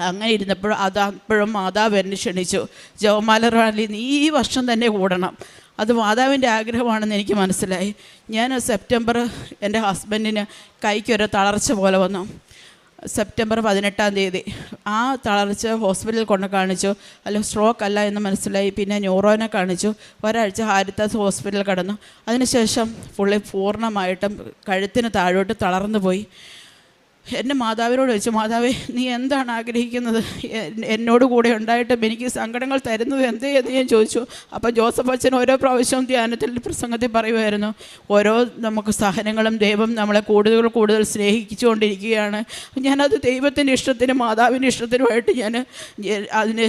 അങ്ങനെ ഇരുന്നപ്പോൾ അപ്പോഴും മാതാവ് എന്നെ ക്ഷണിച്ചു, ജപമാല റാലി നീ ഈ വർഷം തന്നെ കൂടണം, അത് മാതാവിൻ്റെ ആഗ്രഹമാണെന്ന് എനിക്ക് മനസ്സിലായി. ഞാൻ സെപ്റ്റംബർ എൻ്റെ ഹസ്ബൻഡിന് കൈക്കൊരു തളർച്ച പോലെ വന്നു. സെപ്റ്റംബർ 18-ാം തീയതി ആ തളർച്ച ഹോസ്പിറ്റലിൽ കൊണ്ട് കാണിച്ചു. അല്ല, സ്ട്രോക്ക് അല്ല എന്ന് മനസ്സിലായി. പിന്നെ ന്യൂറോനെ കാണിച്ചു. ഒരാഴ്ച ഹാരിത്താസ് ഹോസ്പിറ്റലിൽ കിടന്നു. അതിനുശേഷം പൂർണ്ണമായിട്ടും കഴുത്തിന് താഴോട്ട് തളർന്നു പോയി. എൻ്റെ മാതാവിനോട് ചോദിച്ചു, മാതാവേ നീ എന്താണ് ആഗ്രഹിക്കുന്നത്, എന്നോട് കൂടെ ഉണ്ടായിട്ടും എനിക്ക് സങ്കടങ്ങൾ തരുന്നത് എന്തേ എന്ന് ഞാൻ ചോദിച്ചു. അപ്പോൾ ജോസഫ് അച്ഛൻ ഓരോ പ്രാവശ്യവും ധ്യാനത്തിൽ പ്രസംഗത്തിൽ പറയുമായിരുന്നു, ഓരോ നമുക്ക് സഹനങ്ങളും ദൈവം നമ്മളെ കൂടുതൽ സ്നേഹിച്ചുകൊണ്ടിരിക്കുകയാണ്. ഞാനത് ദൈവത്തിൻ്റെ ഇഷ്ടത്തിനും മാതാവിൻ്റെ ഇഷ്ടത്തിനുമായിട്ട് ഞാൻ അതിന്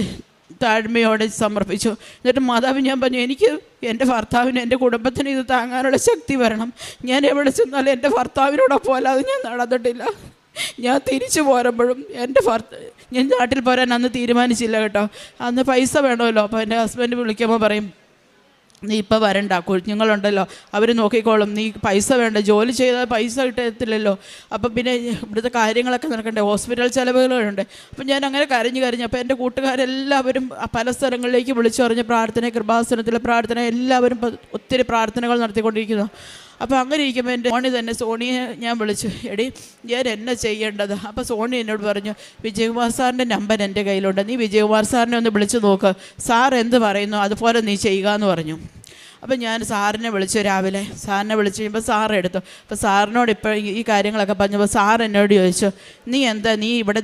താഴ്മയോടെ സമർപ്പിച്ചു. എന്നിട്ട് മാതാവ് ഞാൻ പറഞ്ഞു, എനിക്ക് എൻ്റെ ഭർത്താവിന് എൻ്റെ കുടുംബത്തിന് ഇത് താങ്ങാനുള്ള ശക്തി വരണം. ഞാൻ എവിടെ ചെന്നാലും എൻ്റെ ഭർത്താവിനോടൊപ്പം അല്ലാതെ ഞാൻ നടന്നിട്ടില്ല. ഞാൻ തിരിച്ചു പോരുമ്പോഴും ഞാൻ നാട്ടിൽ പോരാൻ അന്ന് തീരുമാനിച്ചില്ല കേട്ടോ. അന്ന് പൈസ വേണമല്ലോ. അപ്പോൾ എൻ്റെ ഹസ്ബൻഡ് വിളിക്കുമ്പോൾ പറയും, നീ ഇപ്പോൾ വരണ്ട, കുഞ്ഞുങ്ങളുണ്ടല്ലോ അവർ നോക്കിക്കോളും, നീ പൈസ വേണ്ട, ജോലി ചെയ്താൽ പൈസ കിട്ടത്തില്ലല്ലോ. അപ്പം പിന്നെ ഇവിടുത്തെ കാര്യങ്ങളൊക്കെ നടക്കണ്ടേ, ഹോസ്പിറ്റൽ ചിലവുകളുണ്ട്. അപ്പം ഞാൻ അങ്ങനെ കരഞ്ഞു. അപ്പോൾ എൻ്റെ കൂട്ടുകാരെല്ലാവരും പല സ്ഥലങ്ങളിലേക്ക് വിളിച്ചു പറഞ്ഞ് പ്രാർത്ഥന, കൃപാസനത്തിലെ പ്രാർത്ഥന, എല്ലാവരും ഒത്തിരി പ്രാർത്ഥനകൾ നടത്തിക്കൊണ്ടിരിക്കുന്നു. അപ്പോൾ അങ്ങനെ ഇരിക്കുമ്പോൾ എൻ്റെ സോണിയെ ഞാൻ വിളിച്ചു, എടി ഞാൻ എന്നാ ചെയ്യേണ്ടത്? അപ്പോൾ സോണി എന്നോട് പറഞ്ഞു, വിജയകുമാർ സാറിൻ്റെ നമ്പർ എൻ്റെ കയ്യിലുണ്ട്, നീ വിജയകുമാർ സാറിനെ ഒന്ന് വിളിച്ച് നോക്ക്, സാർ എന്ത് പറയുന്നു അതുപോലെ നീ ചെയ്യുക എന്ന് പറഞ്ഞു. അപ്പം ഞാൻ സാറിനെ വിളിച്ചു, രാവിലെ സാറിനെ വിളിച്ച് കഴിയുമ്പോൾ സാർ എടുത്തു. അപ്പോൾ സാറിനോട് ഇപ്പോൾ ഈ കാര്യങ്ങളൊക്കെ പറഞ്ഞപ്പോൾ സാർ എന്നോട് ചോദിച്ചു,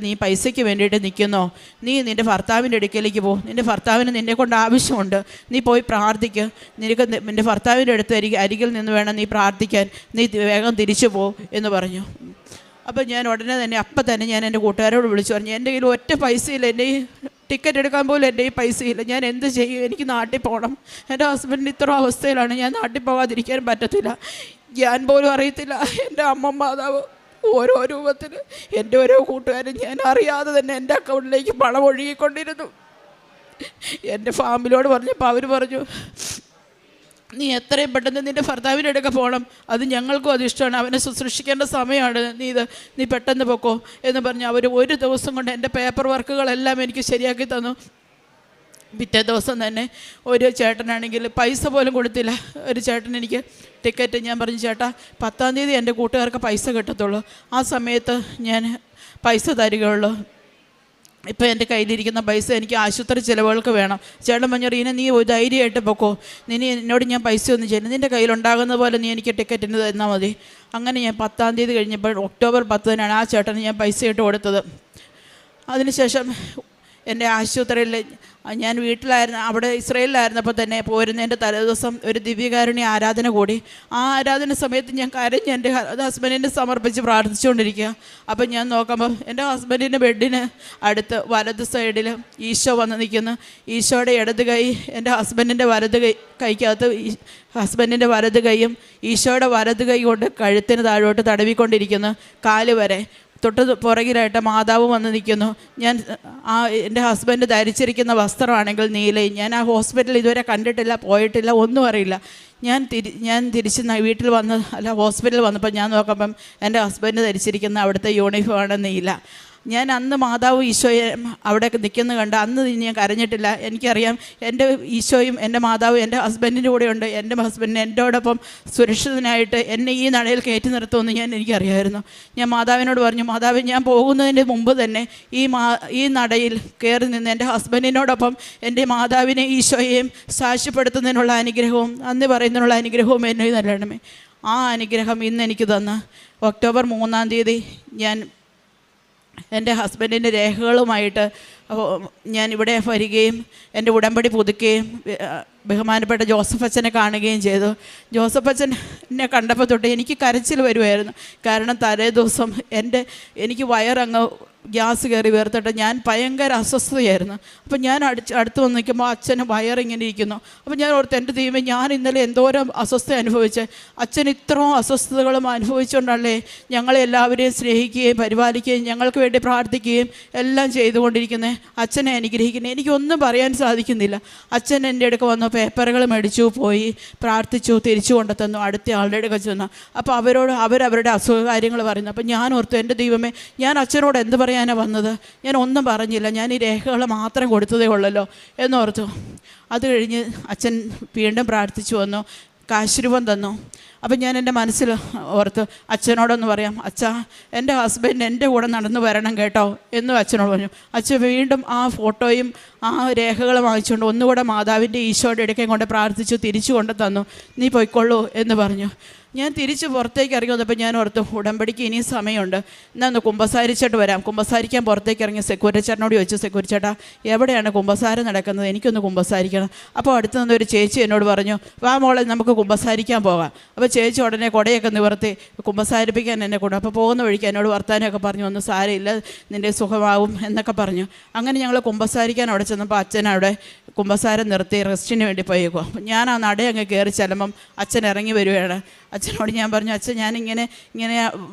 നീ പൈസയ്ക്ക് വേണ്ടിയിട്ട് നിൽക്കുന്നോ? നീ നിൻ്റെ ഭർത്താവിൻ്റെ അടുക്കലേക്ക് പോ, നിൻ്റെ ഭർത്താവിന് നിന്നെ കൊണ്ട് ആവശ്യമുണ്ട്, നീ പോയി പ്രാർത്ഥിക്കുക, നിനക്ക് നിൻ്റെ ഭർത്താവിൻ്റെ അടുത്ത് അരികിൽ നിന്ന് വേണം നീ പ്രാർത്ഥിക്കാൻ, നീ വേഗം തിരിച്ചു പോ എന്ന് പറഞ്ഞു. അപ്പോൾ ഞാൻ ഉടനെ തന്നെ ഞാൻ എൻ്റെ കൂട്ടുകാരോട് വിളിച്ചു പറഞ്ഞു, എൻ്റെ കയ്യിൽ ഒറ്റ പൈസയില്ല, എൻ്റെ ഈ ടിക്കറ്റ് എടുക്കാൻ പോലും എൻ്റെ ഈ പൈസയില്ല, ഞാൻ എന്ത് ചെയ്യും? എനിക്ക് നാട്ടിൽ പോകണം. എൻ്റെ ഹസ്ബൻഡ് ഇത്ര അവസ്ഥയിലാണ്, ഞാൻ നാട്ടിൽ പോകാതിരിക്കാൻ പറ്റത്തില്ല. ഞാൻ പോലും അറിയത്തില്ല എൻ്റെ അമ്മ മാതാവ് ഓരോ രൂപത്തിൽ എൻ്റെ ഓരോ കൂട്ടുകാരും ഞാൻ അറിയാതെ തന്നെ എൻ്റെ അക്കൗണ്ടിലേക്ക് പണം ഒഴുകിക്കൊണ്ടിരുന്നു. എൻ്റെ ഫാമിലിയോട് പറഞ്ഞപ്പോൾ അവർ പറഞ്ഞു, നീ എത്രയും പെട്ടെന്ന് നിൻ്റെ ഭർത്താവിൻ്റെ അടുക്ക പോകണം, അത് ഞങ്ങൾക്കും അത് ഇഷ്ടമാണ്, അവനെ ശുശ്രൂഷിക്കേണ്ട സമയമാണ്, നീ പെട്ടെന്ന് പൊക്കോ എന്ന് പറഞ്ഞ് അവർ ഒരു ദിവസം കൊണ്ട് എൻ്റെ പേപ്പർ വർക്കുകളെല്ലാം എനിക്ക് ശരിയാക്കി തന്നു. പിറ്റേ ദിവസം തന്നെ ഒരു ചേട്ടനാണെങ്കിൽ പൈസ പോലും കൊടുത്തില്ല. ഒരു ചേട്ടൻ എനിക്ക് ടിക്കറ്റ്, ഞാൻ പറഞ്ഞു, ചേട്ടാ 10-ാം തീയതി എൻ്റെ കൂട്ടുകാർക്ക് പൈസ കിട്ടത്തുള്ളൂ, ആ സമയത്ത് ഞാൻ പൈസ തരികയുള്ളൂ, ഇപ്പോൾ എൻ്റെ കയ്യിലിരിക്കുന്ന പൈസ എനിക്ക് ആശുപത്രി ചിലവുകൾക്ക് വേണം. ചേട്ടൻ പറഞ്ഞു, റീന നീ ധൈര്യമായിട്ട് പൊക്കോ, എന്നോട് ഞാൻ പൈസ ഒന്നും ചെയ്യുന്നു, നിൻ്റെ കയ്യിലുണ്ടാകുന്ന പോലെ നീ എനിക്ക് ടിക്കറ്റിന് തന്നാൽ മതി. അങ്ങനെ ഞാൻ 10-ാം തീയതി കഴിഞ്ഞപ്പോൾ ഒക്ടോബർ 10-നാണ് ആ ചേട്ടന് ഞാൻ പൈസ ഇട്ട് കൊടുത്തത്. അതിനുശേഷം എൻ്റെ ആശുപത്രിയിൽ ഞാൻ വീട്ടിലായിരുന്നു, അവിടെ ഇസ്രയേലിലായിരുന്നപ്പോൾ തന്നെ പോരുന്നതിൻ്റെ തലേദിവസം ഒരു ദിവ്യകാരുണ്യ ആരാധന കൂടി. ആ ആരാധന സമയത്ത് ഞാൻ കരഞ്ഞ് എൻ്റെ ഹസ്ബൻഡിനെ സമർപ്പിച്ച് പ്രാർത്ഥിച്ചുകൊണ്ടിരിക്കുക. അപ്പം ഞാൻ നോക്കുമ്പം എൻ്റെ ഹസ്ബൻഡിൻ്റെ ബെഡിന് അടുത്ത് വലത് സൈഡിൽ ഈശോ വന്ന് നിൽക്കുന്നു. ഈശോയുടെ ഇടത് കൈ എൻ്റെ ഹസ്ബൻഡിൻ്റെ വലത് കൈക്കകത്ത്, ഹസ്ബൻഡിൻ്റെ വലത് കൈയും ഈശോയുടെ വലത് കൈ കൊണ്ട് കഴുത്തിന് താഴോട്ട് തടവിക്കൊണ്ടിരിക്കുന്നു, കാല് വരെ. തൊട്ട് പുറകിലായിട്ട് മാതാവ് വന്ന് നിൽക്കുന്നു. എൻ്റെ ഹസ്ബൻഡ് ധരിച്ചിരിക്കുന്ന വസ്ത്രമാണെങ്കിൽ നീലയും. ഞാൻ ആ ഹോസ്പിറ്റലിൽ ഇതുവരെ കണ്ടിട്ടില്ല, പോയിട്ടില്ല, ഒന്നും അറിയില്ല. ഞാൻ തിരിച്ച് വീട്ടിൽ ഹോസ്പിറ്റലിൽ വന്നപ്പോൾ ഞാൻ നോക്കുമ്പം എൻ്റെ ഹസ്ബൻഡ് ധരിച്ചിരിക്കുന്ന അവിടുത്തെ യൂണിഫോമാണ് നീല. ഞാൻ അന്ന് മാതാവ് ഈശോയെ അവിടെ നിൽക്കുന്ന കണ്ട് അന്ന് ഞാൻ കരഞ്ഞിട്ടില്ല. എനിക്കറിയാം എൻ്റെ ഈശോയും എൻ്റെ മാതാവും എൻ്റെ ഹസ്ബൻഡിൻ്റെ കൂടെയുണ്ട്. എൻ്റെ ഹസ്ബൻഡിന് എന്നോടൊപ്പം സുരക്ഷിതനായിട്ട് എന്നെ ഈ നടയിൽ കയറ്റി നിർത്തുമെന്ന് എനിക്കറിയാമായിരുന്നു. ഞാൻ മാതാവിനോട് പറഞ്ഞു, മാതാവ് ഞാൻ പോകുന്നതിന് മുമ്പ് തന്നെ ഈ നടയിൽ കയറി നിന്ന് എൻ്റെ ഹസ്ബൻഡിനോടൊപ്പം എൻ്റെ മാതാവിനെ ഈശോയെയും സാക്ഷ്യപ്പെടുത്തുന്നതിനുള്ള അനുഗ്രഹവും നന്ദി പറയുന്നതിനുള്ള അനുഗ്രഹവും എന്നെ നൽകണമേ. ആ അനുഗ്രഹം ഇന്ന് എനിക്ക് തന്ന് ഒക്ടോബർ 3-ാം തീയതി ഞാൻ എൻ്റെ ഹസ്ബൻഡിൻ്റെ രേഖകളുമായിട്ട് ഞാൻ ഇവിടെ വരികയും എൻ്റെ ഉടമ്പടി പുതുക്കുകയും ബഹുമാനപ്പെട്ട ജോസഫ് അച്ഛനെ കാണുകയും ചെയ്തു. ജോസഫ് അച്ഛൻ എന്നെ കണ്ടപ്പോൾ തൊട്ട് എനിക്ക് കരച്ചിൽ വരുമായിരുന്നു. കാരണം തലേ ദിവസം എനിക്ക് വയറങ്ങ് ഗ്യാസ് കയറി വീർത്തിട്ട് ഞാൻ ഭയങ്കര അസ്വസ്ഥതയായിരുന്നു. അപ്പം ഞാൻ അടുത്ത് വന്ന് നിൽക്കുമ്പോൾ അച്ഛന് വയറിങ്ങനെ ഇരിക്കുന്നു. അപ്പം ഞാൻ ഓർത്ത്, എൻ്റെ ദൈവമേ, ഞാൻ ഇന്നലെ എന്തോരം അസ്വസ്ഥത അനുഭവിച്ച് അച്ഛൻ ഇത്രയും അസ്വസ്ഥതകളും അനുഭവിച്ചുകൊണ്ടല്ലേ ഞങ്ങളെ എല്ലാവരെയും സ്നേഹിക്കുകയും പരിപാലിക്കുകയും ഞങ്ങൾക്ക് വേണ്ടി പ്രാർത്ഥിക്കുകയും എല്ലാം ചെയ്തുകൊണ്ടിരിക്കുന്നത്. അച്ഛനെ അനുഗ്രഹിക്കുന്നത് എനിക്കൊന്നും പറയാൻ സാധിക്കുന്നില്ല. അച്ഛൻ എൻ്റെ അടുക്ക് വന്നു, പേപ്പറുകൾ മേടിച്ചു, പോയി പ്രാർത്ഥിച്ചു, തിരിച്ചു കൊണ്ടുതന്നു, അടുത്ത ആളുടെ അടുക്ക ചെന്നു. അപ്പോൾ അവരവരുടെ അസുഖകാര്യങ്ങൾ പറയുന്നു. അപ്പം ഞാൻ ഓർത്തു, എൻ്റെ ദൈവമേ, ഞാൻ അച്ഛനോട് എന്ത് പറയാനാണ് വന്നത്? ഞാൻ ഒന്നും പറഞ്ഞില്ല, ഞാൻ ഈ രേഖകൾ മാത്രം കൊടുത്തതേ ഉള്ളല്ലോ എന്നോർത്തു. അത് കഴിഞ്ഞ് അച്ഛൻ വീണ്ടും പ്രാർത്ഥിച്ചു വന്നു, കാശ് രൂപം തന്നു. അപ്പം ഞാൻ എൻ്റെ മനസ്സിൽ ഓർത്ത് അച്ഛനോടൊന്ന് പറയാം, അച്ഛാ എൻ്റെ ഹസ്ബൻഡ് എൻ്റെ കൂടെ നടന്നു വരണം കേട്ടോ എന്നും അച്ഛനോട് പറഞ്ഞു. അച്ഛൻ വീണ്ടും ആ ഫോട്ടോയും ആ രേഖകളും വാങ്ങിച്ചുകൊണ്ട് ഒന്നുകൂടെ മാതാവിൻ്റെ ഈശോയുടെ ഇടയ്ക്കും കൊണ്ട് പ്രാർത്ഥിച്ചു തിരിച്ചു കൊണ്ട് തന്നു. നീ പോയിക്കൊള്ളൂ എന്ന് പറഞ്ഞു. ഞാൻ തിരിച്ച് പുറത്തേക്ക് ഇറങ്ങി വന്നപ്പോൾ ഞാൻ ഓർത്തു, ഉടമ്പടിക്ക് ഇനിയും സമയമുണ്ട്, എന്നാൽ ഒന്ന് കുമ്പസാരിച്ചിട്ട് വരാം. കുമ്പസാരിക്കാൻ പുറത്തേക്ക് ഇറങ്ങി സെക്യൂരിറ്റി ചേട്ടനോട് ചോദിച്ചു, സെക്യൂരിറ്റി ചേട്ടാ എവിടെയാണ് കുമ്പസാരം നടക്കുന്നത്, എനിക്കൊന്ന് കുമ്പസാരിക്കണം. അപ്പോൾ അടുത്ത് നിന്നൊരു ചേച്ചി എന്നോട് പറഞ്ഞു, വാ മോളെ നമുക്ക് കുമ്പസാരിക്കാൻ പോകാം. അപ്പോൾ ചേച്ചി ഉടനെ കുടയൊക്കെ നിവർത്തി കുമ്പസാരിപ്പിക്കാൻ എന്നെ കൊണ്ടു. അപ്പോൾ പോകുന്ന വഴിക്ക് എന്നോട് വർത്താനമൊക്കെ പറഞ്ഞു, ഒന്നും സാരമില്ല നിൻ്റെ സുഖമാവും എന്നൊക്കെ പറഞ്ഞു. അങ്ങനെ ഞങ്ങൾ കുമ്പസാരിക്കാൻ അവിടെ ചെന്നപ്പോൾ അച്ഛൻ അവിടെ കുമ്പസാരം നിർത്തി റെസ്റ്റിന് വേണ്ടി പോയേക്കും. അപ്പം ഞാൻ ആ നട അങ്ങ് കയറി ചെല്ലുമ്പം അച്ഛൻ ഇറങ്ങി വരികയാണ്. അച്ഛനോട് ഞാൻ പറഞ്ഞു, അച്ഛൻ ഞാനിങ്ങനെ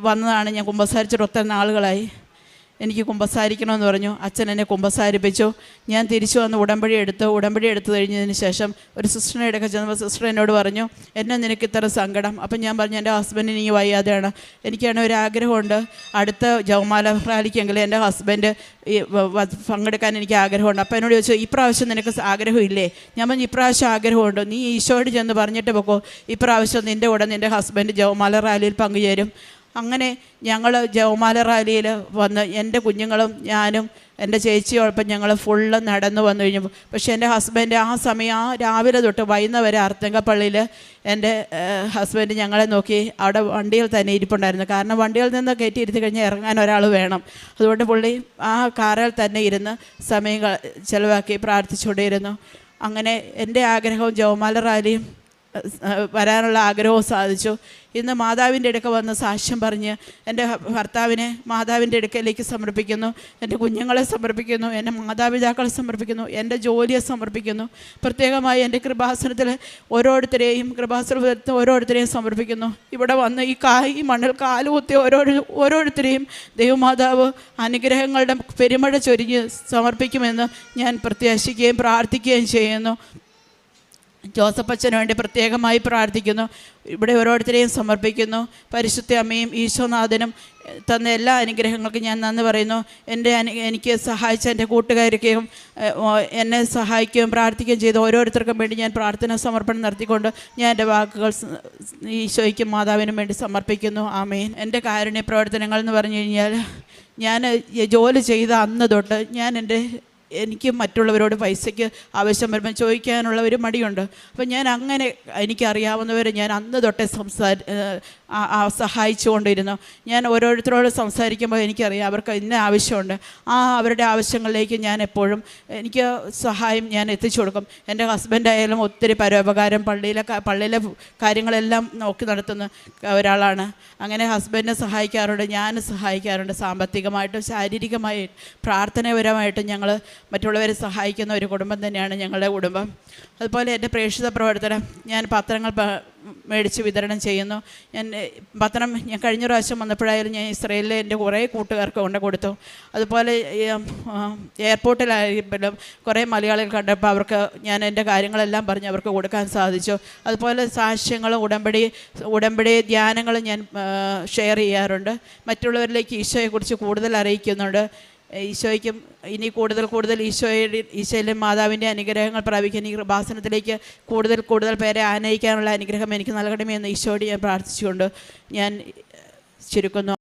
വന്നതാണ്, ഞാൻ കുമ്പസാരിച്ചിട്ട് ഒത്തിരി നാളുകളായി, എനിക്ക് കുമ്പസാരിക്കണമെന്ന് പറഞ്ഞു. അച്ഛൻ എന്നെ കുമ്പസാരിപ്പിച്ചു. ഞാൻ തിരിച്ചു വന്ന് ഉടമ്പടി എടുത്തു കഴിഞ്ഞതിന് ശേഷം ഒരു സിസ്റ്ററിനെ ഇടയ്ക്ക് ചെന്നപ്പോൾ സിസ്റ്റർ എന്നോട് പറഞ്ഞു, എന്നെ നിനക്ക് ഇത്ര സങ്കടം. അപ്പം ഞാൻ പറഞ്ഞു, എൻ്റെ ഹസ്ബൻഡിന് ഈ വയ്യാതെയാണ്, എനിക്കാണെങ്കിൽ ഒരു ആഗ്രഹമുണ്ട്, അടുത്ത ജവമാല റാലിക്കെങ്കിലും എൻ്റെ ഹസ്ബൻഡ് ഈ പങ്കെടുക്കാൻ എനിക്ക് ആഗ്രഹമുണ്ട്. അപ്പോൾ എന്നോട് ചോദിച്ചു, ഇപ്രാവശ്യം നിനക്ക് ആഗ്രഹമില്ലേ? ഞാൻ പറഞ്ഞു, ഇപ്രാവശ്യം ആഗ്രഹമുണ്ട്, നീ ഈശോയോട് ചെന്ന് പറഞ്ഞിട്ട് പോക്കോ, ഇപ്രാവശ്യം നിൻ്റെ കൂടെ നിൻ്റെ ഹസ്ബൻഡ് ജവമാല റാലിയിൽ പങ്കുചേരും. അങ്ങനെ ഞങ്ങൾ ജവമാല റാലിയിൽ വന്ന് എൻ്റെ കുഞ്ഞുങ്ങളും ഞാനും എൻ്റെ ചേച്ചിയോടൊപ്പം ഞങ്ങൾ ഫുള്ള് നടന്നു വന്നു കഴിഞ്ഞപ്പോൾ, പക്ഷേ എൻ്റെ ഹസ്ബൻഡ് ആ സമയം ആ രാവിലെ തൊട്ട് വൈകുന്നേരം വരെ അർത്തങ്കപ്പള്ളിയിൽ എൻ്റെ ഹസ്ബൻഡ് ഞങ്ങളെ നോക്കി അവിടെ വണ്ടിയിൽ തന്നെ ഇരിപ്പുണ്ടായിരുന്നു. കാരണം വണ്ടിയിൽ നിന്ന് കയറ്റിയിരുത്തി കഴിഞ്ഞാൽ ഇറങ്ങാൻ ഒരാൾ വേണം. അതുകൊണ്ട് പുള്ളി ആ കാറിൽ തന്നെ ഇരുന്ന് സമയം ചിലവാക്കി പ്രാർത്ഥിച്ചുകൊണ്ടിരുന്നു. അങ്ങനെ എൻ്റെ ആഗ്രഹവും ജവമാല റാലിയും വരാനുള്ള ആഗ്രഹവും സാധിച്ചു. ഇന്ന് മാതാവിൻ്റെ അടുക്ക വന്ന് സാക്ഷ്യം പറഞ്ഞ് എൻ്റെ ഭർത്താവിനെ മാതാവിൻ്റെ അടുക്കലേക്ക് സമർപ്പിക്കുന്നു, എൻ്റെ കുഞ്ഞുങ്ങളെ സമർപ്പിക്കുന്നു, എൻ്റെ മാതാപിതാക്കളെ സമർപ്പിക്കുന്നു, എൻ്റെ ജോലിയെ സമർപ്പിക്കുന്നു. പ്രത്യേകമായി എൻ്റെ കൃപാസനത്തിൽ ഓരോരുത്തരെയും സമർപ്പിക്കുന്നു. ഇവിടെ വന്ന് ഈ മണ്ണിൽ കാലുകുത്തി ഓരോരുത്തരെയും ദൈവമാതാവ് അനുഗ്രഹങ്ങളുടെ പെരുമഴ ചൊരിഞ്ഞ് സമർപ്പിക്കുമെന്ന് ഞാൻ പ്രത്യാശിക്കുകയും പ്രാർത്ഥിക്കുകയും ചെയ്യുന്നു. ജോസഫ് അച്ഛന് വേണ്ടി പ്രത്യേകമായി പ്രാർത്ഥിക്കുന്നു. ഇവിടെ ഓരോരുത്തരെയും സമർപ്പിക്കുന്നു. പരിശുദ്ധ അമ്മയും ഈശോനാഥനും തന്ന എല്ലാ അനുഗ്രഹങ്ങൾക്കും ഞാൻ നന്ദി പറയുന്നു. എനിക്ക് സഹായിച്ച എൻ്റെ കൂട്ടുകാർക്കും എന്നെ സഹായിക്കുകയും പ്രാർത്ഥിക്കുകയും ചെയ്ത് ഓരോരുത്തർക്കും വേണ്ടി ഞാൻ പ്രാർത്ഥന സമർപ്പണം നടത്തിക്കൊണ്ട് ഞാൻ എൻ്റെ വാക്കുകൾ ഈശോയ്ക്കും മാതാവിനും വേണ്ടി സമർപ്പിക്കുന്നു. ആമേൻ. എൻ്റെ കാരുണ്യ പ്രവർത്തനങ്ങൾ എന്ന് പറഞ്ഞു കഴിഞ്ഞാൽ, ഞാൻ ജോലി ചെയ്ത അന്ന് തൊട്ട് എനിക്ക് മറ്റുള്ളവരോട് പൈസയ്ക്ക് ആവശ്യം വരുമ്പോൾ ചോദിക്കാനുള്ള ഒരു മടിയുണ്ട്. അപ്പം ഞാൻ അങ്ങനെ എനിക്കറിയാവുന്നവരെ ഞാൻ അന്ന് തൊട്ടേ സഹായിച്ചുകൊണ്ടിരുന്നു. ഞാൻ ഓരോരുത്തരോട് സംസാരിക്കുമ്പോൾ എനിക്കറിയാം അവർക്ക് ഇന്ന ആവശ്യമുണ്ട്. അവരുടെ ആവശ്യങ്ങളിലേക്ക് ഞാൻ എപ്പോഴും എനിക്ക് സഹായം ഞാൻ എത്തിച്ചു കൊടുക്കും. എൻ്റെ ഹസ്ബൻഡായാലും ഒത്തിരി പരോപകാരം പള്ളിയിലെ കാര്യങ്ങളെല്ലാം നോക്കി നടത്തുന്ന ഒരാളാണ്. അങ്ങനെ ഹസ്ബൻഡിനെ സഹായിക്കാറുണ്ട്, ഞാൻ സഹായിക്കാറുണ്ട്. സാമ്പത്തികമായിട്ടും ശാരീരികമായിട്ടും പ്രാർത്ഥനാപരമായിട്ടും ഞങ്ങൾ മറ്റുള്ളവരെ സഹായിക്കുന്ന ഒരു കുടുംബം തന്നെയാണ് ഞങ്ങളുടെ കുടുംബം. അതുപോലെ എൻ്റെ പ്രേക്ഷിത പ്രവർത്തനം, ഞാൻ പത്രങ്ങൾ മേടിച്ച് വിതരണം ചെയ്യുന്നു. ഞാൻ കഴിഞ്ഞ പ്രാവശ്യം വന്നപ്പോഴായാലും ഞാൻ ഇസ്രയേലിലെ എൻ്റെ കുറേ കൂട്ടുകാർക്ക് കൊണ്ട് കൊടുത്തു. അതുപോലെ എയർപോർട്ടിലായാലും കുറേ മലയാളികൾ കണ്ടപ്പോൾ അവർക്ക് ഞാൻ എൻ്റെ കാര്യങ്ങളെല്ലാം പറഞ്ഞ് അവർക്ക് കൊടുക്കാൻ സാധിച്ചു. അതുപോലെ സാക്ഷ്യങ്ങളും ഉടമ്പടി ധ്യാനങ്ങളും ഞാൻ ഷെയർ ചെയ്യാറുണ്ട്. മറ്റുള്ളവരിലേക്ക് ഈശോയെക്കുറിച്ച് കൂടുതൽ അറിയിക്കുന്നുണ്ട്. ഈശോയ്ക്കും ഇനി കൂടുതൽ ഈശോയിലെ മാതാവിൻ്റെ അനുഗ്രഹങ്ങൾ പ്രാപിക്കാൻ ഈ കൃപാസനത്തിലേക്ക് കൂടുതൽ പേരെ ആനയിക്കാനുള്ള അനുഗ്രഹം എനിക്ക് നൽകണമെന്ന് ഈശോയോട് ഞാൻ പ്രാർത്ഥിച്ചുകൊണ്ട് ഞാൻ ചുരുക്കുന്നു.